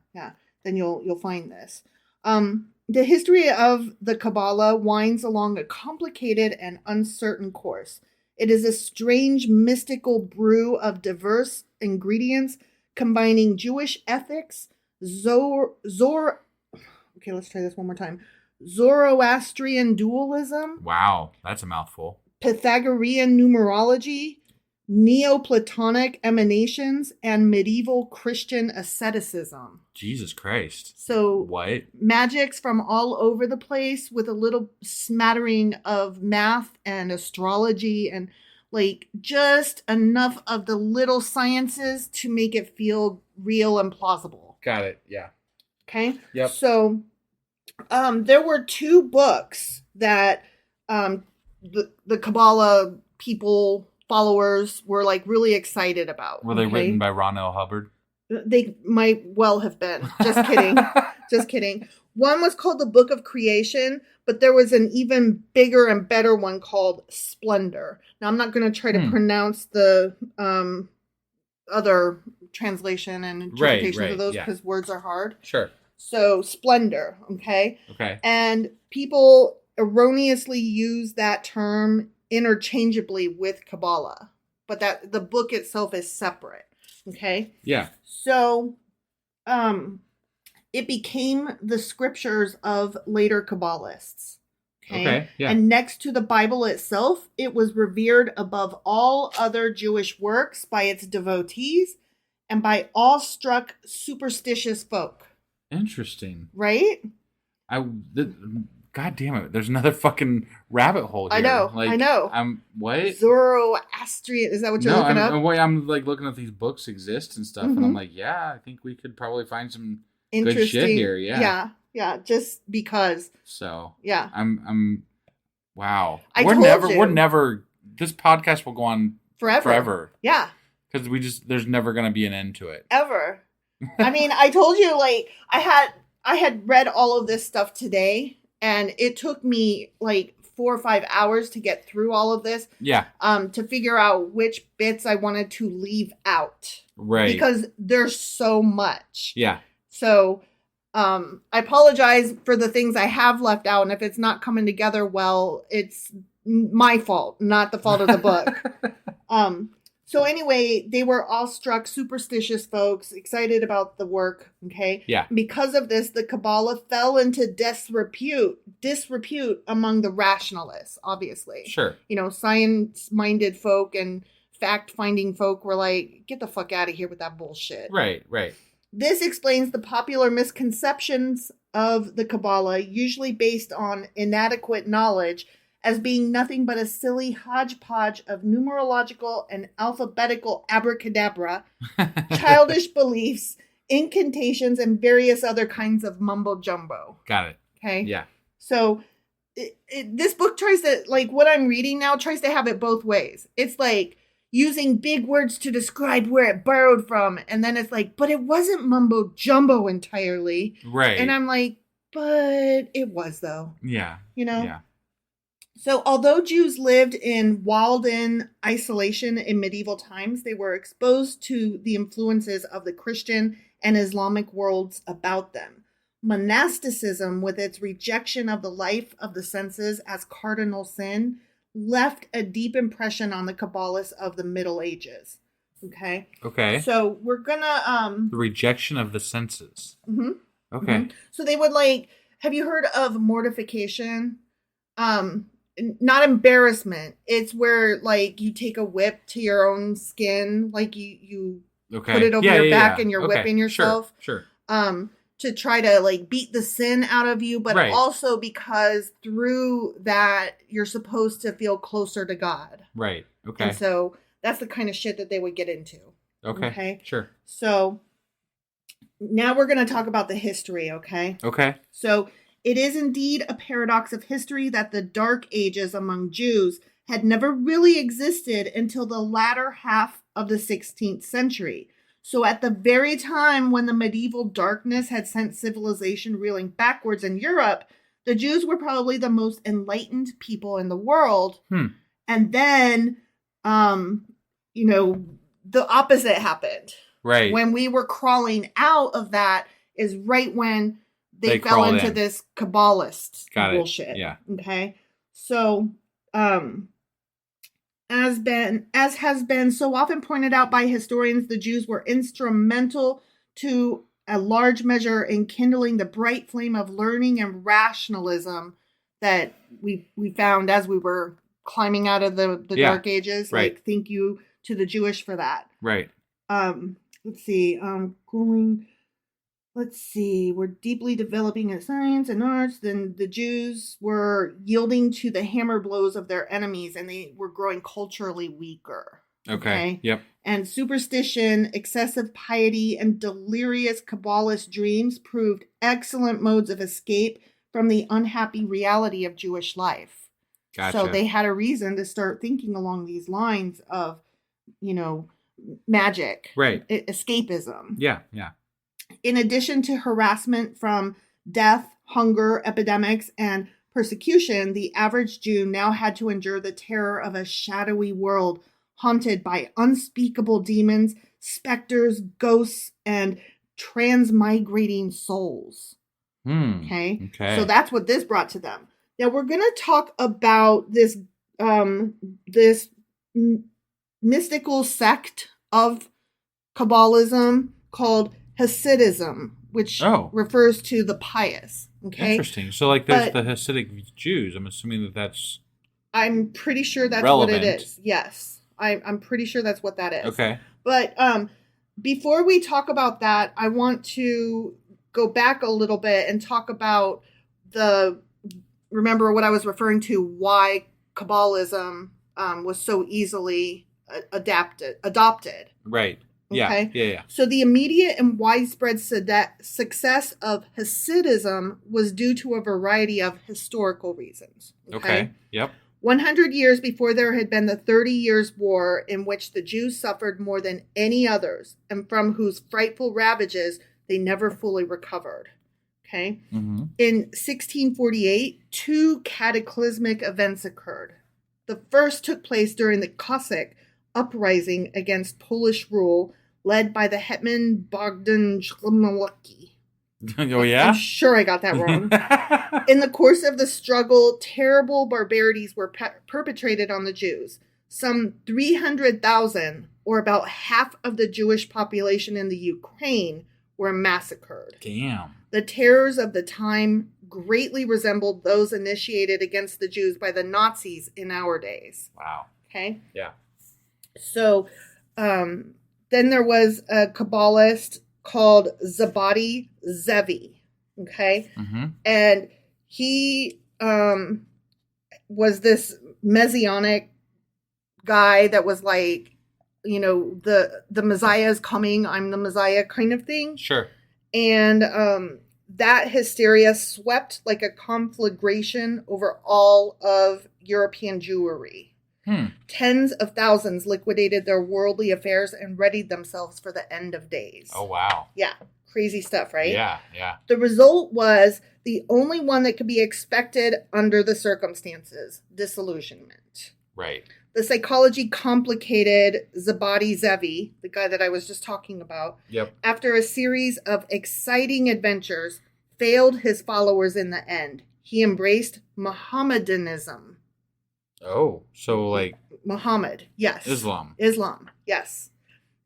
Then you'll find this. The history of the Kabbalah winds along a complicated and uncertain course. It is a strange mystical brew of diverse ingredients combining Jewish ethics, okay, let's try this one more time. Zoroastrian dualism. Wow, that's a mouthful. Pythagorean numerology, Neoplatonic emanations, and medieval Christian asceticism. Jesus Christ. So what? Magics from all over the place with a little smattering of math and astrology and like just enough of the little sciences to make it feel real and plausible. Got it. Yeah. Okay. Yep. So, there were 2 books that the Kabbalah people, followers, were like really excited about. Were they written by Ron L. Hubbard? They might well have been. Just kidding. Just kidding. One was called the Book of Creation, but there was an even bigger and better one called Splendor. Now, I'm not going to try to pronounce the other translation and interpretations of those because words are hard. Sure. So, Splendor, okay? Okay. And people erroneously use that term interchangeably with Kabbalah, but that the book itself is separate, okay? Yeah. So, it became the scriptures of later Kabbalists. Okay. Yeah. And next to the Bible itself, it was revered above all other Jewish works by its devotees and by awestruck, superstitious folk. Interesting. Right? God damn it! There's another fucking rabbit hole here. I know. Like, I know. What? Zoroastrian. Is that what you're looking up? I'm like looking at these books exist and stuff, and I'm like, yeah, I think we could probably find some good shit here. Yeah. Yeah. Just because. So. Yeah. I'm. Wow. We're never. This podcast will go on forever. Yeah. Because there's never going to be an end to it. Ever. I mean, I told you, like, I had read all of this stuff today, and it took me like 4 or 5 hours to get through all of this. Yeah. To figure out which bits I wanted to leave out. Right. Because there's so much. Yeah. So, I apologize for the things I have left out, and if it's not coming together well, it's my fault, not the fault of the book. So anyway, they were awestruck, superstitious folks, excited about the work, okay? Yeah. Because of this, the Kabbalah fell into disrepute among the rationalists, obviously. Sure. You know, science-minded folk and fact-finding folk were like, get the fuck out of here with that bullshit. Right. This explains the popular misconceptions of the Kabbalah, usually based on inadequate knowledge, as being nothing but a silly hodgepodge of numerological and alphabetical abracadabra, childish beliefs, incantations, and various other kinds of mumbo-jumbo. Got it. Okay? Yeah. So, this book tries to, like, what I'm reading now tries to have it both ways. It's like using big words to describe where it borrowed from, and then it's like, but it wasn't mumbo-jumbo entirely. Right. And I'm like, but it was, though. Yeah. You know? Yeah. So although Jews lived in walled-in isolation in medieval times, they were exposed to the influences of the Christian and Islamic worlds about them. Monasticism, with its rejection of the life of the senses as cardinal sin, left a deep impression on the Kabbalists of the Middle Ages. Okay? Okay. So we're gonna... The rejection of the senses. Mm-hmm. Okay. Mm-hmm. So they would like... Have you heard of mortification? Not embarrassment. It's where like you take a whip to your own skin, like you put it over your back and you're whipping yourself. Sure. To try to like beat the sin out of you, but also because through that you're supposed to feel closer to God. Right. Okay. And so that's the kind of shit that they would get into. Okay. Sure. So now we're going to talk about the history, okay? Okay. So it is indeed a paradox of history that the Dark Ages among Jews had never really existed until the latter half of the 16th century. So at the very time when the medieval darkness had sent civilization reeling backwards in Europe, the Jews were probably the most enlightened people in the world. And then, the opposite happened. Right. When we were crawling out of that is right when they fell into this Kabbalist bullshit. Yeah. Okay. So, as has been so often pointed out by historians, the Jews were instrumental to a large measure in kindling the bright flame of learning and rationalism that we found as we were climbing out of the Dark Ages. Right. Like, thank you to the Jewish for that. Right. Let's see. Going. let's see, were deeply developing in science and arts. Then the Jews were yielding to the hammer blows of their enemies, and they were growing culturally weaker. Okay. Yep. And superstition, excessive piety, and delirious Kabbalist dreams proved excellent modes of escape from the unhappy reality of Jewish life. Gotcha. So they had a reason to start thinking along these lines of, magic. Right. Escapism. Yeah, yeah. In addition to harassment from death, hunger, epidemics, and persecution, the average Jew now had to endure the terror of a shadowy world haunted by unspeakable demons, specters, ghosts, and transmigrating souls. Okay. So that's what this brought to them. Now we're going to talk about this mystical sect of Kabbalism called Hasidism, which refers to the pious. Okay. Interesting. So there's the Hasidic Jews. I'm assuming that's. I'm pretty sure that's relevant. What it is. Yes. I'm pretty sure that's what that is. Okay. But before we talk about that, I want to go back a little bit and talk about remember what I was referring to, why Kabbalism was so easily adopted. Right. Yeah. Okay? Yeah. So the immediate and widespread success of Hasidism was due to a variety of historical reasons. Okay. Yep. 100 years before there had been the 30 Years' War, in which the Jews suffered more than any others, and from whose frightful ravages they never fully recovered. Okay? Mm-hmm. In 1648, two cataclysmic events occurred. The first took place during the Cossack uprising against Polish rule, led by the hetman Bogdan Chmielewski. Oh, yeah? I'm sure I got that wrong. In the course of the struggle, terrible barbarities were perpetrated on the Jews. Some 300,000, or about half of the Jewish population in the Ukraine, were massacred. Damn. The terrors of the time greatly resembled those initiated against the Jews by the Nazis in our days. Wow. Okay? Yeah. So, then there was a Kabbalist called Zabadi Zevi. Okay? Mm-hmm. And he was this messianic guy that was like, the Messiah is coming, I'm the Messiah kind of thing. Sure. And that hysteria swept like a conflagration over all of European Jewry. Tens of thousands liquidated their worldly affairs and readied themselves for the end of days. Oh, wow. Yeah. Crazy stuff, right? Yeah, yeah. The result was the only one that could be expected under the circumstances: disillusionment. Right. The psychology complicated Zabadi Zevi, the guy that I was just talking about, after a series of exciting adventures, failed his followers in the end. He embraced Mohammedanism. Oh, so Muhammad, yes. Islam, yes.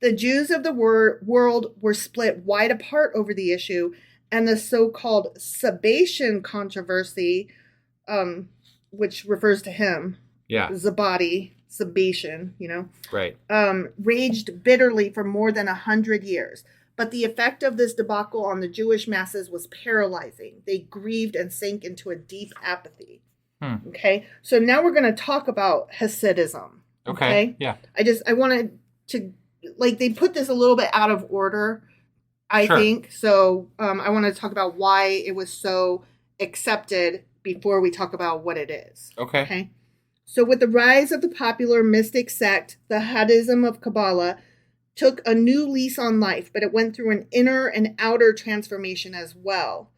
The Jews of the world were split wide apart over the issue, and the so-called Sabbatian controversy, which refers to him, Zabadi, Sabbatian, right, raged bitterly for more than 100 years. But the effect of this debacle on the Jewish masses was paralyzing. They grieved and sank into a deep apathy. Okay, so now we're going to talk about Hasidism. Okay, yeah. I wanted to, they put this a little bit out of order, I think. So I want to talk about why it was so accepted before we talk about what it is. Okay. So with the rise of the popular mystic sect, the Hasidism of Kabbalah took a new lease on life, but it went through an inner and outer transformation as well.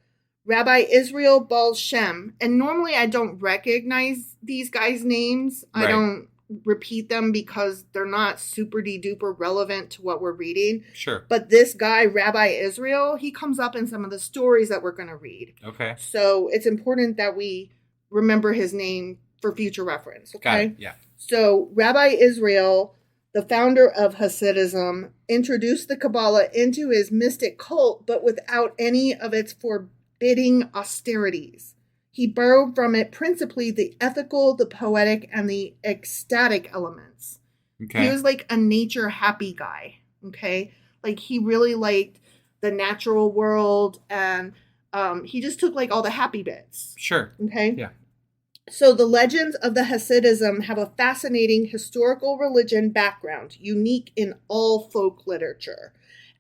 Rabbi Israel Baal Shem, and normally I don't recognize these guys' names. Right. I don't repeat them because they're not super duper relevant to what we're reading. Sure. But this guy, Rabbi Israel, he comes up in some of the stories that we're going to read. Okay. So it's important that we remember his name for future reference. Okay. Got it. Yeah. So Rabbi Israel, the founder of Hasidism, introduced the Kabbalah into his mystic cult, but without any of its forbidding austerities. He borrowed from it principally the ethical, the poetic, and the ecstatic elements. Okay. He was like a nature happy guy. Okay. Like he really liked the natural world, and he just took like all the happy bits. Sure. Okay. Yeah. So the legends of the Hasidism have a fascinating historical religion background, unique in all folk literature.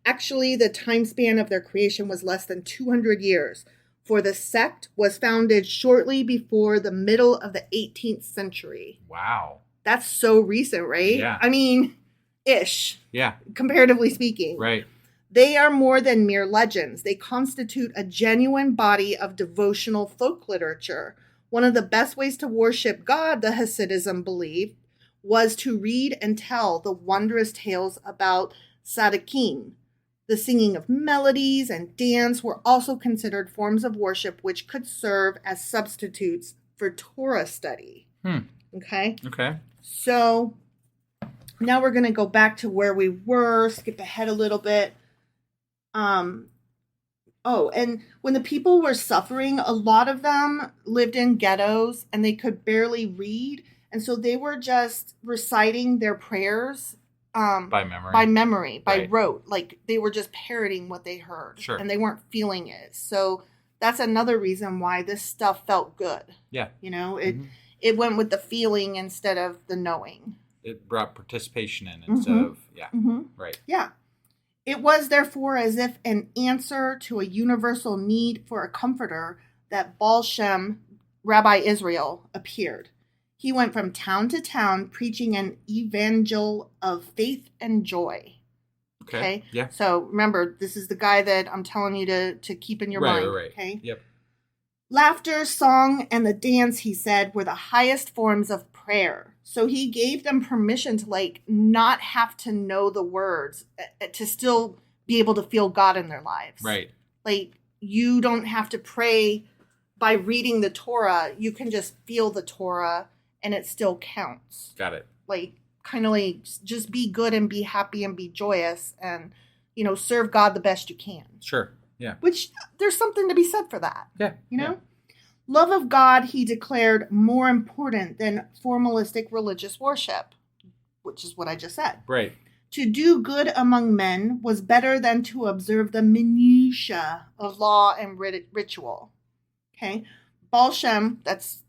Actually, the time span of their creation was less than 200 years, for the sect was founded shortly before the middle of the 18th century. Wow. That's so recent, right? Yeah. I mean, ish. Yeah. Comparatively speaking. Right. They are more than mere legends. They constitute a genuine body of devotional folk literature. One of the best ways to worship God, the Hasidism believed, was to read and tell the wondrous tales about Sadiqim. The singing of melodies and dance were also considered forms of worship which could serve as substitutes for Torah study. Okay? Okay. So now we're going to go back to where we were, skip ahead a little bit. And when the people were suffering, a lot of them lived in ghettos and they could barely read. And so they were just reciting their prayers by memory. By right. rote. Like they were just parroting what they heard. Sure. And they weren't feeling it. So that's another reason why this stuff felt good. Yeah. You know, it went with the feeling instead of the knowing. It brought participation in instead of, right. Yeah. It was therefore as if an answer to a universal need for a comforter that Baal Shem, Rabbi Israel, appeared. He went from town to town preaching an evangel of faith and joy. Okay? Yeah. So remember, this is the guy that I'm telling you to keep in your mind. Right. Okay? Yep. Laughter, song, and the dance, he said, were the highest forms of prayer. So he gave them permission to like not have to know the words to still be able to feel God in their lives. Right. Like you don't have to pray by reading the Torah. You can just feel the Torah and it still counts. Got it. Like kind of like just be good and be happy and be joyous and, you know, serve God the best you can. Sure. Yeah. Which there's something to be said for that. Yeah. You know? Yeah. Love of God, he declared, more important than formalistic religious worship, which is what I just said. Right. To do good among men was better than to observe the minutiae of law and ritual. Okay? Baal Shem, that's...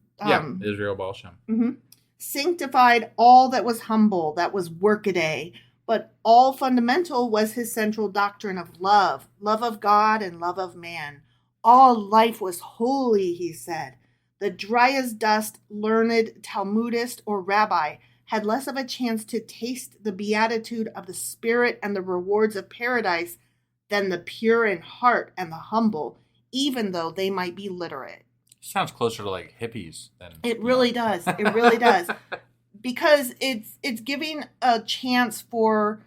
Israel Baal Shem. Sanctified all that was humble, that was workaday, but all fundamental was his central doctrine of love of God and love of man. All life was holy, he said. The dry as dust, learned Talmudist or rabbi had less of a chance to taste the beatitude of the spirit and the rewards of paradise than the pure in heart and the humble, even though they might be literate. Sounds closer to like hippies than... It really does. It really does. Because it's giving a chance for...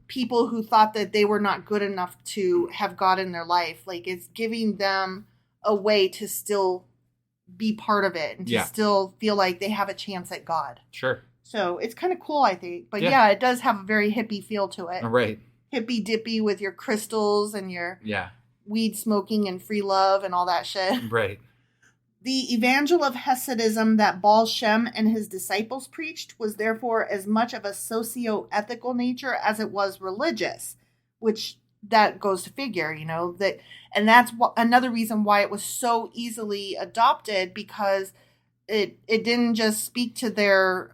people who thought that they were not good enough to have God in their life. Like it's giving them a way to still be part of it and to still feel like they have a chance at God. Sure. So it's kind of cool, I think. But yeah, it does have a very hippie feel to it. Right. Hippie dippy with your crystals and your weed smoking and free love and all that shit. Right. The evangel of Hasidism that Baal Shem and his disciples preached was therefore as much of a socio-ethical nature as it was religious, which that goes to figure, you know, that, and that's another reason why it was so easily adopted, because it didn't just speak to their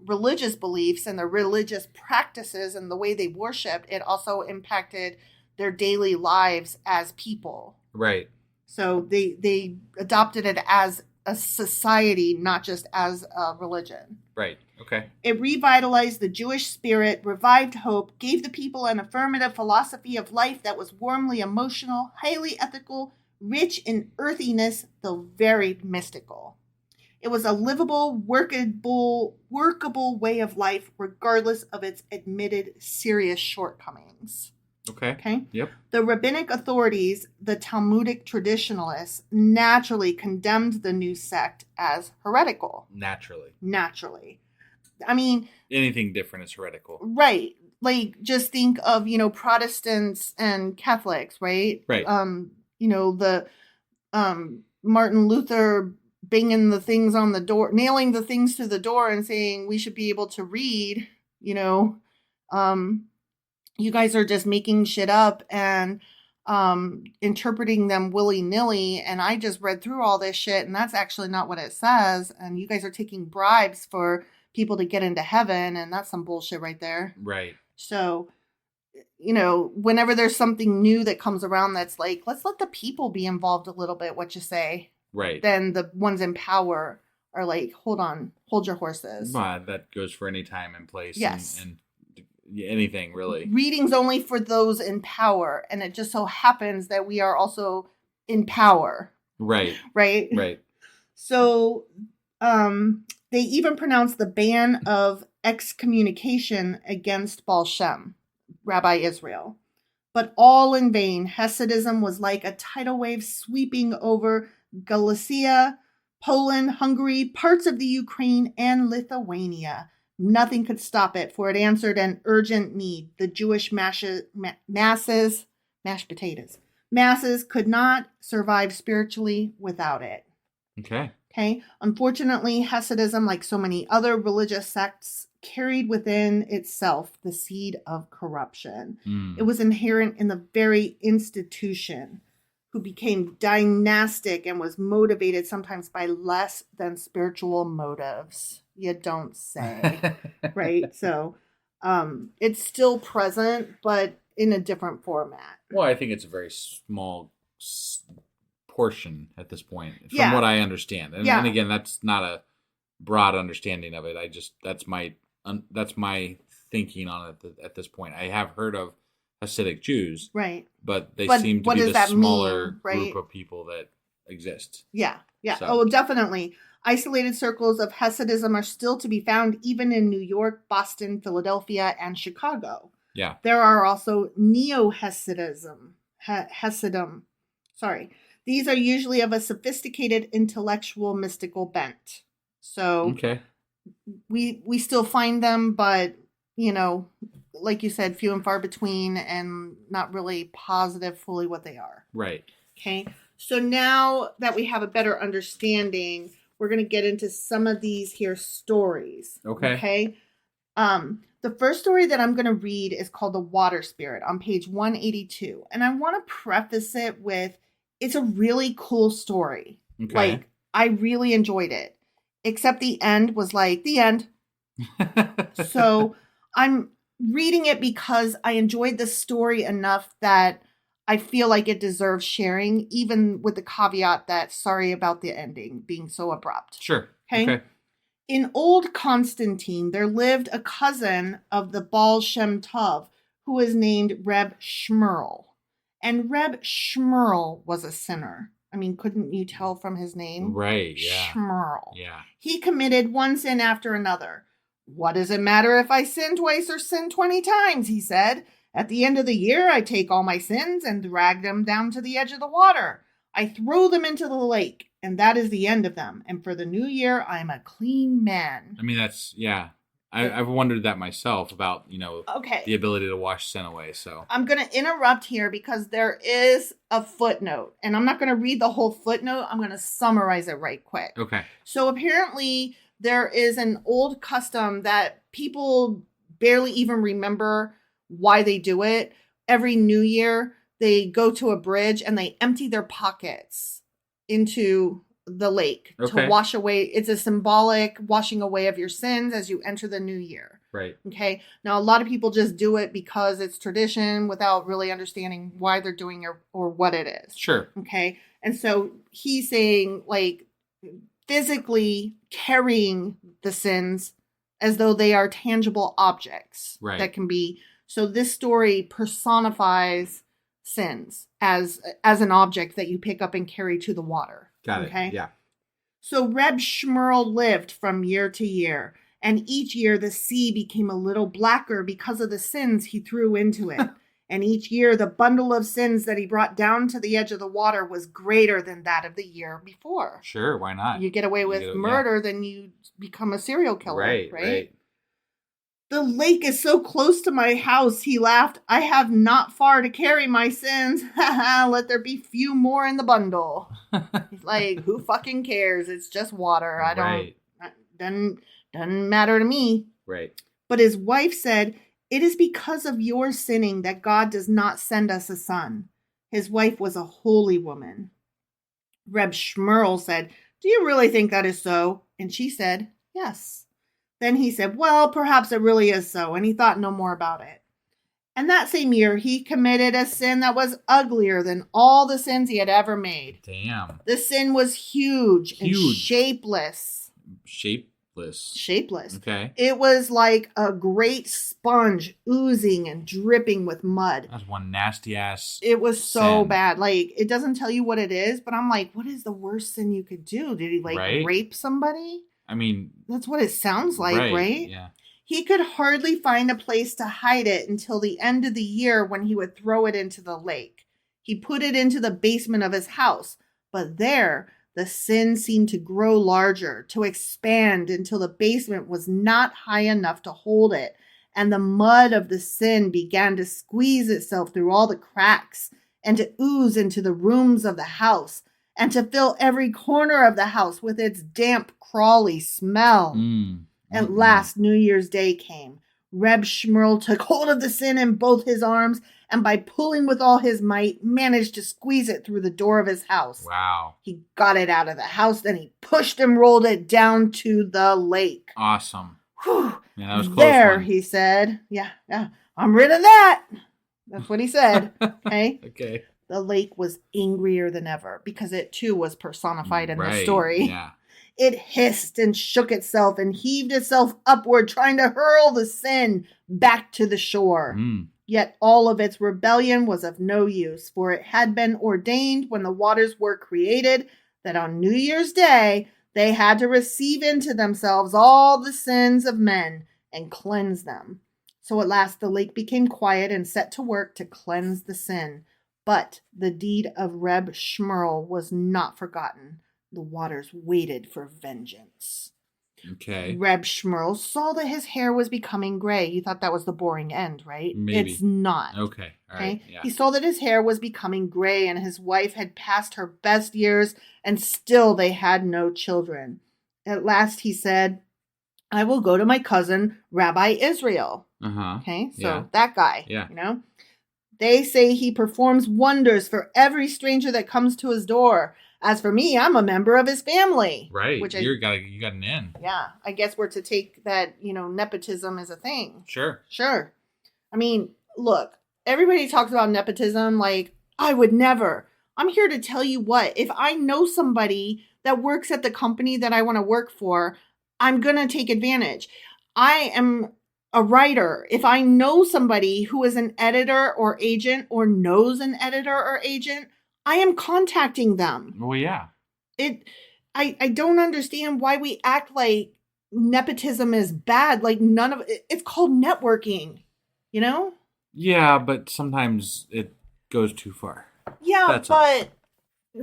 religious beliefs and their religious practices and the way they worshiped. It also impacted their daily lives as people. Right. So they adopted it as a society, not just as a religion. Right. Okay. It revitalized the Jewish spirit, revived hope, gave the people an affirmative philosophy of life that was warmly emotional, highly ethical, rich in earthiness, though very mystical. It was a livable, workable way of life, regardless of its admitted serious shortcomings. Okay. Yep. The rabbinic authorities, the Talmudic traditionalists, naturally condemned the new sect as heretical. Naturally. I mean... anything different is heretical. Right. Like, just think of, you know, Protestants and Catholics, right? Right. You know, the Martin Luther banging the things on the door, nailing the things to the door and saying we should be able to read, you know, you guys are just making shit up and interpreting them willy-nilly, and I just read through all this shit, and that's actually not what it says, and you guys are taking bribes for people to get into heaven, and that's some bullshit right there. Right. So, whenever there's something new that comes around that's like, let's let the people be involved a little bit, what you say, Right. then the ones in power are like, hold your horses. That goes for any time and place. Yes. And anything, really. Readings only for those in power, and it just so happens that we are also in power. Right. Right? Right. So, they even pronounced the ban of excommunication against Baal Shem, Rabbi Israel. But all in vain. Hasidism was like a tidal wave sweeping over Galicia, Poland, Hungary, parts of the Ukraine, and Lithuania. Nothing could stop it, for it answered an urgent need. The Jewish masses could not survive spiritually without it. Okay. Unfortunately, Hasidism, like so many other religious sects, carried within itself the seed of corruption. It was inherent in the very institution, who became dynastic and was motivated sometimes by less than spiritual motives. You don't say. Right? So it's still present, but in a different format. Well, I think it's a very small portion at this point, from what I understand. And again, that's not a broad understanding of it. That's my thinking on it at this point. I have heard of Hasidic Jews, right? But they seem to be the smaller group of people that exist. Yeah. So. Oh, definitely. Isolated circles of Hasidism are still to be found even in New York, Boston, Philadelphia, and Chicago. Yeah. There are also Neo-Hasidism. These are usually of a sophisticated, intellectual, mystical bent. So we still find them, but, like you said, few and far between, and not really positive fully what they are. Right. Okay. So now that we have a better understanding, we're going to get into some of these here stories. Okay. The first story that I'm going to read is called The Water Spirit on page 182. And I want to preface it with, it's a really cool story. Okay. Like, I really enjoyed it. Except the end was like, the end. So I'm reading it because I enjoyed the story enough that I feel like it deserves sharing, even with the caveat that sorry about the ending being so abrupt. Sure. Okay. In old Constantine, there lived a cousin of the Baal Shem Tov who was named Reb Shmuel. And Reb Shmuel was a sinner. I mean, couldn't you tell from his name? Right, yeah. Shmuel. Yeah. He committed one sin after another. What does it matter if I sin twice or sin 20 times, he said. At the end of the year, I take all my sins and drag them down to the edge of the water. I throw them into the lake, and that is the end of them. And for the new year, I'm a clean man. I mean, that's, yeah. I've wondered that myself about, the ability to wash sin away. So I'm going to interrupt here because there is a footnote, and I'm not going to read the whole footnote. I'm going to summarize it right quick. Okay. So apparently there is an old custom that people barely even remember why they do it. Every New Year, they go to a bridge and they empty their pockets into the lake to wash away. It's a symbolic washing away of your sins as you enter the new year. Right. Okay. Now, a lot of people just do it because it's tradition without really understanding why they're doing it or what it is. Sure. Okay. And so he's saying, like, physically carrying the sins as though they are tangible objects that can be. So this story personifies sins as an object that you pick up and carry to the water. Got it. Okay? Yeah. So Reb Shmuel lived from year to year, and each year the sea became a little blacker because of the sins he threw into it. And each year the bundle of sins that he brought down to the edge of the water was greater than that of the year before. Sure, why not? You get away with murder, then you become a serial killer, right? The lake is so close to my house, he laughed. I have not far to carry my sins. Let there be few more in the bundle. He's like, who fucking cares? It's just water. I don't, doesn't matter to me. Right. But his wife said, It is because of your sinning that God does not send us a son. His wife was a holy woman. Reb Shmuel said, do you really think that is so? And she said, yes. Then he said, well, perhaps it really is so. And he thought no more about it. And that same year, he committed a sin that was uglier than all the sins he had ever made. Damn. The sin was huge. And shapeless. Shapeless. Okay. It was like a great sponge oozing and dripping with mud. That's one nasty ass. It was so sin. bad. Like, it doesn't tell you what it is, but I'm like, what is the worst sin you could do? Did he rape somebody? I mean, that's what it sounds like, right? Yeah. He could hardly find a place to hide it until the end of the year when he would throw it into the lake. He put it into the basement of his house, but there the sin seemed to grow larger, to expand until the basement was not high enough to hold it, and the mud of the sin began to squeeze itself through all the cracks and to ooze into the rooms of the house and to fill every corner of the house with its damp, crawly smell. At last, New Year's Day came. Reb Shmuel took hold of the sin in both his arms and by pulling with all his might, managed to squeeze it through the door of his house. Wow. He got it out of the house, then he pushed and rolled it down to the lake. Awesome. Whew. Yeah, that was close. There, he said. Yeah, I'm rid of that. That's what he said. Okay. Okay. The lake was angrier than ever because it too was personified in the story. Yeah. It hissed and shook itself and heaved itself upward, trying to hurl the sin back to the shore. Yet all of its rebellion was of no use, for it had been ordained when the waters were created that on New Year's Day they had to receive into themselves all the sins of men and cleanse them. So at last the lake became quiet and set to work to cleanse the sin. But the deed of Reb Shmuel was not forgotten. The waters waited for vengeance. Okay. Reb Shmuel saw that his hair was becoming gray. You thought that was the boring end, right? Maybe. It's not. Okay. All right. Yeah. He saw that his hair was becoming gray and his wife had passed her best years and still they had no children. At last he said, I will go to my cousin, Rabbi Israel. Okay. So that guy, you know, they say he performs wonders for every stranger that comes to his door. As for me, I'm a member of his family. Right. You got an in. Yeah. I guess we're to take that, nepotism is a thing. Sure. I mean, look, everybody talks about nepotism like, I would never. I'm here to tell you what, if I know somebody that works at the company that I want to work for, I'm going to take advantage. I am a writer. If I know somebody who is an editor or agent or knows an editor or agent, I am contacting them. Well, yeah. I don't understand why we act like nepotism is bad. Like none of it, it's called networking, Yeah, but sometimes it goes too far. Yeah, that's but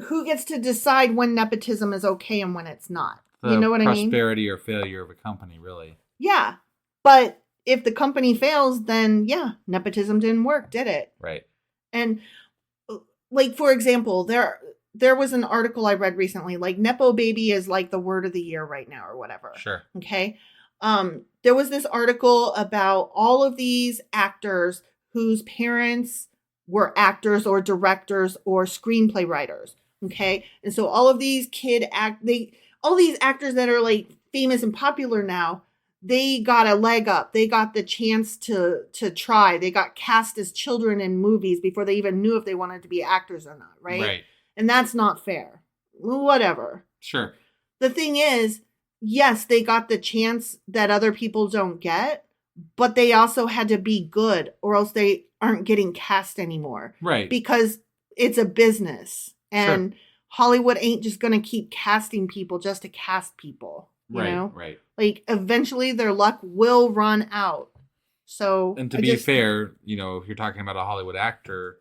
who gets to decide when nepotism is okay and when it's not? You know what I mean? Prosperity or failure of a company, really. Yeah, but if the company fails, then nepotism didn't work, did it? Right. And like, for example, there was an article I read recently, like Nepo baby is like the word of the year right now or whatever. Sure. Okay. There was this article about all of these actors whose parents were actors or directors or screenplay writers. Okay. And so all of these all these actors that are like famous and popular now, they got a leg up. They got the chance to try. They got cast as children in movies before they even knew if they wanted to be actors or not, right? Right. And that's not fair. Whatever. Sure. The thing is, yes, they got the chance that other people don't get, but they also had to be good or else they aren't getting cast anymore. Right. Because it's a business. And Hollywood ain't just going to keep casting people just to cast people. You know? Right. Like, eventually their luck will run out. So, and to be fair, if you're talking about a Hollywood actor,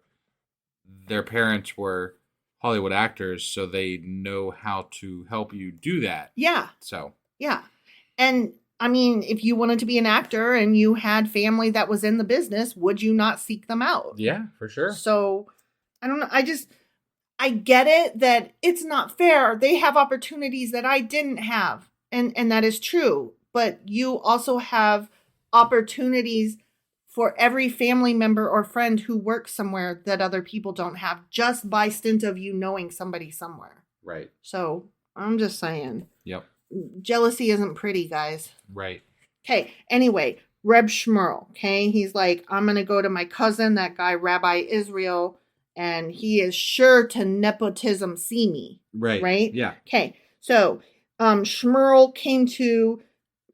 their parents were Hollywood actors, so they know how to help you do that. Yeah. So. Yeah. And, I mean, if you wanted to be an actor and you had family that was in the business, would you not seek them out? Yeah, for sure. So, I don't know. I get it that it's not fair. They have opportunities that I didn't have. And that is true. But you also have opportunities for every family member or friend who works somewhere that other people don't have, just by stint of you knowing somebody somewhere. Right. So I'm just saying. Yep. Jealousy isn't pretty, guys. Right. Okay, anyway, Reb Shmuel, okay? He's like, I'm going to go to my cousin, that guy, Rabbi Israel, and he is sure to nepotism see me. Right. Right? Yeah. Okay, so Shmuel came to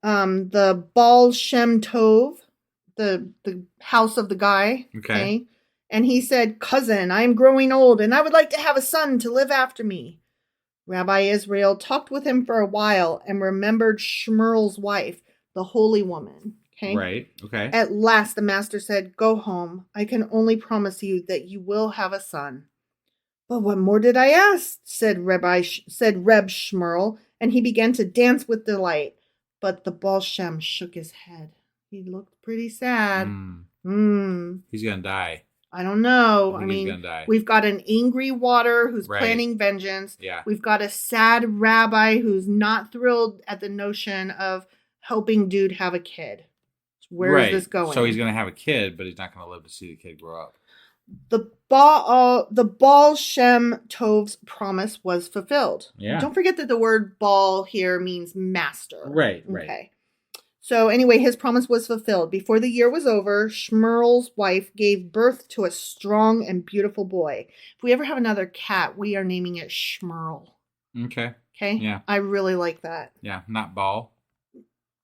the Baal Shem Tov, the house of the guy. Okay. And he said, cousin, I am growing old, and I would like to have a son to live after me. Rabbi Israel talked with him for a while and remembered Shmuel's wife, the holy woman. Okay. Right. Okay. At last, the master said, go home. I can only promise you that you will have a son. But what more did I ask? Said Reb Shmuel, and he began to dance with delight. But the Baal Shem shook his head. He looked pretty sad. He's gonna die. I don't know. I mean, he's gonna die. We've got an angry water who's planning vengeance. Yeah. We've got a sad rabbi who's not thrilled at the notion of helping dude have a kid. Where is this going? So he's gonna have a kid, but he's not gonna live to see the kid grow up. The Baal Shem Tov's promise was fulfilled. Yeah. Don't forget that the word Baal here means master. Right. Okay. So anyway, his promise was fulfilled. Before the year was over, Shmuel's wife gave birth to a strong and beautiful boy. If we ever have another cat, we are naming it Shmuel. Okay. Okay? Yeah. I really like that. Yeah, not Ball.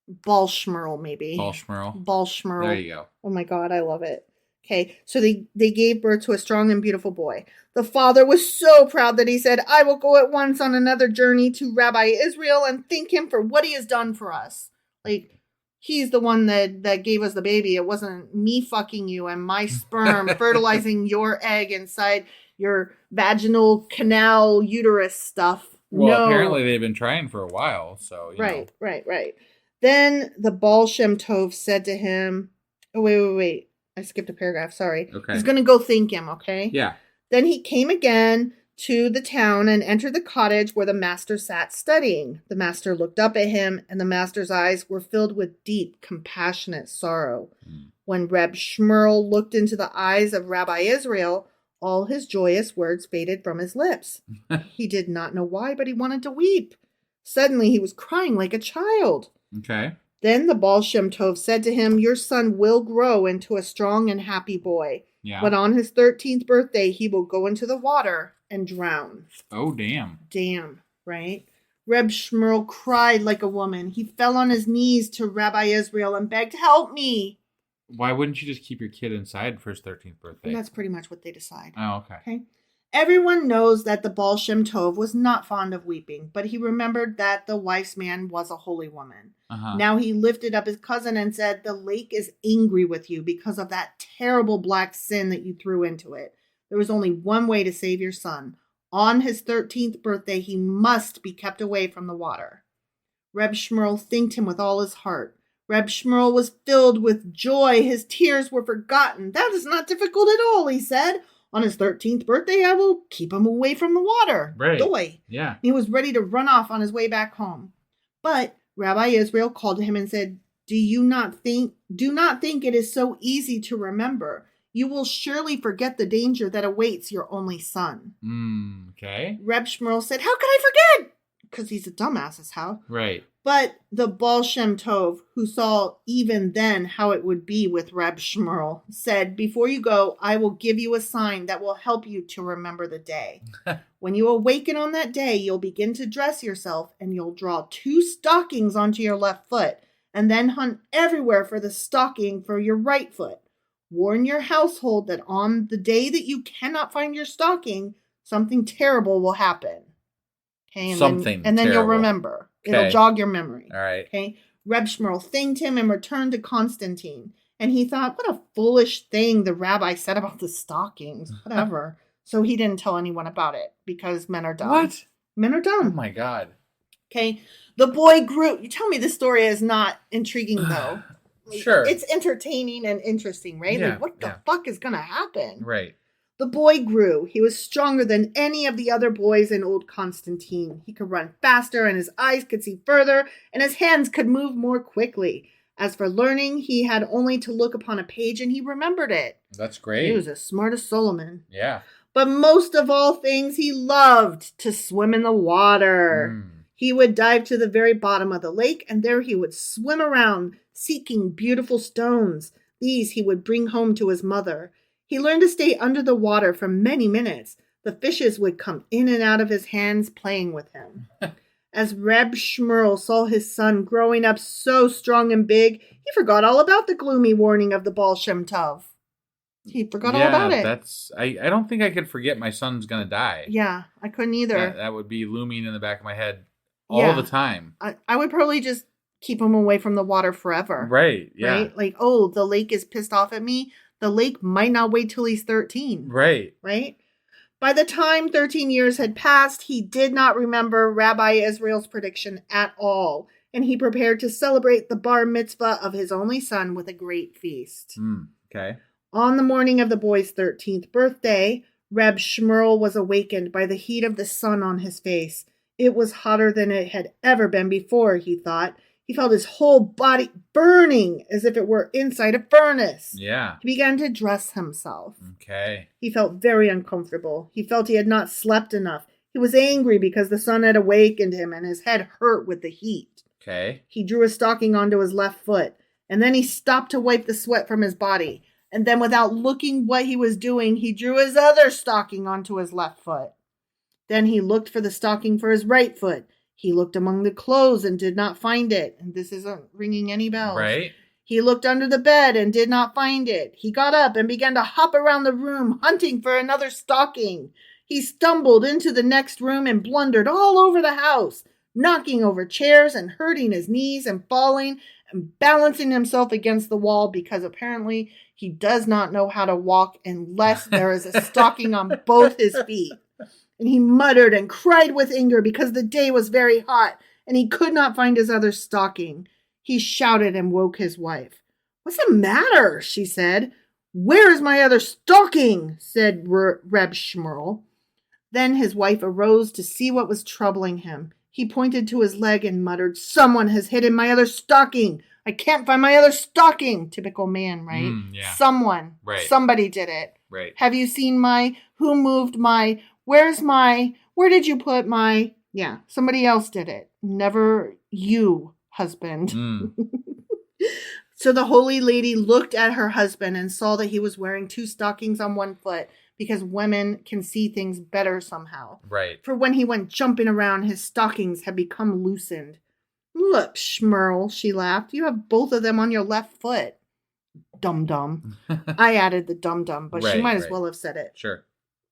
Baal Shmuel, maybe. Ball Schmerl. Baal Shmuel. There you go. Oh my God, I love it. Okay, so they gave birth to a strong and beautiful boy. The father was so proud that he said, I will go at once on another journey to Rabbi Israel and thank him for what he has done for us. Like, he's the one that gave us the baby. It wasn't me fucking you and my sperm fertilizing your egg inside your vaginal canal uterus stuff. Well, no. Apparently they've been trying for a while, so you know. Right. Then the Baal Shem Tov said to him, oh, wait. I skipped a paragraph. Sorry. Okay. He's going to go thank him. Okay. Yeah. Then he came again to the town and entered the cottage where the master sat studying. The master looked up at him, and the master's eyes were filled with deep, compassionate sorrow. When Reb Shmuel looked into the eyes of Rabbi Israel, all his joyous words faded from his lips. He did not know why, but he wanted to weep. Suddenly, he was crying like a child. Okay. Then the Baal Shem Tov said to him, your son will grow into a strong and happy boy. Yeah. But on his 13th birthday, he will go into the water and drown. Oh, damn. Damn, right? Reb Shmuel cried like a woman. He fell on his knees to Rabbi Israel and begged, help me. Why wouldn't you just keep your kid inside for his 13th birthday? And that's pretty much what they decide. Oh, okay. Everyone knows that the Baal Shem Tov was not fond of weeping, but he remembered that the wise man was a holy woman. Now he lifted up his cousin and said, the lake is angry with you because of that terrible black sin that you threw into it. There was only one way to save your son. On his 13th birthday, he must be kept away from the water. Reb Shmuel thanked him with all his heart. Reb Shmuel was filled with joy. His tears were forgotten. That is not difficult at all, he said. On his 13th birthday, I will keep him away from the water. Right. Joy. Yeah. He was ready to run off on his way back home. But Rabbi Israel called to him and said, do not think it is so easy to remember. You will surely forget the danger that awaits your only son. Okay. Reb Shmuel said, how could I forget? Because he's a dumbass is how. Right. But the Baal Shem Tov, who saw even then how it would be with Reb Shmuel, said, before you go, I will give you a sign that will help you to remember the day. When you awaken on that day, you'll begin to dress yourself and you'll draw 2 stockings onto your left foot and then hunt everywhere for the stocking for your right foot. Warn your household that on the day that you cannot find your stocking, something terrible will happen. Okay, and then you'll remember. Okay. It'll jog your memory. All right. Okay. Reb Shmuel thanked him and returned to Constantine. And he thought, what a foolish thing the rabbi said about the stockings. Whatever. So he didn't tell anyone about it because men are dumb. What? Men are dumb. Oh my God. Okay. The boy grew. You tell me this story is not intriguing though. Sure. It's entertaining and interesting, right? Yeah, like what the fuck is going to happen? Right. The boy grew. He was stronger than any of the other boys in old Constantine. He could run faster and his eyes could see further and his hands could move more quickly. As for learning, he had only to look upon a page and he remembered it. That's great. He was as smart as Solomon. Yeah. But most of all things, he loved to swim in the water. He would dive to the very bottom of the lake, and there he would swim around, seeking beautiful stones. These he would bring home to his mother. He learned to stay under the water for many minutes. The fishes would come in and out of his hands, playing with him. As Reb Shmuel saw his son growing up so strong and big, he forgot all about the gloomy warning of the Baal Shem Tov. He forgot all about it. I don't think I could forget my son's going to die. Yeah, I couldn't either. That would be looming in the back of my head all the time. I would probably just keep him away from the water forever. Right, yeah. Right? Like, oh, the lake is pissed off at me. The lake might not wait till he's 13. Right. Right? By the time 13 years had passed, he did not remember Rabbi Israel's prediction at all, and he prepared to celebrate the bar mitzvah of his only son with a great feast. Okay. On the morning of the boy's 13th birthday, Reb Shmuel was awakened by the heat of the sun on his face. It was hotter than it had ever been before, he thought. He felt his whole body burning as if it were inside a furnace. Yeah. He began to dress himself. Okay. He felt very uncomfortable. He felt he had not slept enough. He was angry because the sun had awakened him and his head hurt with the heat. Okay. He drew a stocking onto his left foot, and then he stopped to wipe the sweat from his body. And then without looking what he was doing, he drew his other stocking onto his left foot. Then he looked for the stocking for his right foot. He looked among the clothes and did not find it. And this isn't ringing any bells. Right. He looked under the bed and did not find it. He got up and began to hop around the room, hunting for another stocking. He stumbled into the next room and blundered all over the house, knocking over chairs and hurting his knees and falling and balancing himself against the wall because apparently he does not know how to walk unless there is a stocking on both his feet. And he muttered and cried with anger because the day was very hot and he could not find his other stocking. He shouted and woke his wife. "What's the matter?" she said. "Where is my other stocking?" said Reb Shmuel. Then his wife arose to see what was troubling him. He pointed to his leg and muttered, "Someone has hidden my other stocking. I can't find my other stocking." Typical man, right? Yeah. Someone. Right. Somebody did it. Right. Have you seen my? Who moved my? Where's my? Where did you put my? Yeah, somebody else did it. Never you, husband. So the holy lady looked at her husband and saw that he was wearing two stockings on one foot because women can see things better somehow. Right. For when he went jumping around, his stockings had become loosened. "Look, Shmuel," she laughed, "you have both of them on your left foot." Dum-dum. I added the dum-dum, but she might as well have said it. Sure.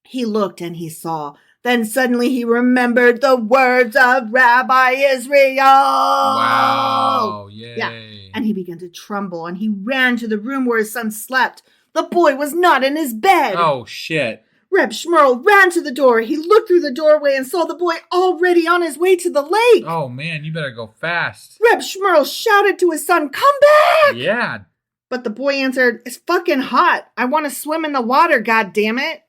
He looked and he saw. Then suddenly he remembered the words of Rabbi Israel. Wow. Yay. Yeah. And he began to tremble and he ran to the room where his son slept. The boy was not in his bed. Oh, shit. Reb Shmuel ran to the door. He looked through the doorway and saw the boy already on his way to the lake. Oh, man, you better go fast. Reb Shmuel shouted to his son, "Come back!" Yeah. But the boy answered, "It's fucking hot. I want to swim in the water, God damn it."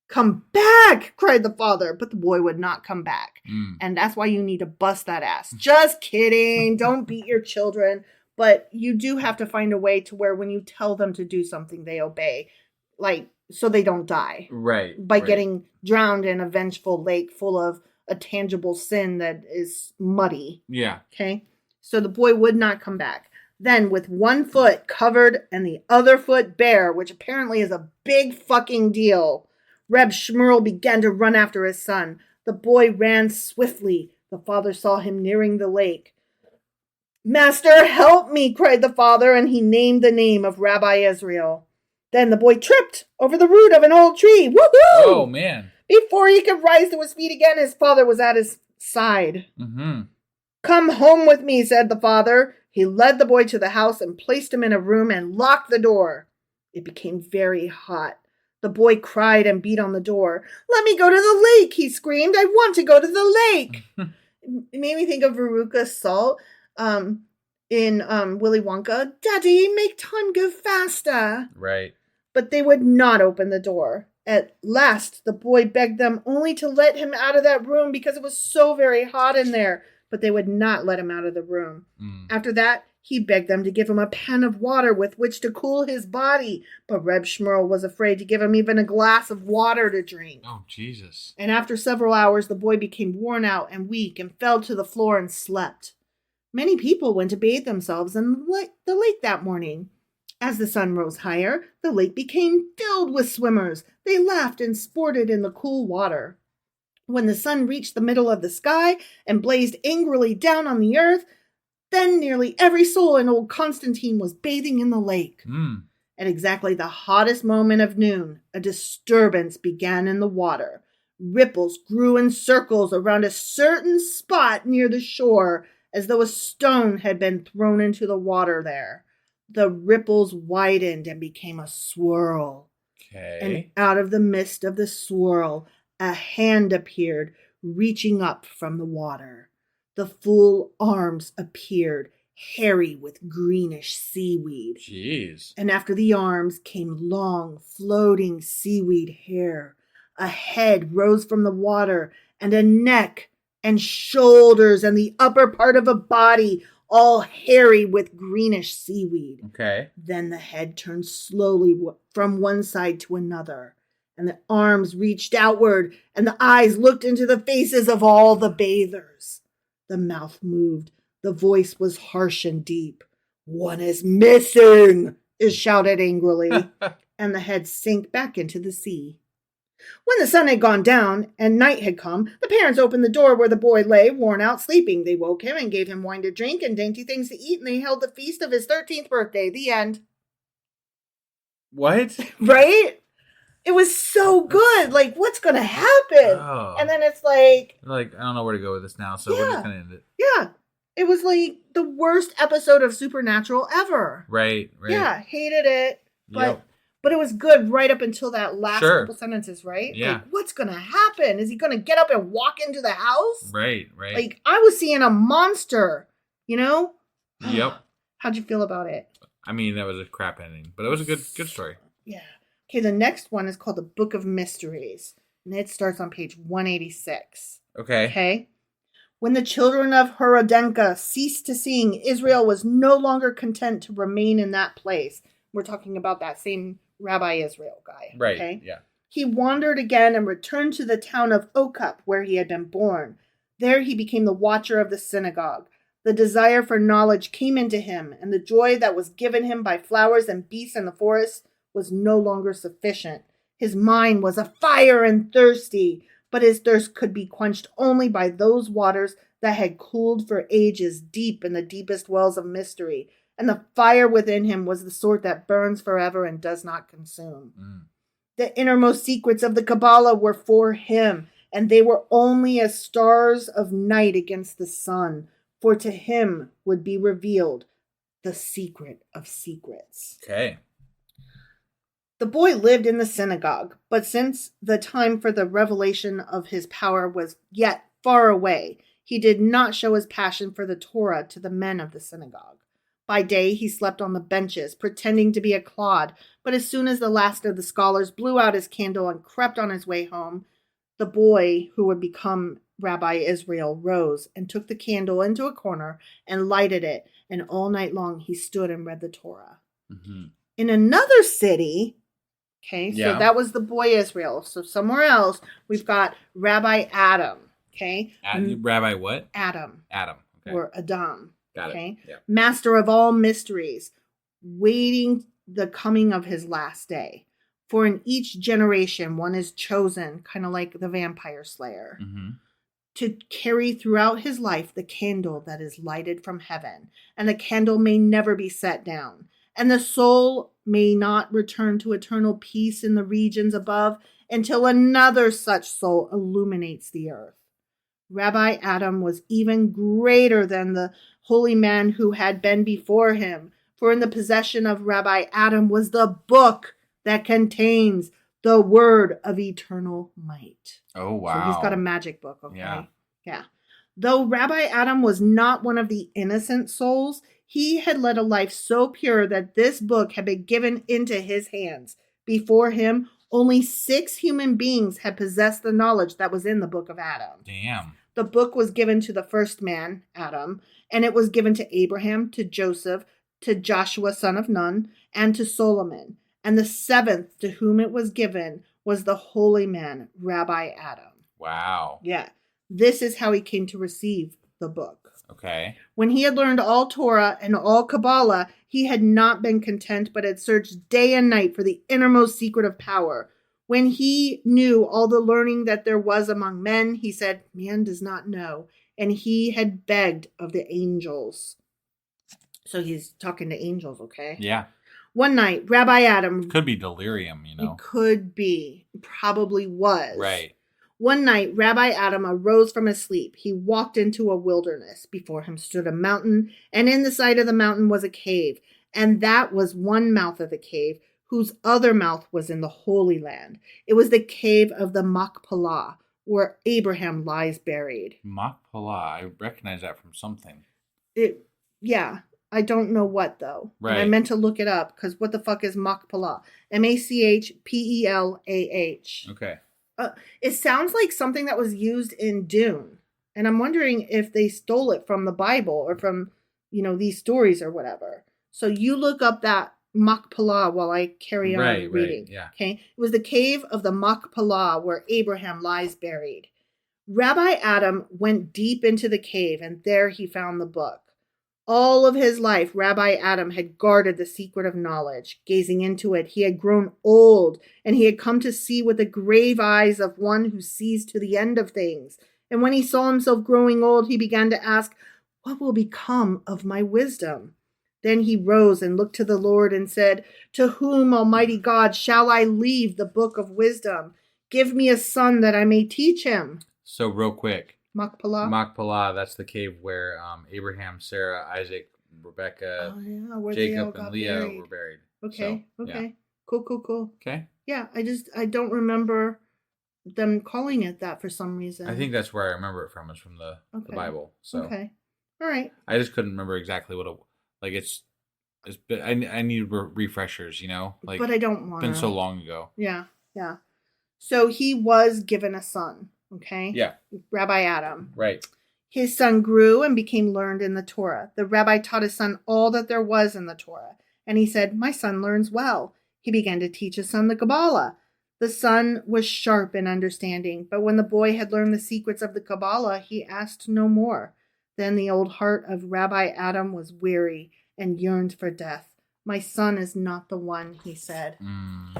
"Come back!" cried the father, but the boy would not come back. And that's why you need to bust that ass. Just kidding. Don't beat your children. But you do have to find a way to where when you tell them to do something, they obey. Like, so they don't die. Right. By getting drowned in a vengeful lake full of a tangible sin that is muddy. Yeah. Okay? So the boy would not come back. Then with one foot covered and the other foot bare, which apparently is a big fucking deal, Reb Shmuel began to run after his son. The boy ran swiftly. The father saw him nearing the lake. "Master, help me," cried the father, and he named the name of Rabbi Israel. Then the boy tripped over the root of an old tree. Woohoo! Oh, man. Before he could rise to his feet again, his father was at his side. Mm-hmm. "Come home with me," said the father. He led the boy to the house and placed him in a room and locked the door. It became very hot. The boy cried and beat on the door. "Let me go to the lake," he screamed. "I want to go to the lake." It made me think of Veruca Salt in Willy Wonka. "Daddy, make time go faster." Right. But they would not open the door. At last, the boy begged them only to let him out of that room because it was so very hot in there. but they would not let him out of the room. Mm. After that, he begged them to give him a pan of water with which to cool his body, but Reb Shmuel was afraid to give him even a glass of water to drink. Oh, Jesus. And after several hours, the boy became worn out and weak and fell to the floor and slept. Many people went to bathe themselves in the lake that morning. As the sun rose higher, the lake became filled with swimmers. They laughed and sported in the cool water. When the sun reached the middle of the sky and blazed angrily down on the earth, then nearly every soul in old Constantine was bathing in the lake. Mm. At exactly the hottest moment of noon, a disturbance began in the water. Ripples grew in circles around a certain spot near the shore, as though a stone had been thrown into the water there. The ripples widened and became a swirl. Okay. And out of the midst of the swirl, a hand appeared, reaching up from the water. The full arms appeared, hairy with greenish seaweed. Jeez. And after the arms came long, floating seaweed hair. A head rose from the water, and a neck and shoulders and the upper part of a body, all hairy with greenish seaweed. Okay. Then the head turned slowly from one side to another, and the arms reached outward, and the eyes looked into the faces of all the bathers. The mouth moved. The voice was harsh and deep. "One is missing," it shouted angrily, and the head sank back into the sea. When the sun had gone down and night had come, the parents opened the door where the boy lay, worn out, sleeping. They woke him and gave him wine to drink and dainty things to eat, and they held the feast of his 13th birthday. The end. What? Right? It was so good. Like, what's going to happen? Oh. And then it's like, I don't know where to go with this now, so we're just going to end it. yeah. It was like the worst episode of Supernatural ever. Right. Yeah, hated it. But Yep. but it was good right up until that last Sure. couple sentences, right? Yeah. Like, what's going to happen? Is he going to get up and walk into the house? Right. Like, I was seeing a monster, you know? Yep. How'd you feel about it? I mean, that was a crap ending, but it was a good story. Yeah. Okay, the next one is called The Book of Mysteries, and it starts on page 186. Okay. Okay? When the children of Horodenka ceased to sing, Israel was no longer content to remain in that place. We're talking about that same Rabbi Israel guy. Right. Okay? Yeah. He wandered again and returned to the town of Okup, where he had been born. There he became the watcher of the synagogue. The desire for knowledge came into him, and the joy that was given him by flowers and beasts in the forest was no longer sufficient. His mind was afire and thirsty, but his thirst could be quenched only by those waters that had cooled for ages deep in the deepest wells of mystery, and the fire within him was the sort that burns forever and does not consume. Mm. The innermost secrets of the Kabbalah were for him, and they were only as stars of night against the sun, for to him would be revealed the secret of secrets. Okay. The boy lived in the synagogue, but since the time for the revelation of his power was yet far away, he did not show his passion for the Torah to the men of the synagogue. By day, he slept on the benches, pretending to be a clod, but as soon as the last of the scholars blew out his candle and crept on his way home, the boy who would become Rabbi Israel rose and took the candle into a corner and lighted it, and all night long he stood and read the Torah. Mm-hmm. In another city, okay, so Yeah. that was the boy Israel. So somewhere else, we've got Rabbi Adam, okay? Rabbi what? Adam, Adam. Okay. or Adam, Got okay? it. Yeah. Master of all mysteries, waiting the coming of his last day. For in each generation, one is chosen, kind of like the vampire slayer, Mm-hmm. to carry throughout his life the candle that is lighted from heaven, and the candle may never be set down, and the soul may not return to eternal peace in the regions above until another such soul illuminates the earth. Rabbi Adam was even greater than the holy man who had been before him, for in the possession of Rabbi Adam was the book that contains the word of eternal might. Oh, wow. So he's got a magic book, okay? Yeah. Though Rabbi Adam was not one of the innocent souls, he had led a life so pure that this book had been given into his hands. Before him, only 6 human beings had possessed the knowledge that was in the book of Adam. Damn. The book was given to the first man, Adam, and it was given to Abraham, to Joseph, to Joshua son of Nun, and to Solomon. And the seventh to whom it was given was the holy man, Rabbi Adam. Wow. Yeah. This is how he came to receive the book. Okay. When he had learned all Torah and all Kabbalah, he had not been content, but had searched day and night for the innermost secret of power. When he knew all the learning that there was among men, he said, man does not know. And he had begged of the angels. So he's talking to angels, okay? Yeah. One night, Rabbi Adam... Could be delirium, you know. It could be. Probably was. Right. One night, Rabbi Adam arose from his sleep. He walked into a wilderness. Before him stood a mountain, and in the side of the mountain was a cave. And that was one mouth of the cave, whose other mouth was in the Holy Land. It was the cave of the Machpelah, where Abraham lies buried. Machpelah. I recognize that from something. Yeah. I don't know what, though. Right. And I meant to look it up, because what the fuck is Machpelah? Machpelah. Okay. It sounds like something that was used in Dune. And I'm wondering if they stole it from the Bible or from, these stories or whatever. So you look up that Machpelah while I carry on reading. Right, yeah. Okay. It was the cave of the Machpelah where Abraham lies buried. Rabbi Adam went deep into the cave, and there he found the book. All of his life, Rabbi Adam had guarded the secret of knowledge. Gazing into it, he had grown old, and he had come to see with the grave eyes of one who sees to the end of things. And when he saw himself growing old, he began to ask, what will become of my wisdom? Then he rose and looked to the Lord and said, to whom, Almighty God, shall I leave the book of wisdom? Give me a son that I may teach him. So real quick. Machpelah, that's the cave where Abraham, Sarah, Isaac, Rebecca, Jacob, and Leah were buried. Okay, so, okay. Yeah. Cool. Okay. Yeah, I don't remember them calling it that for some reason. I think that's where I remember it from. It's from the Bible. So okay, all right. I just couldn't remember exactly what it's been, I need refreshers, like, but I don't want. It's been so long ago. Yeah. So he was given a son. Okay. Yeah. Rabbi Adam. Right. His son grew and became learned in the Torah. The rabbi taught his son all that there was in the Torah. And he said, my son learns well. He began to teach his son the Kabbalah. The son was sharp in understanding, but when the boy had learned the secrets of the Kabbalah, he asked no more. Then the old heart of Rabbi Adam was weary and yearned for death. My son is not the one, he said.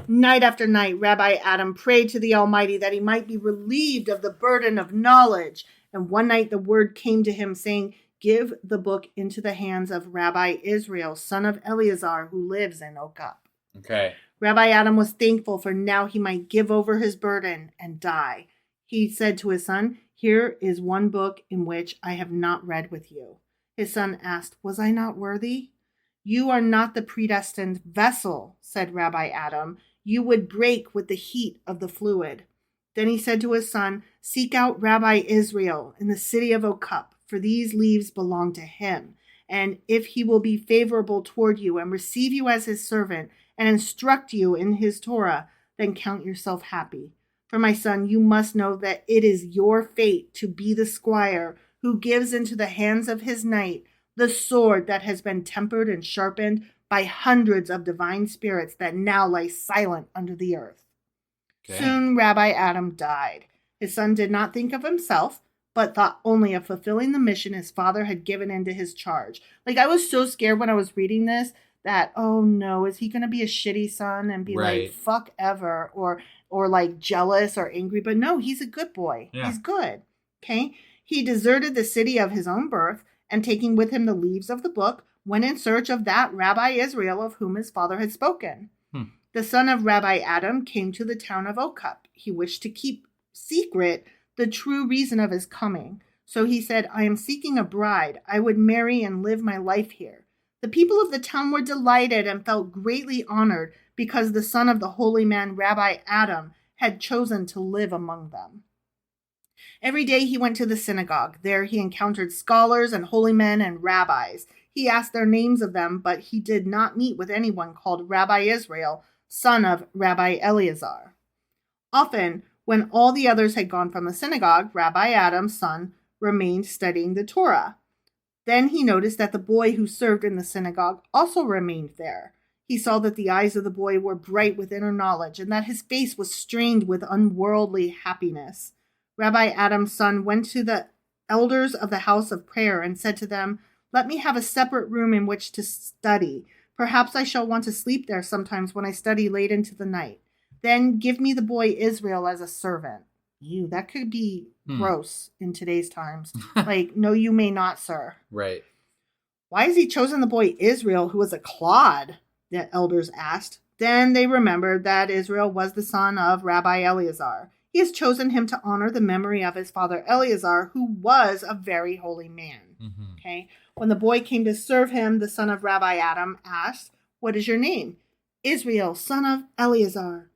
Night after night, Rabbi Adam prayed to the Almighty that he might be relieved of the burden of knowledge. And one night the word came to him saying, give the book into the hands of Rabbi Israel, son of Eleazar, who lives in Okap. Okay. Rabbi Adam was thankful, for now he might give over his burden and die. He said to his son, here is one book in which I have not read with you. His son asked, was I not worthy? You are not the predestined vessel, said Rabbi Adam. You would break with the heat of the fluid. Then he said to his son, seek out Rabbi Israel in the city of Okap, for these leaves belong to him. And if he will be favorable toward you and receive you as his servant and instruct you in his Torah, then count yourself happy. For my son, you must know that it is your fate to be the squire who gives into the hands of his knight the sword that has been tempered and sharpened by hundreds of divine spirits that now lie silent under the earth. Okay. Soon Rabbi Adam died. His son did not think of himself, but thought only of fulfilling the mission his father had given into his charge. Like, I was so scared when I was reading this that, oh no, is he going to be a shitty son and be like, fuck ever, or like jealous or angry? But no, he's a good boy. Yeah. He's good. Okay. He deserted the city of his own birth, and taking with him the leaves of the book, went in search of that Rabbi Israel of whom his father had spoken. The son of Rabbi Adam came to the town of Okap. He wished to keep secret the true reason of his coming. So he said, I am seeking a bride. I would marry and live my life here. The people of the town were delighted and felt greatly honored because the son of the holy man Rabbi Adam had chosen to live among them. Every day he went to the synagogue. There he encountered scholars and holy men and rabbis. He asked their names of them, but he did not meet with anyone called Rabbi Israel, son of Rabbi Eleazar. Often, when all the others had gone from the synagogue, Rabbi Adam's son remained studying the Torah. Then he noticed that the boy who served in the synagogue also remained there. He saw that the eyes of the boy were bright with inner knowledge and that his face was strained with unworldly happiness. Rabbi Adam's son went to the elders of the house of prayer and said to them, "Let me have a separate room in which to study. Perhaps I shall want to sleep there sometimes when I study late into the night. Then give me the boy Israel as a servant." Ew, that could be gross in today's times. Like, no, you may not, sir. Right. "Why has he chosen the boy Israel, who is a clod?" the elders asked. Then they remembered that Israel was the son of Rabbi Eleazar. He has chosen him to honor the memory of his father Eleazar, who was a very holy man. Mm-hmm. Okay. When the boy came to serve him, the son of Rabbi Adam asked, "What is your name?" "Israel, son of Eleazar."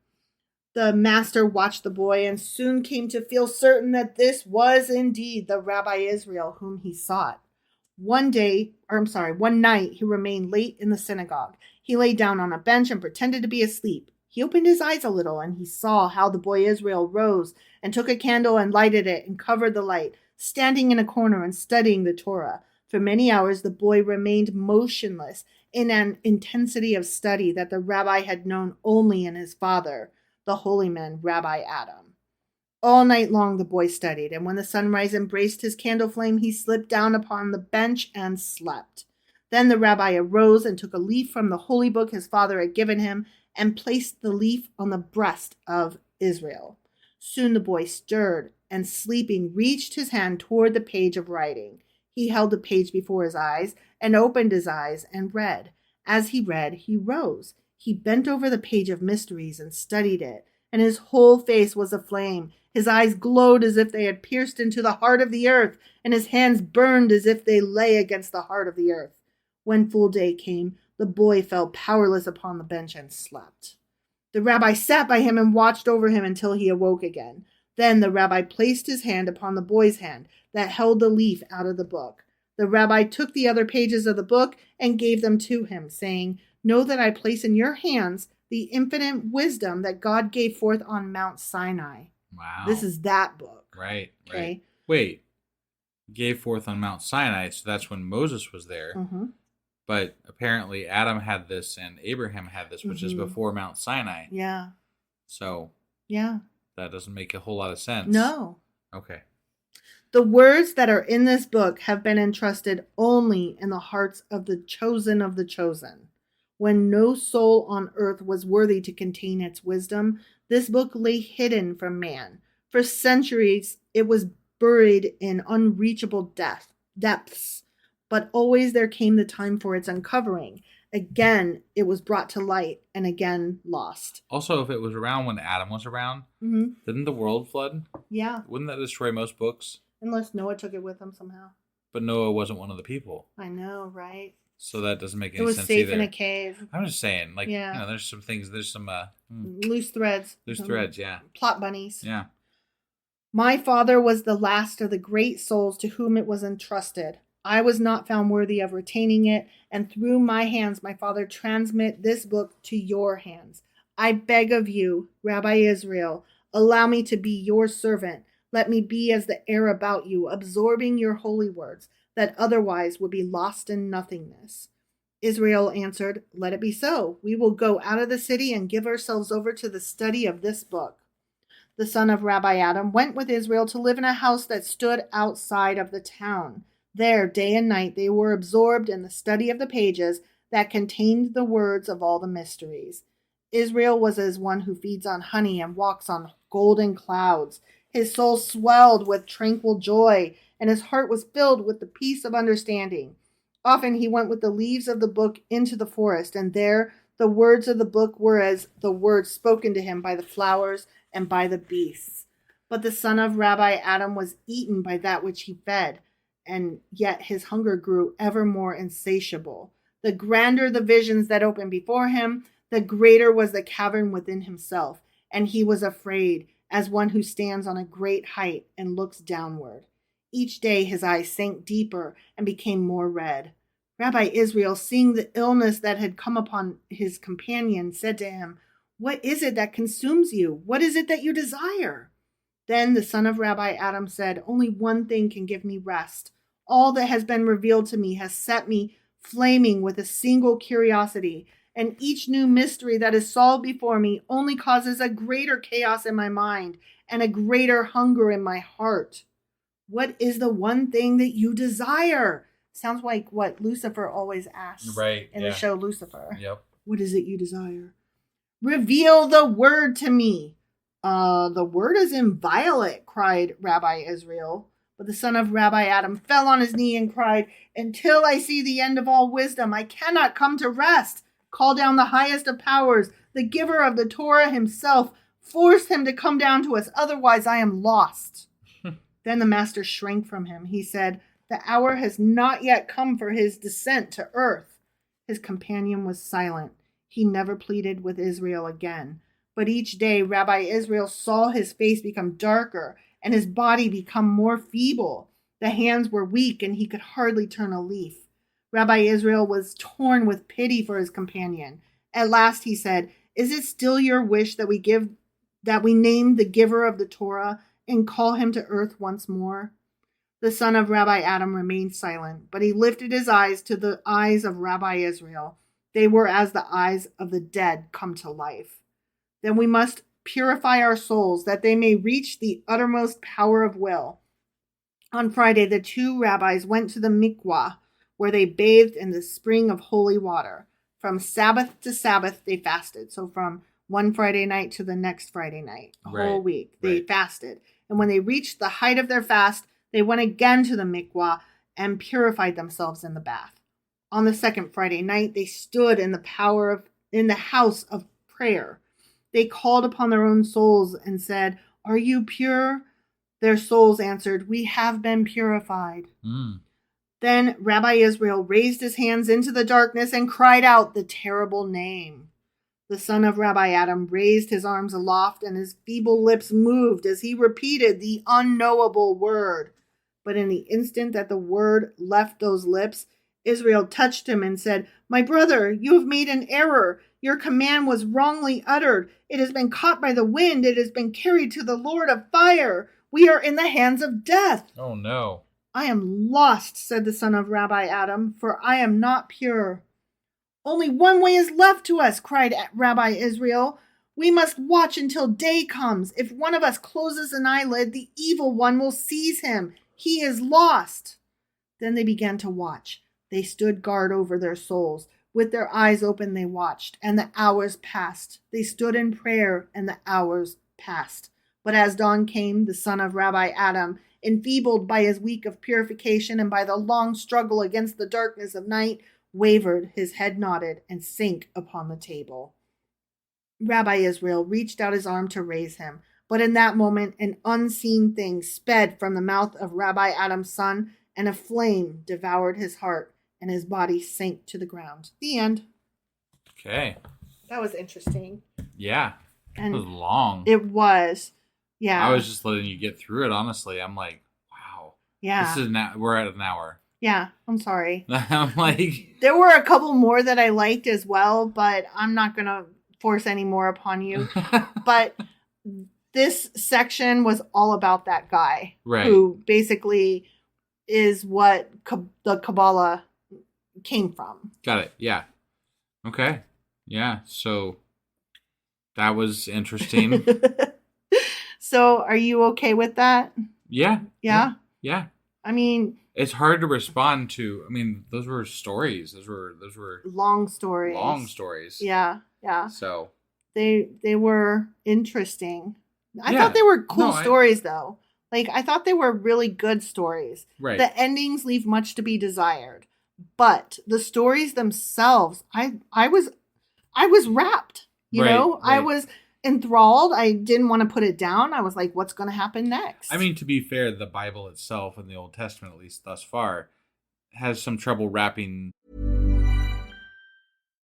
The master watched the boy and soon came to feel certain that this was indeed the Rabbi Israel whom he sought. One night, he remained late in the synagogue. He lay down on a bench and pretended to be asleep. He opened his eyes a little, and he saw how the boy Israel rose and took a candle and lighted it and covered the light, standing in a corner and studying the Torah. For many hours, the boy remained motionless in an intensity of study that the rabbi had known only in his father, the holy man, Rabbi Adam. All night long the boy studied, and when the sunrise embraced his candle flame, he slipped down upon the bench and slept. Then the rabbi arose and took a leaf from the holy book his father had given him and placed the leaf on the breast of Israel. Soon the boy stirred and, sleeping, reached his hand toward the page of writing. He held the page before his eyes and opened his eyes and read. As he read, he rose. He bent over the page of mysteries and studied it, and his whole face was aflame. His eyes glowed as if they had pierced into the heart of the earth, and his hands burned as if they lay against the heart of the earth. When full day came, the boy fell powerless upon the bench and slept. The rabbi sat by him and watched over him until he awoke again. Then the rabbi placed his hand upon the boy's hand that held the leaf out of the book. The rabbi took the other pages of the book and gave them to him, saying, "Know that I place in your hands the infinite wisdom that God gave forth on Mount Sinai." Wow. This is that book. Right. Okay. Right. Wait. Gave forth on Mount Sinai, so that's when Moses was there. Mm-hmm. But apparently Adam had this and Abraham had this, which is before Mount Sinai. Yeah. So Yeah. that doesn't make a whole lot of sense. No. Okay. The words that are in this book have been entrusted only in the hearts of the chosen. When no soul on earth was worthy to contain its wisdom, this book lay hidden from man. For centuries, it was buried in unreachable depths. But always there came the time for its uncovering. Again, it was brought to light and again lost. Also, if it was around when Adam was around, didn't the world flood? Yeah. Wouldn't that destroy most books? Unless Noah took it with him somehow. But Noah wasn't one of the people. I know, right? So that doesn't make any It was sense safe either. in a cave. I'm just saying, like, Yeah. there's some things, there's some Loose threads. There's threads, yeah. Plot bunnies. Yeah. My father was the last of the great souls to whom it was entrusted. I was not found worthy of retaining it, and through my hands my father transmit this book to your hands. I beg of you, Rabbi Israel, allow me to be your servant. Let me be as the air about you, absorbing your holy words, that otherwise would be lost in nothingness. Israel answered, "Let it be so. We will go out of the city and give ourselves over to the study of this book." The son of Rabbi Adam went with Israel to live in a house that stood outside of the town. There, day and night, they were absorbed in the study of the pages that contained the words of all the mysteries. Israel was as one who feeds on honey and walks on golden clouds. His soul swelled with tranquil joy, and his heart was filled with the peace of understanding. Often he went with the leaves of the book into the forest, and there the words of the book were as the words spoken to him by the flowers and by the beasts. But the son of Rabbi Adam was eaten by that which he fed, and yet his hunger grew ever more insatiable. The grander the visions that opened before him, the greater was the cavern within himself, and he was afraid, as one who stands on a great height and looks downward. Each day his eyes sank deeper and became more red. Rabbi Israel, seeing the illness that had come upon his companion, said to him, "What is it that consumes you? What is it that you desire?" Then the son of Rabbi Adam said, only one thing can give me rest. All that has been revealed to me has set me flaming with a single curiosity, and each new mystery that is solved before me only causes a greater chaos in my mind and a greater hunger in my heart. What is the one thing that you desire? Sounds like what Lucifer always asks in the show Lucifer. Yep. What is it you desire? Reveal the word to me. The word is inviolate, cried Rabbi Israel. But the son of Rabbi Adam fell on his knee and cried, until I see the end of all wisdom, I cannot come to rest. Call down the highest of powers, the giver of the Torah himself. Force him to come down to us, otherwise I am lost. Then the master shrank from him. He said, the hour has not yet come for his descent to earth. His companion was silent. He never pleaded with Israel again. But each day Rabbi Israel saw his face become darker and his body become more feeble. The hands were weak and he could hardly turn a leaf. Rabbi Israel was torn with pity for his companion. At last he said, is it still your wish that we name the giver of the Torah and call him to earth once more? The son of Rabbi Adam remained silent, but he lifted his eyes to the eyes of Rabbi Israel. They were as the eyes of the dead come to life. Then we must purify our souls that they may reach the uttermost power of will. On Friday, the two rabbis went to the mikvah, where they bathed in the spring of holy water. From Sabbath to Sabbath, they fasted. So from one Friday night to the next Friday night, a whole week, they fasted. And when they reached the height of their fast, they went again to the mikvah and purified themselves in the bath. On the second Friday night, they stood in the house of prayer. They called upon their own souls and said, are you pure? Their souls answered, we have been purified. Then Rabbi Israel raised his hands into the darkness and cried out the terrible name. The son of Rabbi Adam raised his arms aloft and his feeble lips moved as he repeated the unknowable word. But in the instant that the word left those lips, Israel touched him and said, my brother, you have made an error. Your command was wrongly uttered. It has been caught by the wind. It has been carried to the Lord of fire. We are in the hands of death. Oh, no. I am lost, said the son of Rabbi Adam, for I am not pure. Only one way is left to us, cried Rabbi Israel. We must watch until day comes. If one of us closes an eyelid, the evil one will seize him. He is lost. Then they began to watch. They stood guard over their souls. With their eyes open, they watched, and the hours passed. They stood in prayer, and the hours passed. But as dawn came, the son of Rabbi Adam, enfeebled by his week of purification and by the long struggle against the darkness of night, wavered, his head nodded, and sank upon the table. Rabbi Israel reached out his arm to raise him, but in that moment an unseen thing sped from the mouth of Rabbi Adam's son, and a flame devoured his heart, and his body sank to the ground. The end. Okay. That was interesting. Yeah. And it was long. It was. Yeah. I was just letting you get through it, honestly. I'm like, wow. Yeah. We're at an hour. Yeah, I'm sorry. I'm like... There were a couple more that I liked as well, but I'm not going to force any more upon you. But this section was all about that guy. Right. Who basically is what the Kabbalah came from. Got it. Yeah. Okay. Yeah. So that was interesting. So are you okay with that? Yeah. Yeah? Yeah. I mean... It's hard to respond to. I mean, those were stories. Those were long stories. Long stories. Yeah. Yeah. So... They were interesting. I thought they were cool stories, though. Like, I thought they were really good stories. Right. The endings leave much to be desired. But the stories themselves, I was wrapped. You know? Right. I was enthralled. I didn't want to put it down. I was like, what's going to happen next? I mean, to be fair, the Bible itself, in the Old Testament, at least thus far, has some trouble wrapping.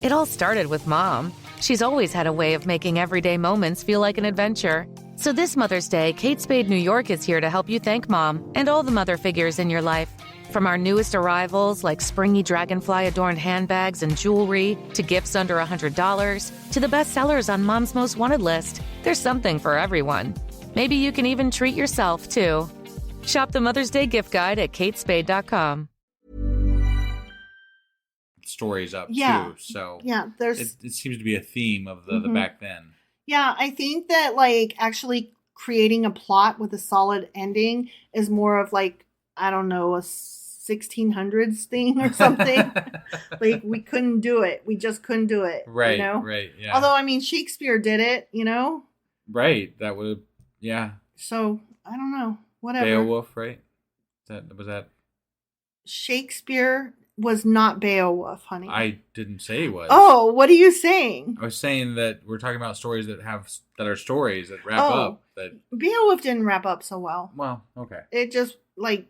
It all started with Mom. She's always had a way of making everyday moments feel like an adventure. So this Mother's Day, Kate Spade New York is here to help you thank Mom and all the mother figures in your life. From our newest arrivals, like springy dragonfly-adorned handbags and jewelry, to gifts under $100, to the best sellers on Mom's Most Wanted list, there's something for everyone. Maybe you can even treat yourself, too. Shop the Mother's Day gift guide at katespade.com. Stories up Yeah. too, so Yeah, there's it seems to be a theme of the back then. Yeah, I think that like actually creating a plot with a solid ending is more of like, I don't know, a 1600s thing or something. Like we couldn't do it. We just couldn't do it. Right, you know? right, yeah. Although I mean Shakespeare did it, you know? Right, that would, yeah. So I don't know. Whatever. Beowulf, right? Was that? Shakespeare was not Beowulf, honey. I didn't say he was. Oh, what are you saying? I was saying that we're talking about stories that are stories that wrap up. That Beowulf didn't wrap up so well. Well, okay. It just like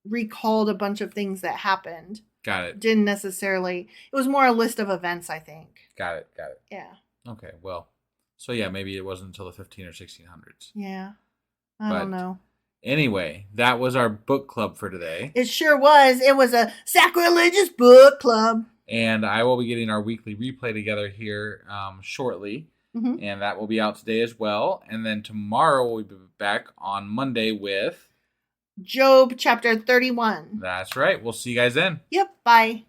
recalled a bunch of things that happened. Got it. Didn't necessarily. It was more a list of events, I think. Got it. Yeah. Okay, well, so yeah, maybe it wasn't until the 15 or 1600s. Yeah. I don't know. Anyway, that was our book club for today. It sure was. It was a sacrilegious book club. And I will be getting our weekly replay together here shortly. Mm-hmm. And that will be out today as well. And then tomorrow we'll be back on Monday with Job chapter 31. That's right. We'll see you guys then. Yep. Bye.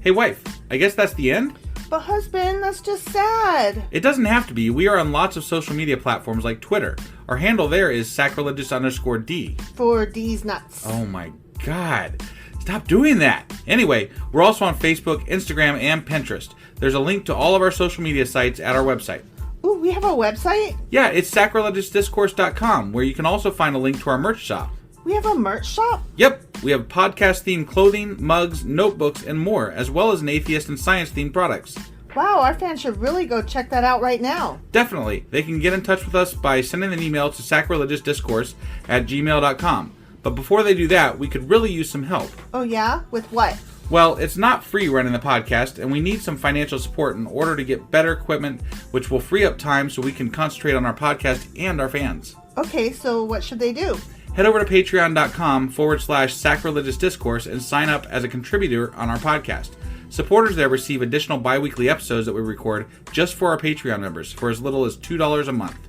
Hey, wife, I guess that's the end? But husband, that's just sad. It doesn't have to be. We are on lots of social media platforms like Twitter. Our handle there is sacrilegious_D. For D's nuts. Oh my God. Stop doing that. Anyway, we're also on Facebook, Instagram, and Pinterest. There's a link to all of our social media sites at our website. Ooh, we have a website? Yeah, it's sacrilegiousdiscourse.com, where you can also find a link to our merch shop. We have a merch shop? Yep, we have podcast-themed clothing, mugs, notebooks, and more, as well as an atheist and science-themed products. Wow, our fans should really go check that out right now. Definitely. They can get in touch with us by sending an email to sacrilegiousdiscourse@gmail.com. But before they do that, we could really use some help. Oh yeah? With what? Well, it's not free running the podcast, and we need some financial support in order to get better equipment, which will free up time so we can concentrate on our podcast and our fans. Okay, so what should they do? Head over to patreon.com/sacrilegiousdiscourse and sign up as a contributor on our podcast. Supporters there receive additional bi-weekly episodes that we record just for our Patreon members for as little as $2 a month.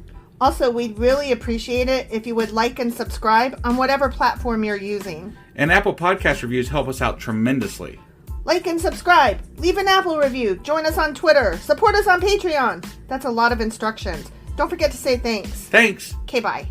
Also, we'd really appreciate it if you would like and subscribe on whatever platform you're using. And Apple Podcast reviews help us out tremendously. Like and subscribe. Leave an Apple review. Join us on Twitter. Support us on Patreon. That's a lot of instructions. Don't forget to say thanks. Thanks. Okay, bye.